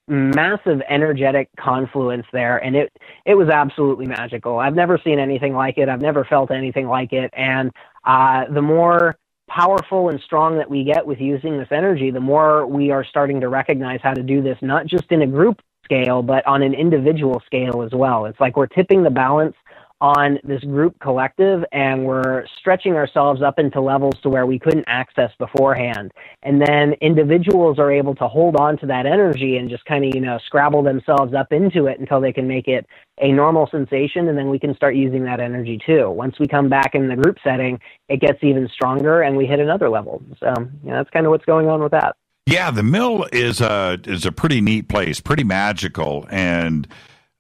massive energetic confluence there, and it was absolutely magical. I've never seen anything like it. I've never felt anything like it, and the more powerful and strong that we get with using this energy, the more we are starting to recognize how to do this, not just in a group scale, but on an individual scale as well. It's like we're tipping the balance on this group collective, and we're stretching ourselves up into levels to where we couldn't access beforehand. And then individuals are able to hold on to that energy and just kind of, you know, scrabble themselves up into it until they can make it a normal sensation, and then we can start using that energy too. Once we come back in the group setting, it gets even stronger and we hit another level. So, you know, that's kind of what's going on with that. Yeah, the mill is a pretty neat place, pretty magical, and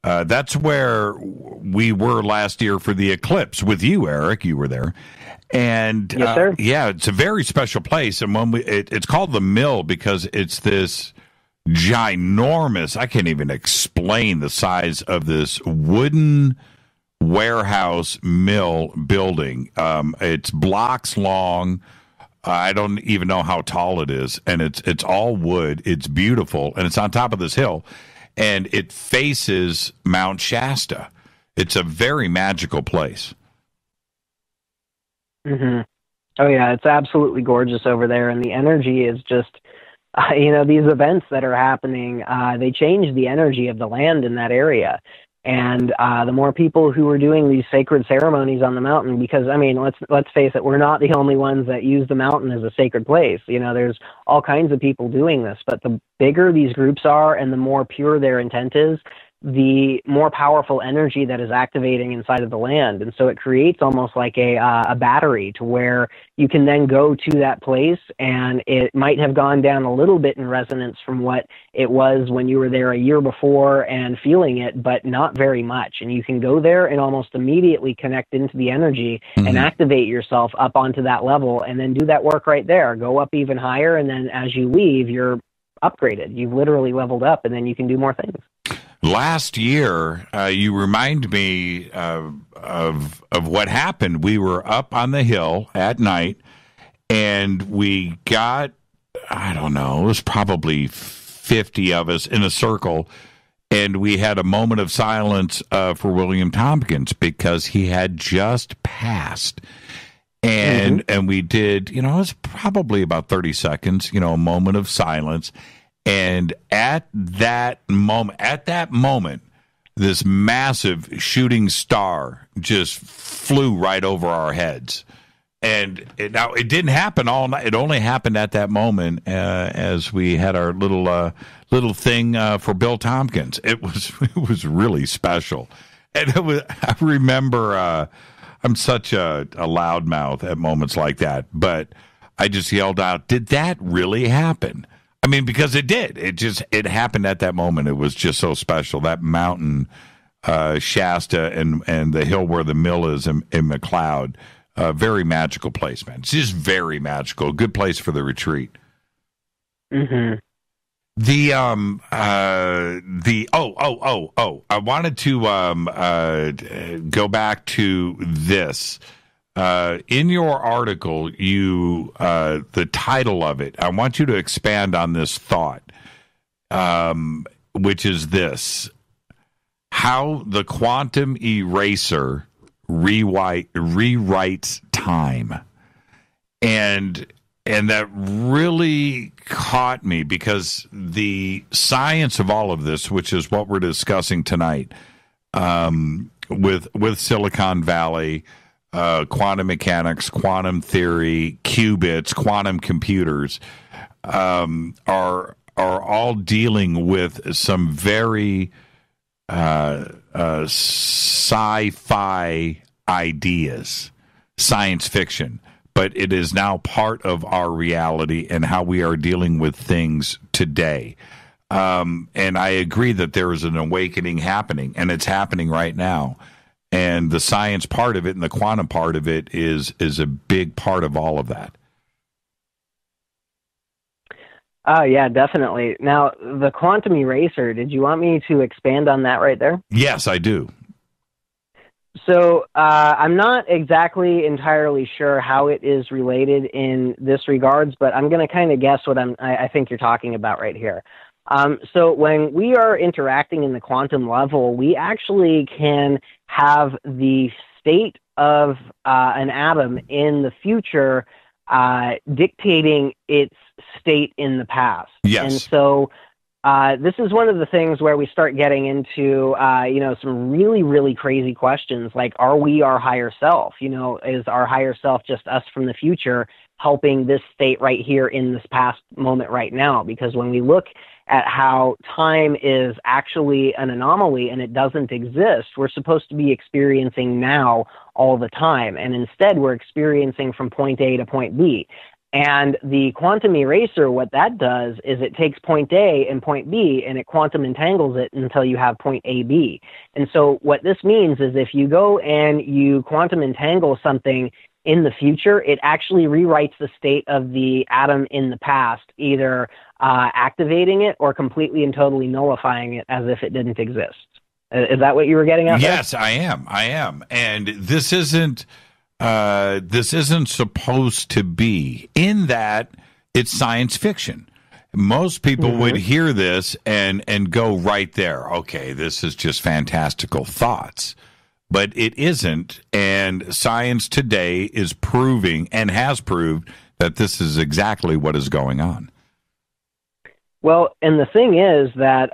that's where we were last year for the eclipse with you, Eric. You were there. And yes, sir. Yeah, it's a very special place. And when it's called the mill because it's this ginormous, I can't even explain the size of this wooden warehouse mill building. It's blocks long. I don't even know how tall it is. And it's all wood. It's beautiful. And it's on top of this hill. And it faces Mount Shasta. It's a very magical place. Mm-hmm. Oh, yeah, it's absolutely gorgeous over there. And the energy is just, you know, these events that are happening, they change the energy of the land in that area. And the more people who are doing these sacred ceremonies on the mountain, because, I mean, let's face it, we're not the only ones that use the mountain as a sacred place. You know, there's all kinds of people doing this, but the bigger these groups are and the more pure their intent is, the more powerful energy that is activating inside of the land. And so it creates almost like a battery to where you can then go to that place, and it might have gone down a little bit in resonance from what it was when you were there a year before and feeling it, but not very much. And you can go there and almost immediately connect into the energy and activate yourself up onto that level, and then do that work right there. Go up even higher, and then as you leave, you're upgraded. You've literally leveled up, and then you can do more things. Last year, you remind me of what happened. We were up on the hill at night, and we got, I don't know, it was probably 50 of us in a circle, and we had a moment of silence for William Tompkins because he had just passed. And we did, you know, it was probably about 30 seconds, you know, a moment of silence. And at that moment, this massive shooting star just flew right over our heads. And now it didn't happen all night. It only happened at that moment as we had our little thing for Bill Tompkins. It was really special. And I remember I'm such a loudmouth at moments like that, but I just yelled out, "Did that really happen?" I mean, because it did. It happened at that moment. It was just so special. That mountain, Shasta, and the hill where the mill is in McLeod, Very magical place, man. It's just very magical. Good place for the retreat. Mm-hmm. I wanted to go back to this. In your article, the title of it, I want you to expand on this thought, which is this: how the quantum eraser rewrites time. And that really caught me, because the science of all of this, which is what we're discussing tonight, with Silicon Valley, quantum mechanics, quantum theory, qubits, quantum computers, are all dealing with some very sci-fi ideas, science fiction. But it is now part of our reality and how we are dealing with things today. And I agree that there is an awakening happening, and it's happening right now. And the science part of it and the quantum part of it is a big part of all of that. Yeah, definitely. Now, the quantum eraser, did you want me to expand on that right there? Yes, I do. So I'm not exactly entirely sure how it is related in this regards, but I'm going to kind of guess what I think you're talking about right here. So when we are interacting in the quantum level, we actually can have the state of an atom in the future dictating its state in the past. Yes. And so this is one of the things where we start getting into, some really, really crazy questions, like, are we our higher self? Is our higher self just us from the future helping this state right here in this past moment right now? Because when we look at how time is actually an anomaly and it doesn't exist, we're supposed to be experiencing now all the time. And instead, we're experiencing from point A to point B. And the quantum eraser, what that does is it takes point A and point B and it quantum entangles it until you have point AB. And so what this means is if you go and you quantum entangle something in the future, it actually rewrites the state of the atom in the past, either activating it or completely and totally nullifying it as if it didn't exist. Is that what you were getting at? Yes, I am. And this isn't supposed to be, in that it's science fiction. Most people would hear this and go right there, okay, this is just fantastical thoughts. But it isn't, and science today is proving and has proved that this is exactly what is going on. Well, and the thing is that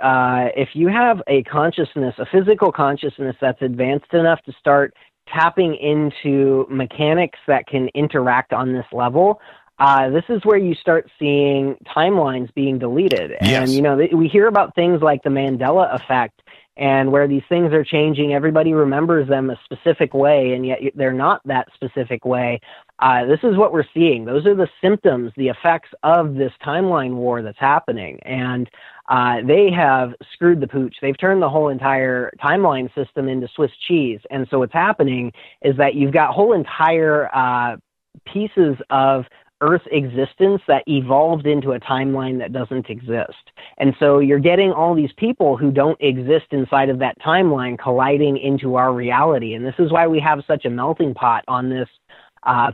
if you have a consciousness, a physical consciousness that's advanced enough to start tapping into mechanics that can interact on this level, this is where you start seeing timelines being deleted. Yes. And, we hear about things like the Mandela effect, and where these things are changing, everybody remembers them a specific way, and yet they're not that specific way. This is what we're seeing. Those are the symptoms, the effects of this timeline war that's happening. And they have screwed the pooch. They've turned the whole entire timeline system into Swiss cheese. And so what's happening is that you've got whole entire pieces of Earth's existence that evolved into a timeline that doesn't exist. And so you're getting all these people who don't exist inside of that timeline colliding into our reality. And this is why we have such a melting pot on this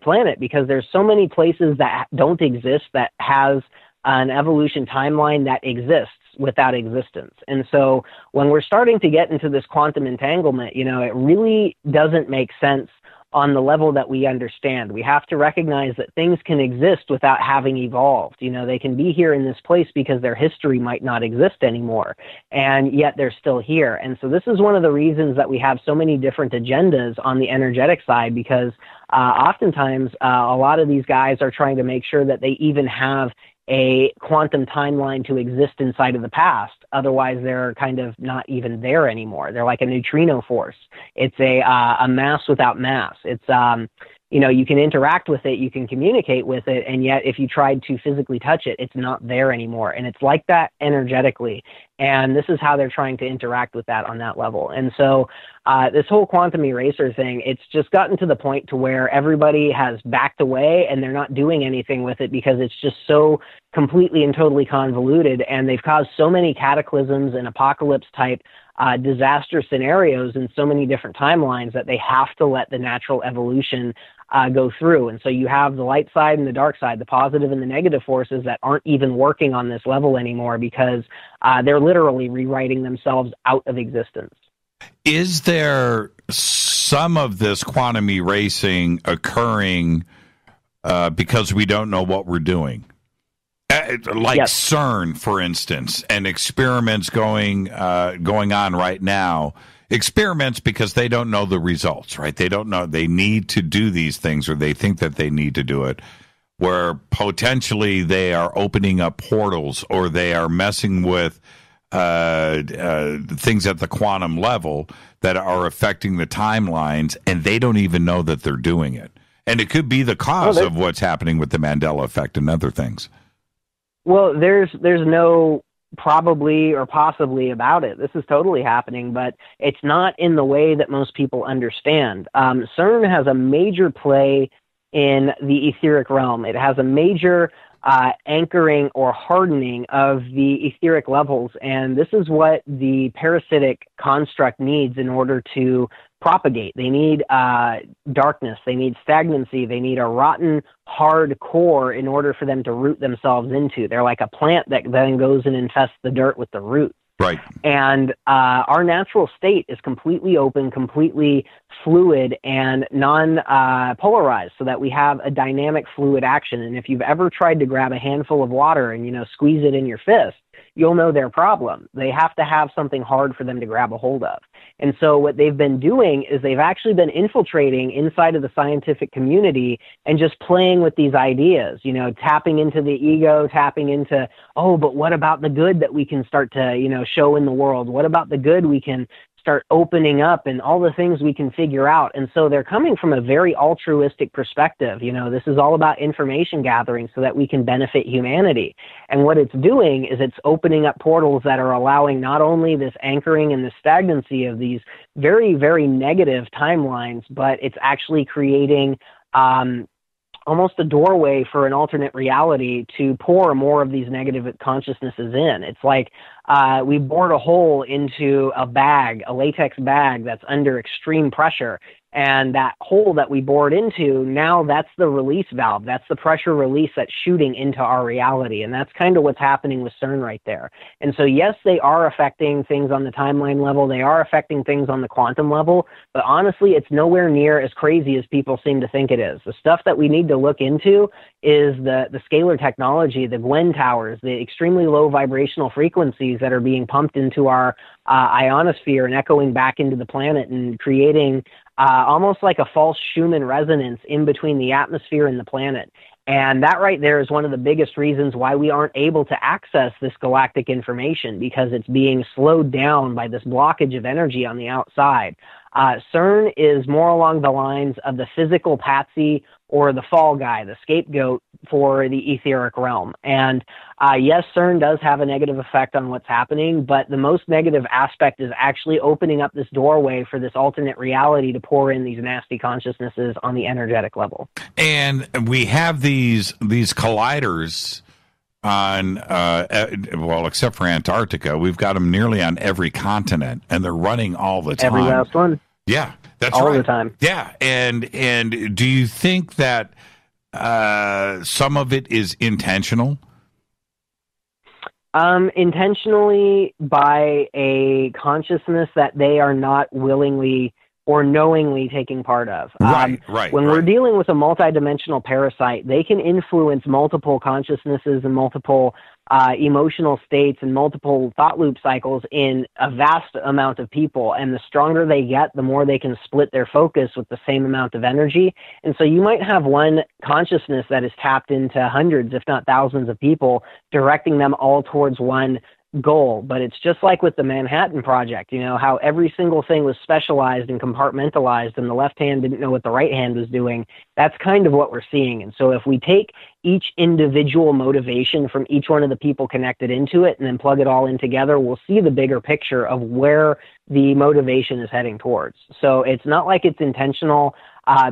planet, because there's so many places that don't exist that has an evolution timeline that exists without existence. And so when we're starting to get into this quantum entanglement, it really doesn't make sense on the level that we understand. We have to recognize that things can exist without having evolved. They can be here in this place because their history might not exist anymore, and yet they're still here. And so this is one of the reasons that we have so many different agendas on the energetic side, because oftentimes a lot of these guys are trying to make sure that they even have a quantum timeline to exist inside of the past. Otherwise, they're kind of not even there anymore. They're like a neutrino force. It's a mass without mass. It's, you can interact with it, you can communicate with it, and yet if you tried to physically touch it, it's not there anymore. And it's like that energetically. And this is how they're trying to interact with that on that level. And so this whole quantum eraser thing, it's just gotten to the point to where everybody has backed away and they're not doing anything with it because it's just so completely and totally convoluted. And they've caused so many cataclysms and apocalypse type disaster scenarios in so many different timelines that they have to let the natural evolution go through. And so you have the light side and the dark side, the positive and the negative forces that aren't even working on this level anymore because they're literally rewriting themselves out of existence. Is there some of this quantum erasing occurring because we don't know what we're doing? Like yes. CERN, for instance, and experiments going on right now. Experiments because they don't know the results, right? They don't know. They need to do these things, or they think that they need to do it, where potentially they are opening up portals or they are messing with things at the quantum level that are affecting the timelines, and they don't even know that they're doing it. And it could be the cause of what's happening with the Mandela effect and other things. Well, there's no probably or possibly about it. This is totally happening, but it's not in the way that most people understand. CERN has a major play in the etheric realm. It has a major anchoring or hardening of the etheric levels, and this is what the parasitic construct needs in order to propagate. They need darkness, they need stagnancy, they need a rotten, hard core in order for them to root themselves into. They're like a plant that then goes and infests the dirt with the roots. Right. And our natural state is completely open, completely fluid, and non-polarized, so that we have a dynamic fluid action. And if you've ever tried to grab a handful of water and, squeeze it in your fist, you'll know their problem. They have to have something hard for them to grab a hold of. And so what they've been doing is they've actually been infiltrating inside of the scientific community and just playing with these ideas, tapping into the ego, tapping into, but what about the good that we can start to, show in the world? What about the good we can start opening up and all the things we can figure out? And so they're coming from a very altruistic perspective. This is all about information gathering so that we can benefit humanity. And what it's doing is it's opening up portals that are allowing not only this anchoring and the stagnancy of these very, very negative timelines, but it's actually creating almost a doorway for an alternate reality to pour more of these negative consciousnesses in. It's like we bored a hole into a latex bag that's under extreme pressure. And that hole that we bored into, now that's the release valve. That's the pressure release that's shooting into our reality. And that's kind of what's happening with CERN right there. And so, yes, they are affecting things on the timeline level. They are affecting things on the quantum level. But honestly, it's nowhere near as crazy as people seem to think it is. The stuff that we need to look into is the scalar technology, the Gwen towers, the extremely low vibrational frequencies that are being pumped into our ionosphere and echoing back into the planet and creating almost like a false Schumann resonance in between the atmosphere and the planet. And that right there is one of the biggest reasons why we aren't able to access this galactic information, because it's being slowed down by this blockage of energy on the outside. CERN is more along the lines of the physical patsy or the fall guy, the scapegoat for the etheric realm. And yes, CERN does have a negative effect on what's happening, but the most negative aspect is actually opening up this doorway for this alternate reality to pour in these nasty consciousnesses on the energetic level. And we have these colliders on, except for Antarctica, we've got them nearly on every continent, and they're running all the time. Every last one. Yeah, that's all right. the time. Yeah, and do you think that some of it is intentional? Intentionally by a consciousness that they are not willingly or knowingly taking part of. When we're dealing with a multidimensional parasite, they can influence multiple consciousnesses and multiple emotional states and multiple thought loop cycles in a vast amount of people. And the stronger they get, the more they can split their focus with the same amount of energy. And so you might have one consciousness that is tapped into hundreds, if not thousands of people, directing them all towards one goal, but it's just like with the Manhattan Project, you know, how every single thing was specialized and compartmentalized and the left hand didn't know what the right hand was doing. That's kind of what we're seeing. And so if we take each individual motivation from each one of the people connected into it and then plug it all in together, we'll see the bigger picture of where the motivation is heading towards. So it's not like it's intentional,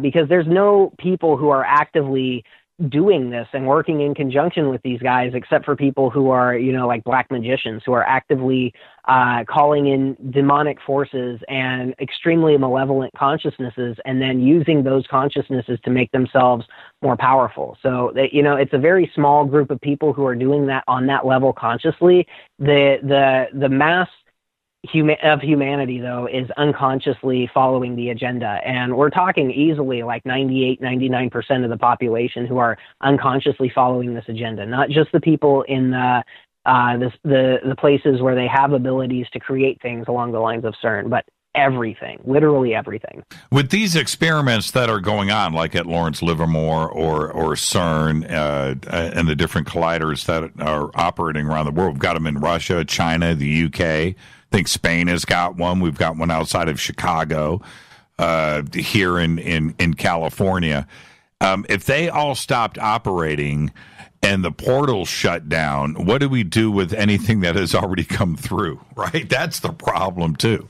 because there's no people who are actively doing this and working in conjunction with these guys, except for people who are, you know, like black magicians who are actively calling in demonic forces and extremely malevolent consciousnesses, and then using those consciousnesses to make themselves more powerful. So that, you know, it's a very small group of people who are doing that on that level consciously. The mass of humanity, though, is unconsciously following the agenda. And we're talking easily like 98-99% of the population who are unconsciously following this agenda, not just the people in the places where they have abilities to create things along the lines of CERN, but everything, literally everything. With these experiments that are going on, like at Lawrence Livermore or CERN and the different colliders that are operating around the world, we've got them in Russia, China, the UK. I think Spain has got one. We've got one outside of Chicago, here in California. If they all stopped operating and the portals shut down, what do we do with anything that has already come through, right? That's the problem, too.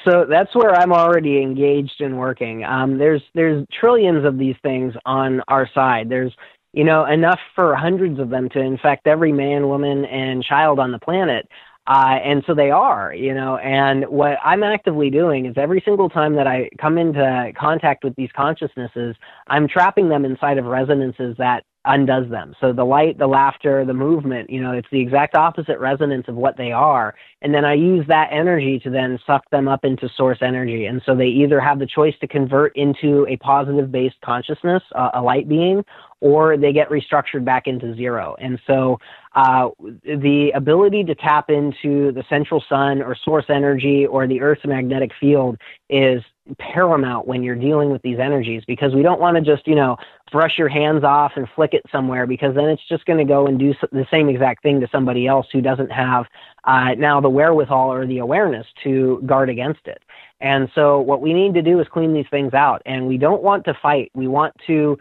So that's where I'm already engaged in working. There's trillions of these things on our side. There's, you know, enough for hundreds of them to infect every man, woman, and child on the planet. And so they are, you know, and what I'm actively doing is every single time that I come into contact with these consciousnesses, I'm trapping them inside of resonances that undoes them. So the light, the laughter, the movement, you know, it's the exact opposite resonance of what they are. And then I use that energy to then suck them up into source energy. And so they either have the choice to convert into a positive based consciousness, a light being, or they get restructured back into zero. And so the ability to tap into the central sun or source energy or the Earth's magnetic field is paramount when you're dealing with these energies, because we don't want to just, you know, brush your hands off and flick it somewhere, because then it's just going to go and do the same exact thing to somebody else who doesn't have now the wherewithal or the awareness to guard against it. And so what we need to do is clean these things out, and we don't want to fight. We want to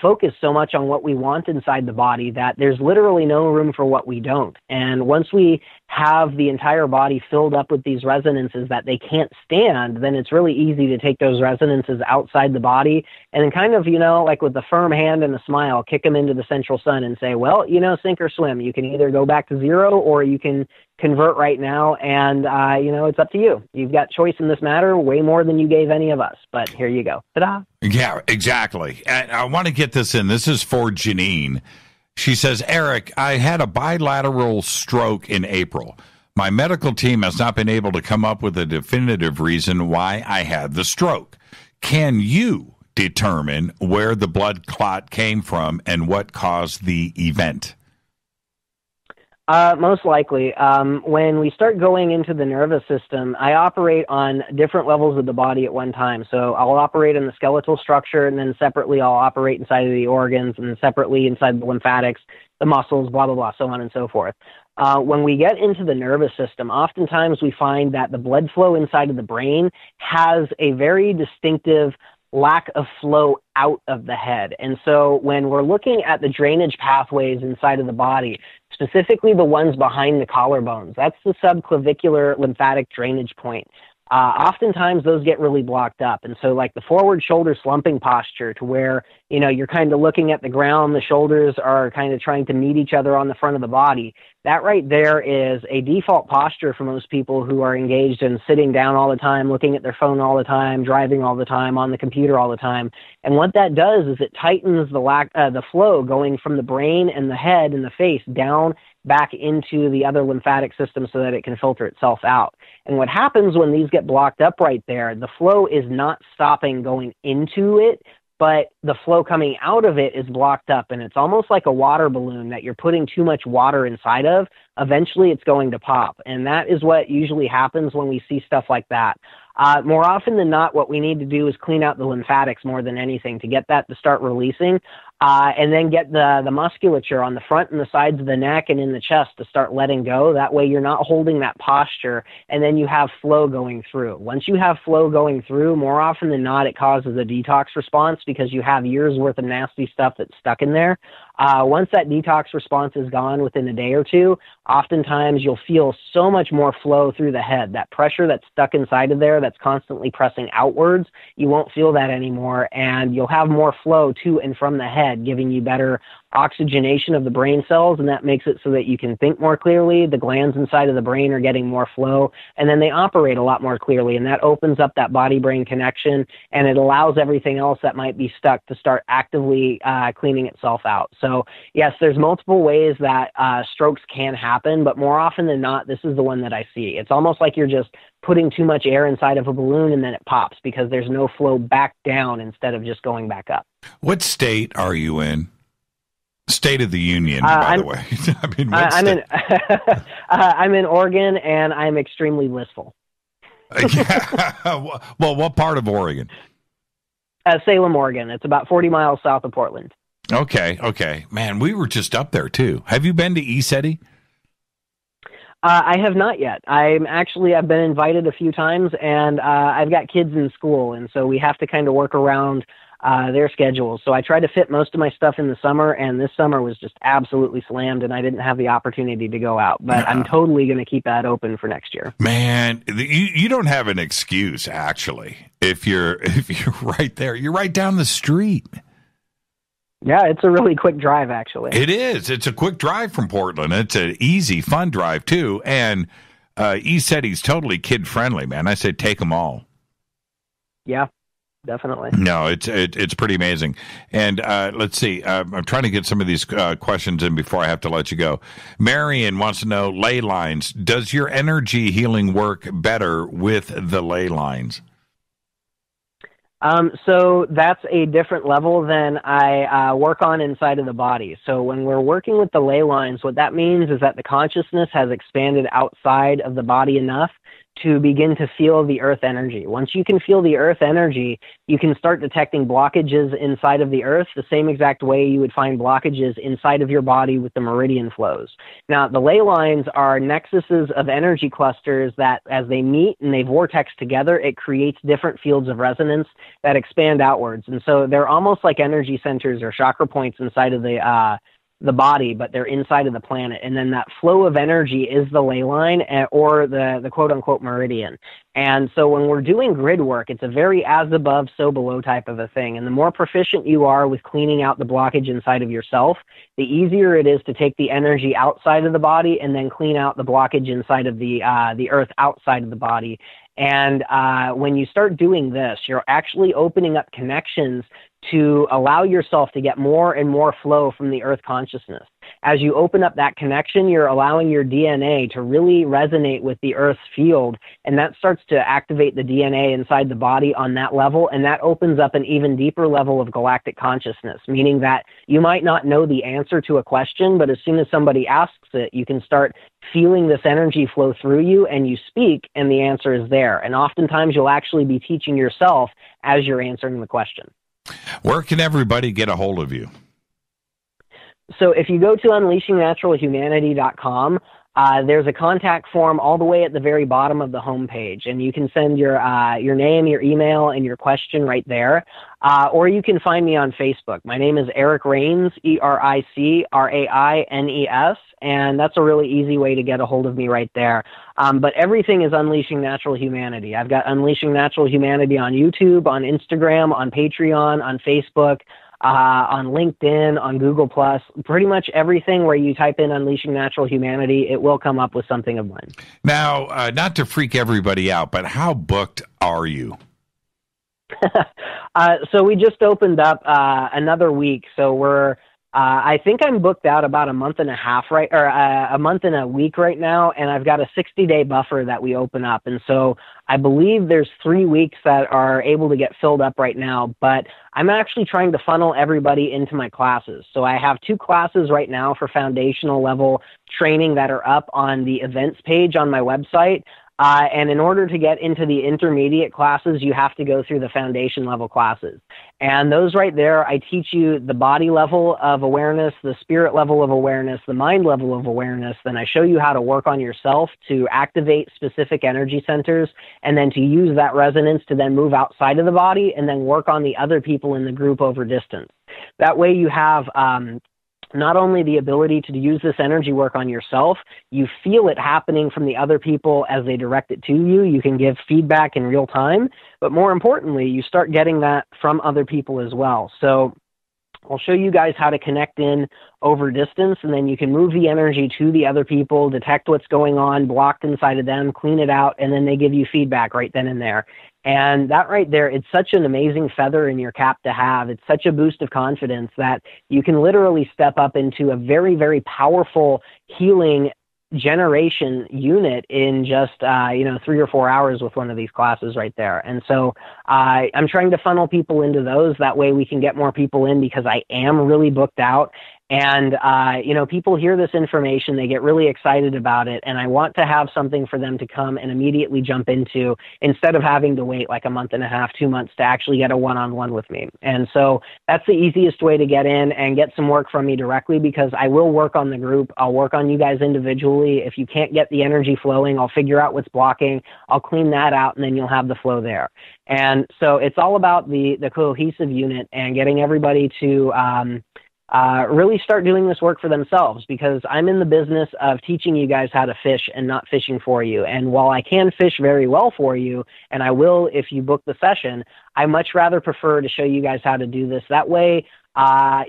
focus so much on what we want inside the body that there's literally no room for what we don't. And once we have the entire body filled up with these resonances that they can't stand, then it's really easy to take those resonances outside the body and then kind of, you know, like with a firm hand and a smile, kick them into the central sun and say, well, you know, sink or swim. You can either go back to zero or you can convert right now, and, you know, it's up to you. You've got choice in this matter way more than you gave any of us, but here you go. Ta-da. Yeah, exactly. And I want to get this in. This is for Janine. She says, Eric, I had a bilateral stroke in April. My medical team has not been able to come up with a definitive reason why I had the stroke. Can you determine where the blood clot came from and what caused the event? Most likely. When we start going into the nervous system, I operate on different levels of the body at one time. So I'll operate in the skeletal structure, and then separately I'll operate inside of the organs, and then separately inside the lymphatics, the muscles, blah, blah, blah, so on and so forth. When we get into the nervous system, oftentimes we find that the blood flow inside of the brain has a very distinctive lack of flow out of the head. And so when we're looking at the drainage pathways inside of the body, specifically the ones behind the collarbones, that's the subclavicular lymphatic drainage point. Oftentimes those get really blocked up. And so like the forward shoulder slumping posture, to where, you know, you're kind of looking at the ground, the shoulders are kind of trying to meet each other on the front of the body. That right there is a default posture for most people who are engaged in sitting down all the time, looking at their phone all the time, driving all the time, on the computer all the time. And what that does is it tightens the flow going from the brain and the head and the face down back into the other lymphatic system so that it can filter itself out. And what happens when these get blocked up right there, the flow is not stopping going into it, but the flow coming out of it is blocked up, and it's almost like a water balloon that you're putting too much water inside of. Eventually it's going to pop, and that is what usually happens when we see stuff like that. More often than not, what we need to do is clean out the lymphatics more than anything to get that to start releasing. and then get the musculature on the front and the sides of the neck and in the chest to start letting go. That way you're not holding that posture, and then you have flow going through. Once you have flow going through, more often than not, it causes a detox response because you have years worth of nasty stuff that's stuck in there. Once that detox response is gone within a day or two, oftentimes you'll feel so much more flow through the head. That pressure that's stuck inside of there that's constantly pressing outwards, you won't feel that anymore, and you'll have more flow to and from the head, giving you better oxygenation of the brain cells, and that makes it so that you can think more clearly. The glands inside of the brain are getting more flow, and then they operate a lot more clearly, and that opens up that body-brain connection, and it allows everything else that might be stuck to start actively cleaning itself out. So yes, there's multiple ways that strokes can happen, but more often than not, this is the one that I see. It's almost like you're just putting too much air inside of a balloon and then it pops because there's no flow back down instead of just going back up. What state are you in? State of the Union, by the way. I mean, I'm in Oregon, and I'm extremely blissful. Yeah. Well, what part of Oregon? Salem, Oregon. It's about 40 miles south of Portland. Okay. Man, we were just up there, too. Have you been to ECETI? I have not yet. I've been invited a few times, and I've got kids in school, and so we have to kind of work around their schedules. So I try to fit most of my stuff in the summer, and this summer was just absolutely slammed, and I didn't have the opportunity to go out. But I'm totally going to keep that open for next year. Man, you don't have an excuse, actually, if you're right there. You're right down the street. Yeah, it's a really quick drive, actually. It is. It's a quick drive from Portland. It's an easy, fun drive, too. And ECETI's totally kid-friendly, man. I say take them all. Yeah. Definitely. No, it's pretty amazing. And let's see. I'm trying to get some of these questions in before I have to let you go. Marion wants to know ley lines. Does your energy healing work better with the ley lines? So that's a different level than I work on inside of the body. So when we're working with the ley lines, what that means is that the consciousness has expanded outside of the body enough to begin to feel the earth energy. Once you can feel the earth energy, you can start detecting blockages inside of the earth the same exact way you would find blockages inside of your body with the meridian flows. Now, the ley lines are nexuses of energy clusters that as they meet and they vortex together, it creates different fields of resonance that expand outwards. And so they're almost like energy centers or chakra points inside of the body, but they're inside of the planet. And then that flow of energy is the ley line or the quote-unquote meridian. And so when we're doing grid work, it's a very as above, so below type of a thing. And the more proficient you are with cleaning out the blockage inside of yourself, the easier it is to take the energy outside of the body and then clean out the blockage inside of the earth outside of the body. And when you start doing this, you're actually opening up connections to allow yourself to get more and more flow from the earth consciousness. As you open up that connection, you're allowing your DNA to really resonate with the earth's field, and that starts to activate the DNA inside the body on that level, and that opens up an even deeper level of galactic consciousness, meaning that you might not know the answer to a question, but as soon as somebody asks it, you can start feeling this energy flow through you, and you speak, and the answer is there. And oftentimes you'll actually be teaching yourself as you're answering the question. Where can everybody get a hold of you? So if you go to unleashingnaturalhumanity.com, there's a contact form all the way at the very bottom of the homepage, and you can send your name, your email, and your question right there. Or you can find me on Facebook. My name is Eric Raines, EricRaines, and that's a really easy way to get a hold of me right there. But everything is Unleashing Natural Humanity. I've got Unleashing Natural Humanity on YouTube, on Instagram, on Patreon, on Facebook, on LinkedIn, on Google+, pretty much everything where you type in Unleashing Natural Humanity, it will come up with something of mine. Now, not to freak everybody out, but how booked are you? So we just opened up another week, so we're I think I'm booked out about a month and a month and a week right now, and I've got a 60-day buffer that we open up. And so I believe there's 3 weeks that are able to get filled up right now, but I'm actually trying to funnel everybody into my classes. So I have 2 classes right now for foundational level training that are up on the events page on my website. And in order to get into the intermediate classes, you have to go through the foundation level classes. And those right there, I teach you the body level of awareness, the spirit level of awareness, the mind level of awareness. Then I show you how to work on yourself to activate specific energy centers, and then to use that resonance to then move outside of the body and then work on the other people in the group over distance. That way you have not only the ability to use this energy work on yourself, you feel it happening from the other people as they direct it to you. You can give feedback in real time, but more importantly, you start getting that from other people as well. So I'll show you guys how to connect in over distance, and then you can move the energy to the other people, detect what's going on, blocked inside of them, clean it out, and then they give you feedback right then and there. And that right there, it's such an amazing feather in your cap to have. It's such a boost of confidence that you can literally step up into a very, very powerful healing generation unit in just 3 or 4 hours with one of these classes right there. And so I'm trying to funnel people into those. That way we can get more people in, because I am really booked out. And, people hear this information, they get really excited about it, and I want to have something for them to come and immediately jump into, instead of having to wait like a month and a half, 2 months to actually get a one-on-one with me. And so that's the easiest way to get in and get some work from me directly, because I will work on the group. I'll work on you guys individually. If you can't get the energy flowing, I'll figure out what's blocking. I'll clean that out, and then you'll have the flow there. And so it's all about the cohesive unit and getting everybody to really start doing this work for themselves, because I'm in the business of teaching you guys how to fish and not fishing for you. And while I can fish very well for you, and I will if you book the session, I much rather prefer to show you guys how to do this. That way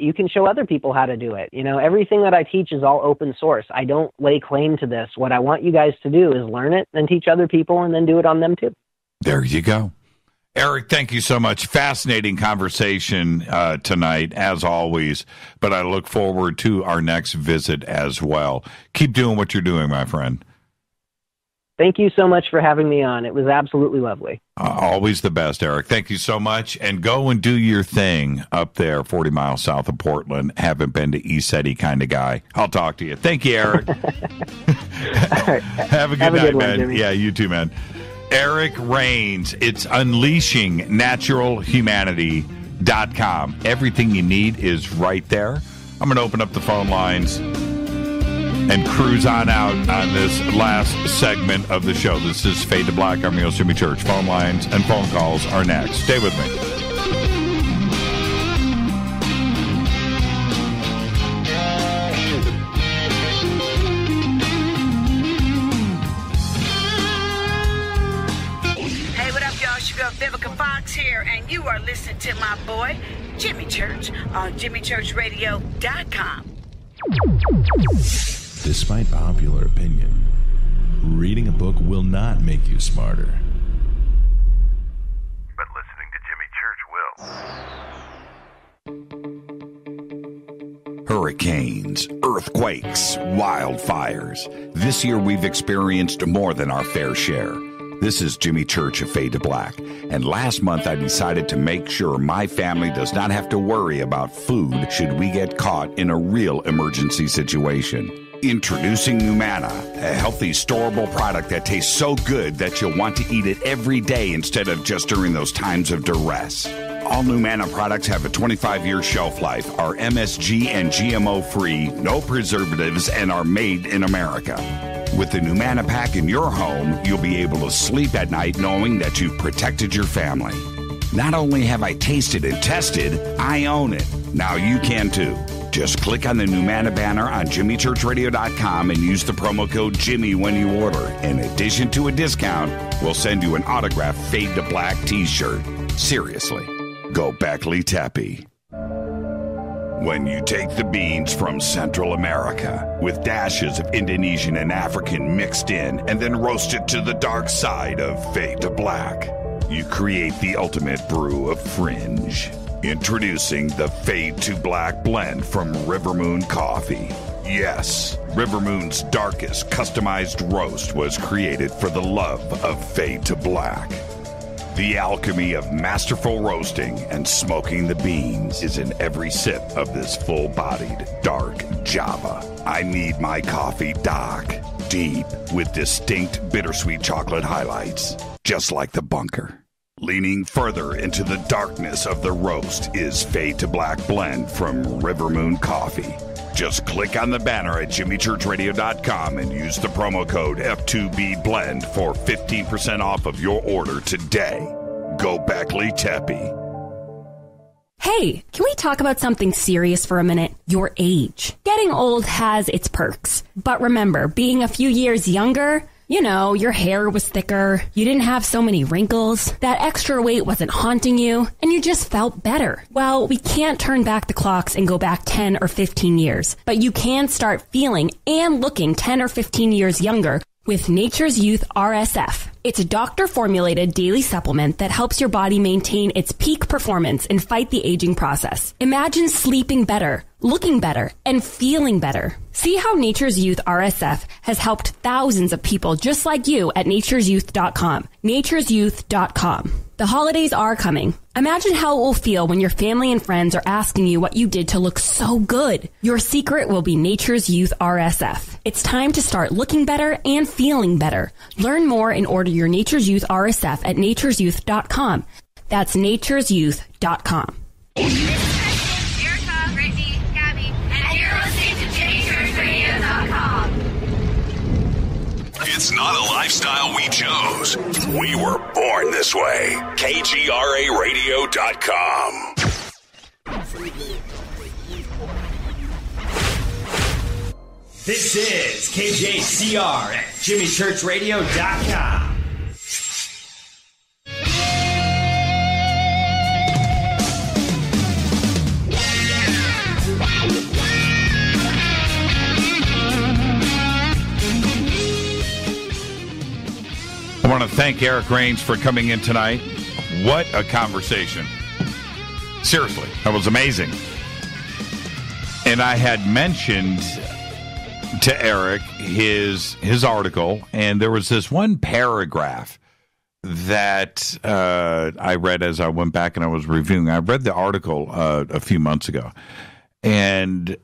you can show other people how to do it. Everything that I teach is all open source. I don't lay claim to this. What I want you guys to do is learn it and teach other people, and then do it on them too. There you go. Eric, thank you so much. Fascinating conversation tonight, as always, but I look forward to our next visit as well. Keep doing what you're doing, my friend. Thank you so much for having me on. It was absolutely lovely. Always the best, Eric. Thank you so much. And go and do your thing up there, 40 miles south of Portland. Haven't been to ECETI kind of guy. I'll talk to you. Thank you, Eric. Right. Have a good night, man. Jimmy. Yeah, you too, man. Eric Rains. It's UnleashingNaturalHumanity.com. Everything you need is right there. I'm going to open up the phone lines and cruise on out on this last segment of the show. This is Fade to Black. I'm your host, Jimmy Church. Phone lines and phone calls are next. Stay with me. Vivica Fox here, and you are listening to my boy, Jimmy Church, on JimmyChurchRadio.com. Despite popular opinion, reading a book will not make you smarter. But listening to Jimmy Church will. Hurricanes, earthquakes, wildfires. This year we've experienced more than our fair share. This is Jimmy Church of Fade to Black, and last month I decided to make sure my family does not have to worry about food should we get caught in a real emergency situation. Introducing Numana, a healthy, storable product that tastes so good that you'll want to eat it every day instead of just during those times of duress. All Numana products have a 25-year shelf life, are MSG and GMO-free, no preservatives, and are made in America. With the Numana pack in your home, you'll be able to sleep at night knowing that you've protected your family. Not only have I tasted and tested, I own it. Now you can too. Just click on the Numana banner on JimmyChurchRadio.com and use the promo code Jimmy when you order. In addition to a discount, we'll send you an autographed Fade to Black t-shirt. Seriously, go Beckley Tepe. When you take the beans from Central America with dashes of Indonesian and African mixed in and then roast it to the dark side of Fade to Black, you create the ultimate brew of fringe. Introducing the Fade to Black blend from River Moon Coffee. Yes, River Moon's darkest customized roast was created for the love of Fade to Black. The alchemy of masterful roasting and smoking the beans is in every sip of this full-bodied, dark Java. I need my coffee dark. deep with distinct bittersweet chocolate highlights, just like the bunker. Leaning further into the darkness of the roast is Fade to Black Blend from River Moon Coffee. Just click on the banner at jimmychurchradio.com and use the promo code F2BBLEND for 15% off of your order today. Go Beckley Teppy. Hey, can we talk about something serious for a minute? Your age. Getting old has its perks. But remember, being a few years younger, you know, your hair was thicker, you didn't have so many wrinkles, that extra weight wasn't haunting you, and you just felt better. Well, we can't turn back the clocks and go back 10 or 15 years, but you can start feeling and looking 10 or 15 years younger with Nature's Youth RSF. It's a doctor-formulated daily supplement that helps your body maintain its peak performance and fight the aging process. Imagine sleeping better, looking better, and feeling better. See how Nature's Youth RSF has helped thousands of people just like you at nature'syouth.com. nature'syouth.com. The holidays are coming. Imagine how it will feel when your family and friends are asking you what you did to look so good. Your secret will be Nature's Youth RSF. It's time to start looking better and feeling better. Learn more and order your Nature's Youth RSF at nature'syouth.com. That's nature'syouth.com. Erica, Brittany, Gabby, and you're listening to JimmyChurchRadio.com. It's not a lifestyle we chose. We were born this way. KGRARadio.com. This is KJCR at JimmyChurchRadio.com. I want to thank Eric Rains for coming in tonight. What a conversation. Seriously, that was amazing. And I had mentioned to Eric his article, and there was this one paragraph that I read as I went back and I was reviewing. I read the article a few months ago. And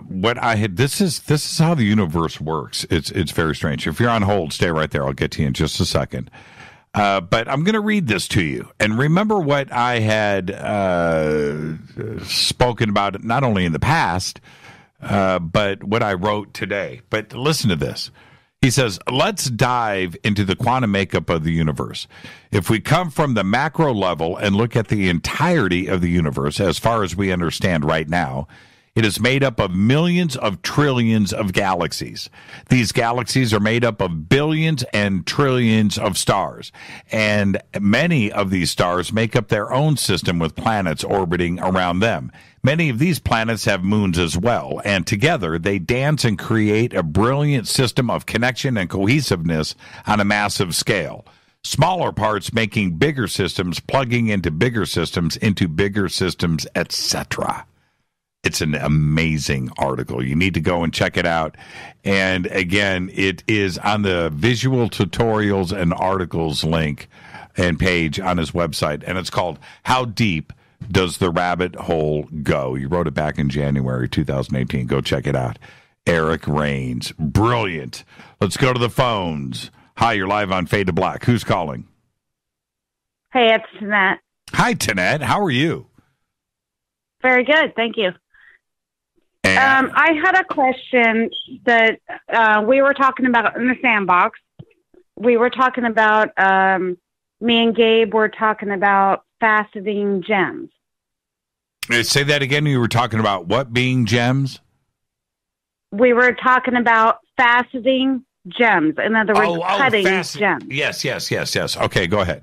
what I had, this is how the universe works. It's very strange. If you're on hold, stay right there. I'll get to you in just a second. But I'm going to read this to you. And remember what I had spoken about, not only in the past, but what I wrote today. But listen to this. He says, let's dive into the quantum makeup of the universe. If we come from the macro level and look at the entirety of the universe, as far as we understand right now, it is made up of millions of trillions of galaxies. These galaxies are made up of billions and trillions of stars. And many of these stars make up their own system with planets orbiting around them. Many of these planets have moons as well, and together they dance and create a brilliant system of connection and cohesiveness on a massive scale. Smaller parts making bigger systems, plugging into bigger systems, etc. It's an amazing article. You need to go and check it out. And again, it is on the visual tutorials and articles link and page on his website, and it's called How Deep Does the Rabbit Hole Go? You wrote it back in January 2018. Go check it out. Eric Rains. Brilliant. Let's go to the phones. Hi, you're live on Fade to Black. Who's calling? Hey, it's Tanette. Hi, Tanette. How are you? Very good. Thank you. I had a question that we were talking about in the sandbox. We were talking about, me and Gabe were talking about faceting gems. Say that again. You were talking about what being gems? We were talking about faceting gems. In other words, cutting gems. Yes. Okay, go ahead.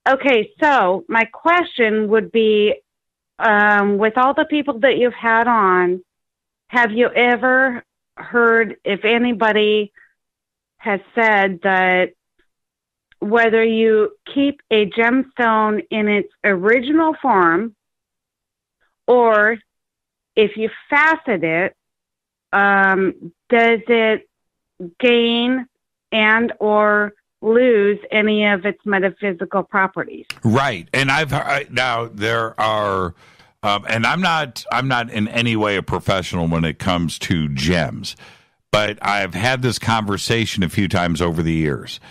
Okay, so my question would be, with all the people that you've had on, have you ever heard if anybody has said that whether you keep a gemstone in its original form or if you facet it, does it gain and or lose any of its metaphysical properties? Right. And now there are, and I'm not in any way a professional when it comes to gems, but I've had this conversation a few times over the years.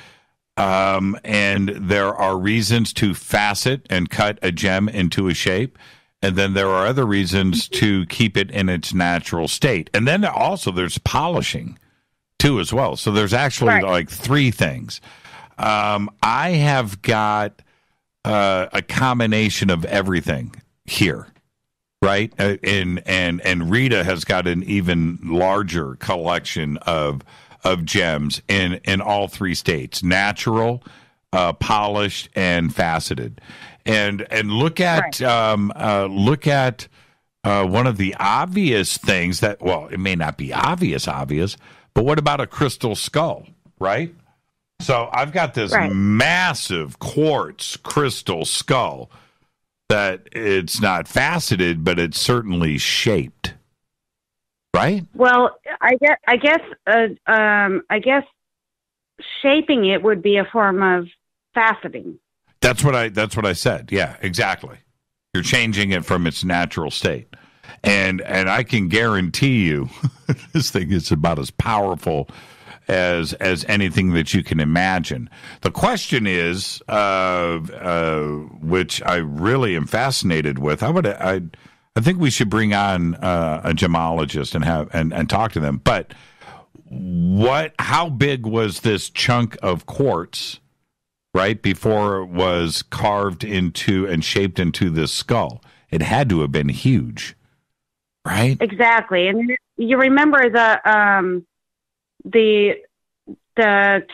And there are reasons to facet and cut a gem into a shape. And then there are other reasons to keep it in its natural state. And then also there's polishing too as well. So there's actually like three things. I have got a combination of everything here, right? And Rita has got an even larger collection of gems in all three states: natural, polished, and faceted. And look at one of the obvious things that, well, it may not be obvious, but what about a crystal skull, right? So I've got this massive quartz crystal skull that it's not faceted, but it's certainly shaped, right? Well, I guess shaping it would be a form of faceting. That's what I said. Yeah, exactly. You're changing it from its natural state. And I can guarantee you this thing is about as powerful as anything that you can imagine. The question is, which I really am fascinated with, I think we should bring on a gemologist and talk to them. But how big was this chunk of quartz, right, before it was carved into and shaped into this skull? It had to have been huge, right? Exactly. And you remember the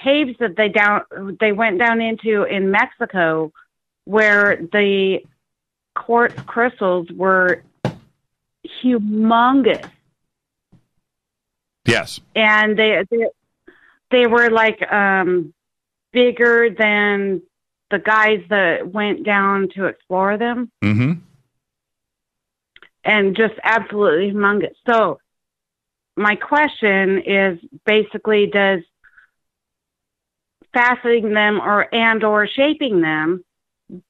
caves that they went down into in Mexico, where the quartz crystals were humongous. Yes. And they were like bigger than the guys that went down to explore them. Mm-hmm. And just absolutely humongous. So my question is basically, does faceting them or shaping them,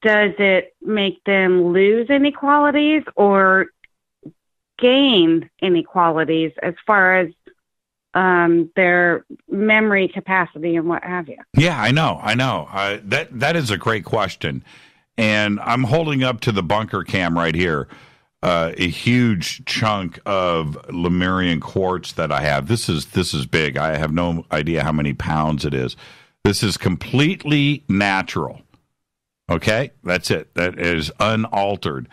does it make them lose any qualities or gain any qualities as far as their memory capacity and what have you? Yeah, I know. That is a great question. And I'm holding up to the bunker cam right here a huge chunk of Lemurian quartz that I have. This is big. I have no idea how many pounds it is. This is completely natural. Okay? That's it. That is unaltered.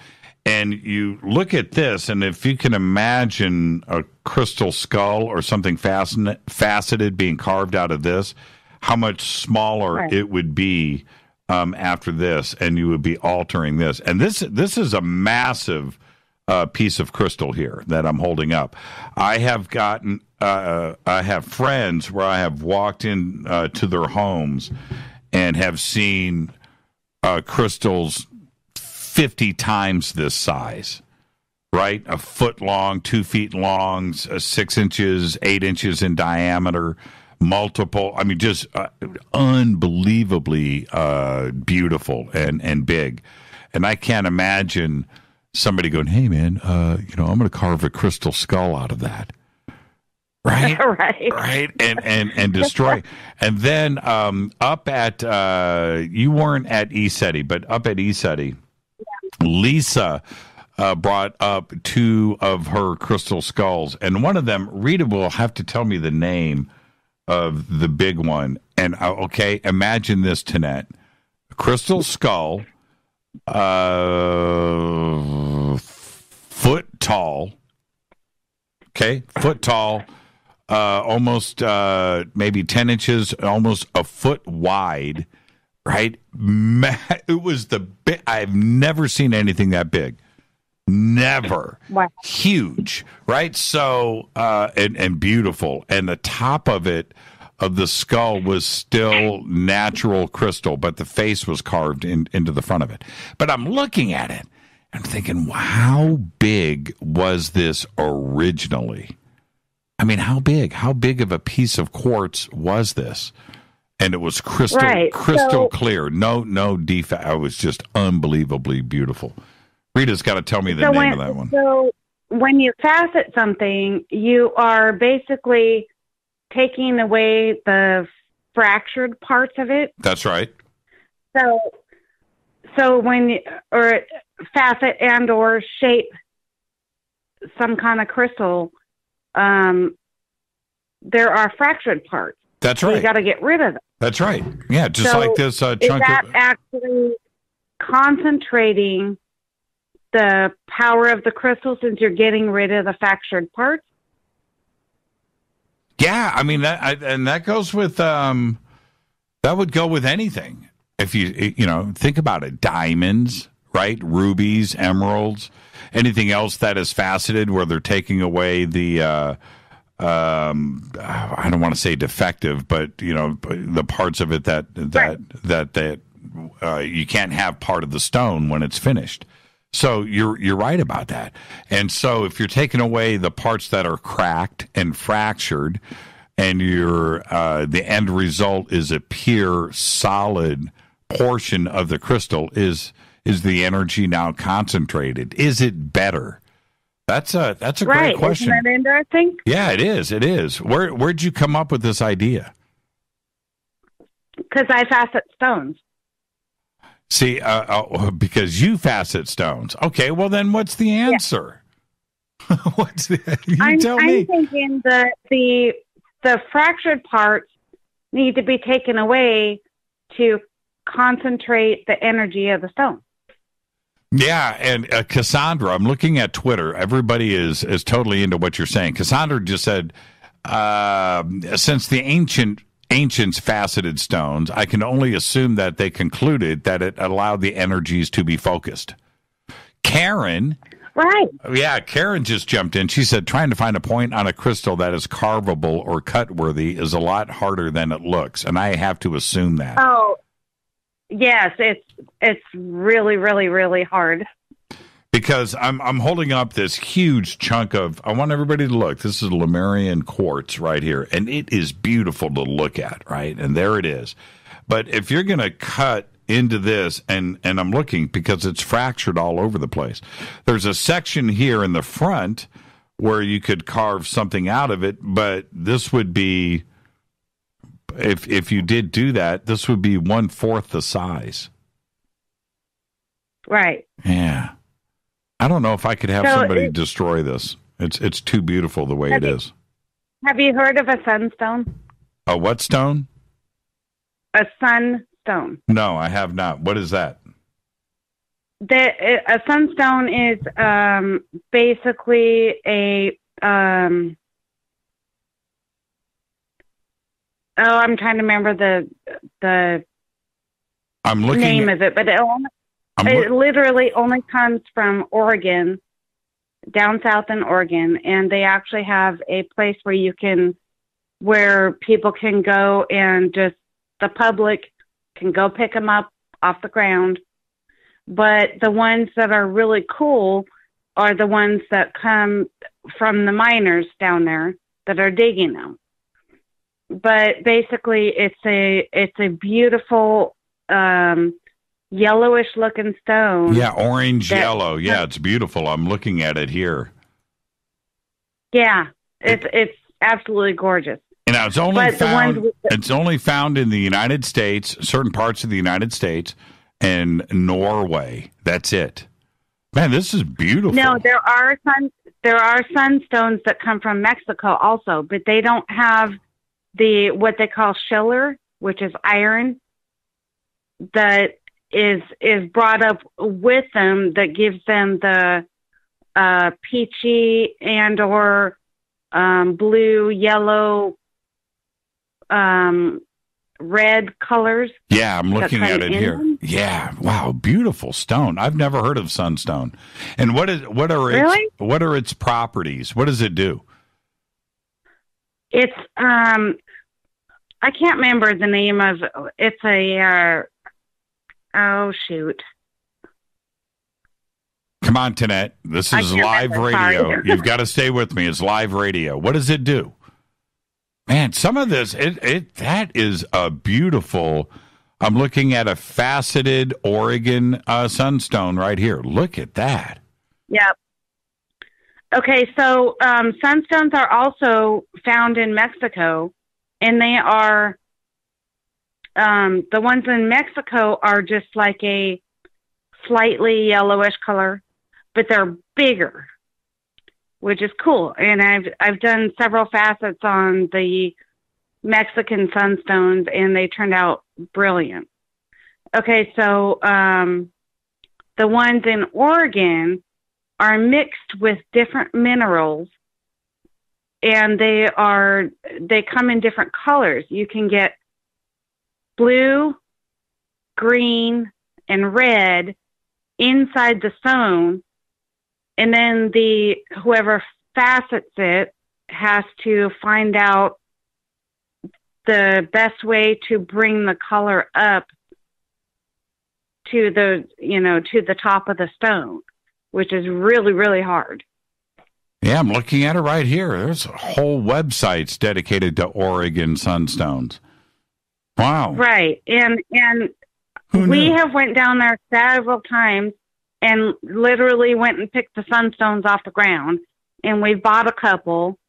And you look at this, and if you can imagine a crystal skull or something faceted being carved out of this, how much smaller it would be after this, and you would be altering this. And this is a massive piece of crystal here that I'm holding up. I have gotten, I have friends where I have walked in to their homes and have seen crystals 50 times this size, right? A foot long, 2 feet long, 6 inches, 8 inches in diameter, multiple. I mean, just unbelievably beautiful and big. And I can't imagine somebody going, "Hey, man, I'm going to carve a crystal skull out of that." Right? Right? And destroy. And then up at, you weren't at ECETI, but up at ECETI, Lisa brought up 2 of her crystal skulls. And one of them, Rita will have to tell me the name of the big one. And, okay, imagine this, Tanette. Crystal skull, foot tall. Okay, foot tall. Almost maybe 10 inches, almost a foot wide, right? It was I've never seen anything that big. Never. Wow. Huge, right? So, and beautiful. And the top of the skull was still natural crystal, but the face was carved into the front of it. But I'm looking at it, I'm thinking, how big was this originally? I mean, how big of a piece of quartz was this? And it was crystal clear. No defect. It was just unbelievably beautiful. Rita's got to tell me the name of that one. So when you facet something, you are basically taking away the fractured parts of it. That's right. So when or facet and or shape some kind of crystal, there are fractured parts. That's so right. You got to get rid of them. That's right. Yeah, just So like this chunk is that of. actually concentrating the power of the crystal since you're getting rid of the fractured parts? Yeah, I mean that goes with that would go with anything. If you think about it, diamonds, right? Rubies, emeralds, anything else that is faceted where they're taking away the I don't want to say defective, but the parts of it that you can't have part of the stone when it's finished. So you're right about that. And so if you're taking away the parts that are cracked and fractured, and the end result is a pure solid portion of the crystal, is the energy now concentrated? Is it better? That's a great question. Isn't that interesting? Yeah, it is. It is. Where'd you come up with this idea? Because I facet stones. See, because you facet stones. Okay, well then, what's the answer? Yeah. Tell me. I'm thinking that the fractured parts need to be taken away to concentrate the energy of the stone. Yeah, and Cassandra, I'm looking at Twitter. Everybody is totally into what you're saying. Cassandra just said, since the ancients faceted stones, I can only assume that they concluded that it allowed the energies to be focused. Karen, right? Yeah, Karen just jumped in. She said, trying to find a point on a crystal that is carvable or cut worthy is a lot harder than it looks, and I have to assume that. Oh, yes, it's really, really, really hard. Because I'm holding up this huge chunk of, I want everybody to look. This is Lemurian quartz right here, and it is beautiful to look at, right? And there it is. But if you're going to cut into this, and I'm looking because it's fractured all over the place. There's a section here in the front where you could carve something out of it, but this would be, if you did do that, this would be 1/4 the size. Right. Yeah. I don't know if I could have somebody destroy this. It's too beautiful the way it is. Have you heard of a sunstone? A what stone? A sunstone. No, I have not. What is that? A sunstone is basically a I'm trying to remember the name of it, but it literally only comes from Oregon, down south in Oregon, and they actually have a place where people can go and just the public can go pick them up off the ground. But the ones that are really cool are the ones that come from the miners down there that are digging them. But basically, it's a beautiful yellowish looking stone. Yeah, orange yellow. Yeah, it's beautiful. I'm looking at it here. Yeah, it's absolutely gorgeous. And now it's only found in the United States, certain parts of the United States, and Norway. That's it. Man, this is beautiful. No, there are sunstones that come from Mexico also, but they don't have what they call schiller, which is iron, that is brought up with them, that gives them the peachy and or blue, yellow, red colors. Yeah, I'm looking at it here. Yeah, wow, beautiful stone. I've never heard of sunstone. And what are its properties? What does it do? It's I can't remember the name of it's a oh shoot. Come on, Tanette. This is live radio. You've got to stay with me. It's live radio. What does it do? Man, some of this, that is a beautiful, I'm looking at a faceted Oregon sunstone right here. Look at that. Yep. Okay, so sunstones are also found in Mexico, and they are the ones in Mexico are just like a slightly yellowish color, but they're bigger, which is cool. And I've done several facets on the Mexican sunstones, and they turned out brilliant. Okay, so the ones in Oregon are mixed with different minerals, and they come in different colors. You can get blue, green, and red inside the stone, and then whoever facets it has to find out the best way to bring the color up to the top of the stone, which is really, really hard. Yeah, I'm looking at it right here. There's whole websites dedicated to Oregon sunstones. Wow. Right. And we have went down there several times and literally went and picked the sunstones off the ground, and we bought a couple,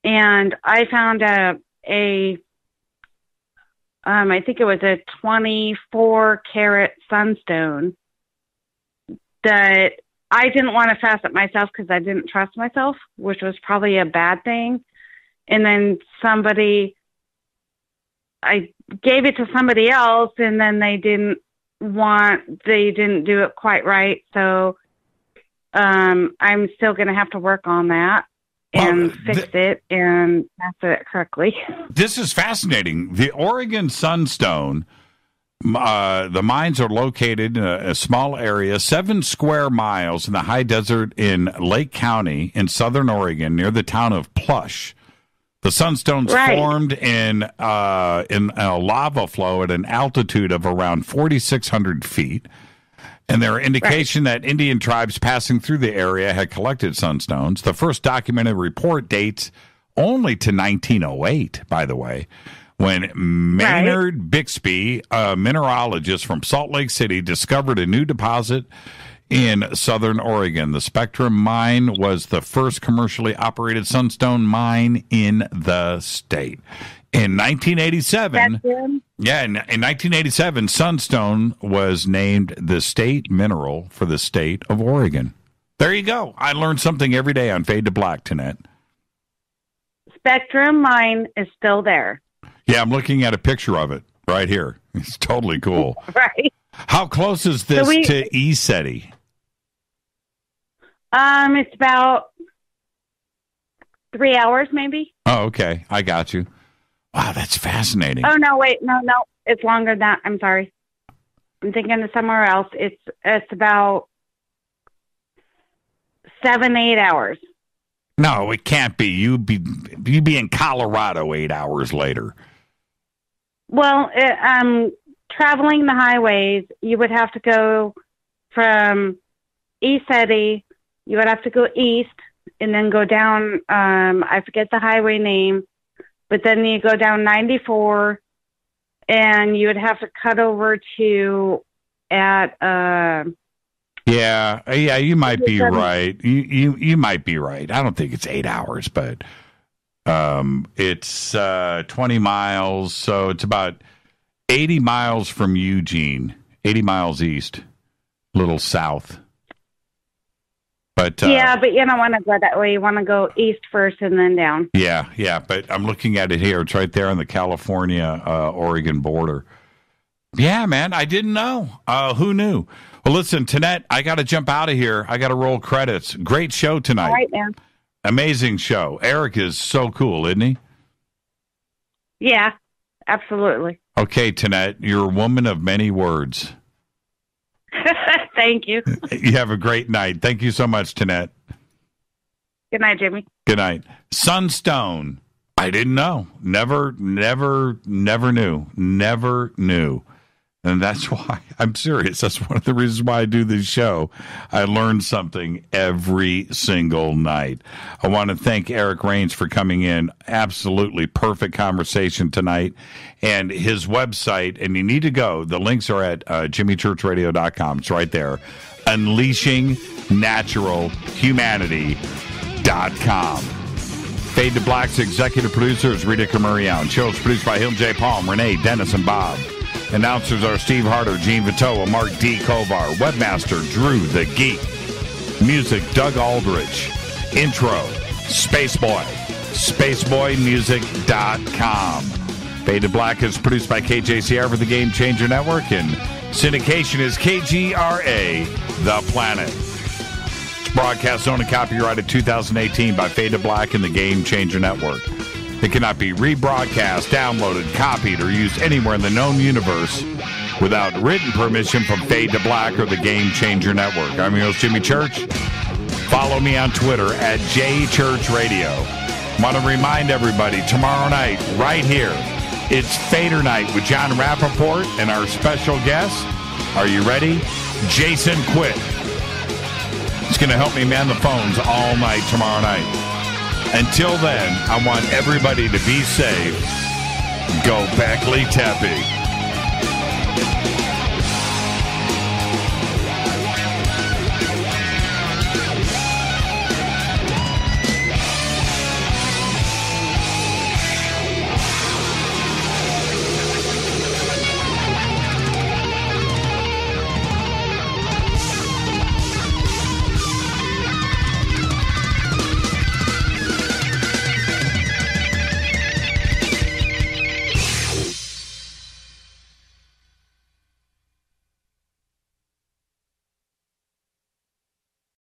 and I found I think it was a 24-carat sunstone that I didn't want to facet myself because I didn't trust myself, which was probably a bad thing. And then I gave it to somebody else, and then they didn't do it quite right. So I'm still going to have to work on that and fix it and facet it correctly. This is fascinating. The Oregon sunstone, the mines are located in a small area, 7 square miles in the high desert in Lake County in southern Oregon near the town of Plush. The sunstones formed in a lava flow at an altitude of around 4,600 feet. And there are indication that Indian tribes passing through the area had collected sunstones. The first documented report dates only to 1908, by the way, when Maynard Bixby, a mineralogist from Salt Lake City, discovered a new deposit in southern Oregon. The Spectrum mine was the first commercially operated sunstone mine in the state. In 1987, in 1987, sunstone was named the state mineral for the state of Oregon. There you go. I learned something every day on Fade to Black, Tanette. Spectrum mine is still there. Yeah, I'm looking at a picture of it right here. It's totally cool. Right. How close is this to ECETI? It's about 3 hours, maybe. Oh, okay. I got you. Wow, that's fascinating. Oh, no, wait. No. It's longer than that. I'm sorry. I'm thinking of somewhere else. It's about 7-8 hours. No, it can't be. You'd be in Colorado 8 hours later. Well, traveling the highways, you would have to go from ECETI. You would have to go east and then go down. I forget the highway name, but then you go down 94, and you would have to cut over to Yeah, you might be right. You might be right. I don't think it's 8 hours, but it's 20 miles, so it's about 80 miles from Eugene, 80 miles east, a little south. But but you don't want to go that way. You want to go east first and then down. Yeah, but I'm looking at it here. It's right there on the California-Oregon border. Yeah, man, I didn't know. Who knew? Well, listen, Tanette, I got to jump out of here. I got to roll credits. Great show tonight. All right, man. Amazing show. Eric is so cool, isn't he? Yeah, absolutely. Okay, Tanette, you're a woman of many words. Thank you. You have a great night. Thank you so much, Tanette. Good night, Jimmy. Good night. Sunstone. I didn't know. Never knew. And that's why I'm serious. That's one of the reasons why I do this show. I learn something every single night. I want to thank Eric Rains for coming in. Absolutely perfect conversation tonight. And his website, and you need to go. The links are at jimmychurchradio.com. It's right there. Unleashing Natural Humanity. GameChangerNetwork.com. Fade to Black's executive producer is Rita Camurion. Show is produced by Hill J. Palm, Renee, Dennis, and Bob. Announcers are Steve Harder, Gene Vitoa, Mark D. Kovar. Webmaster, Drew the Geek. Music, Doug Aldrich. Intro, Spaceboy. SpaceboyMusic.com. Fade to Black is produced by KJCR for the Game Changer Network, and syndication is KGRA, The Planet. It's broadcast owned and copyrighted 2018 by Fade to Black and the Game Changer Network. It cannot be rebroadcast, downloaded, copied, or used anywhere in the known universe without written permission from Fade to Black or the Game Changer Network. I'm your host, Jimmy Church. Follow me on Twitter at JChurchRadio. Want to remind everybody, tomorrow night, right here, it's Fader Night with John Rappaport and our special guest. Are you ready? Jason Quitt. He's going to help me man the phones all night tomorrow night. Until then, I want everybody to be safe. Go Beckley Tepe.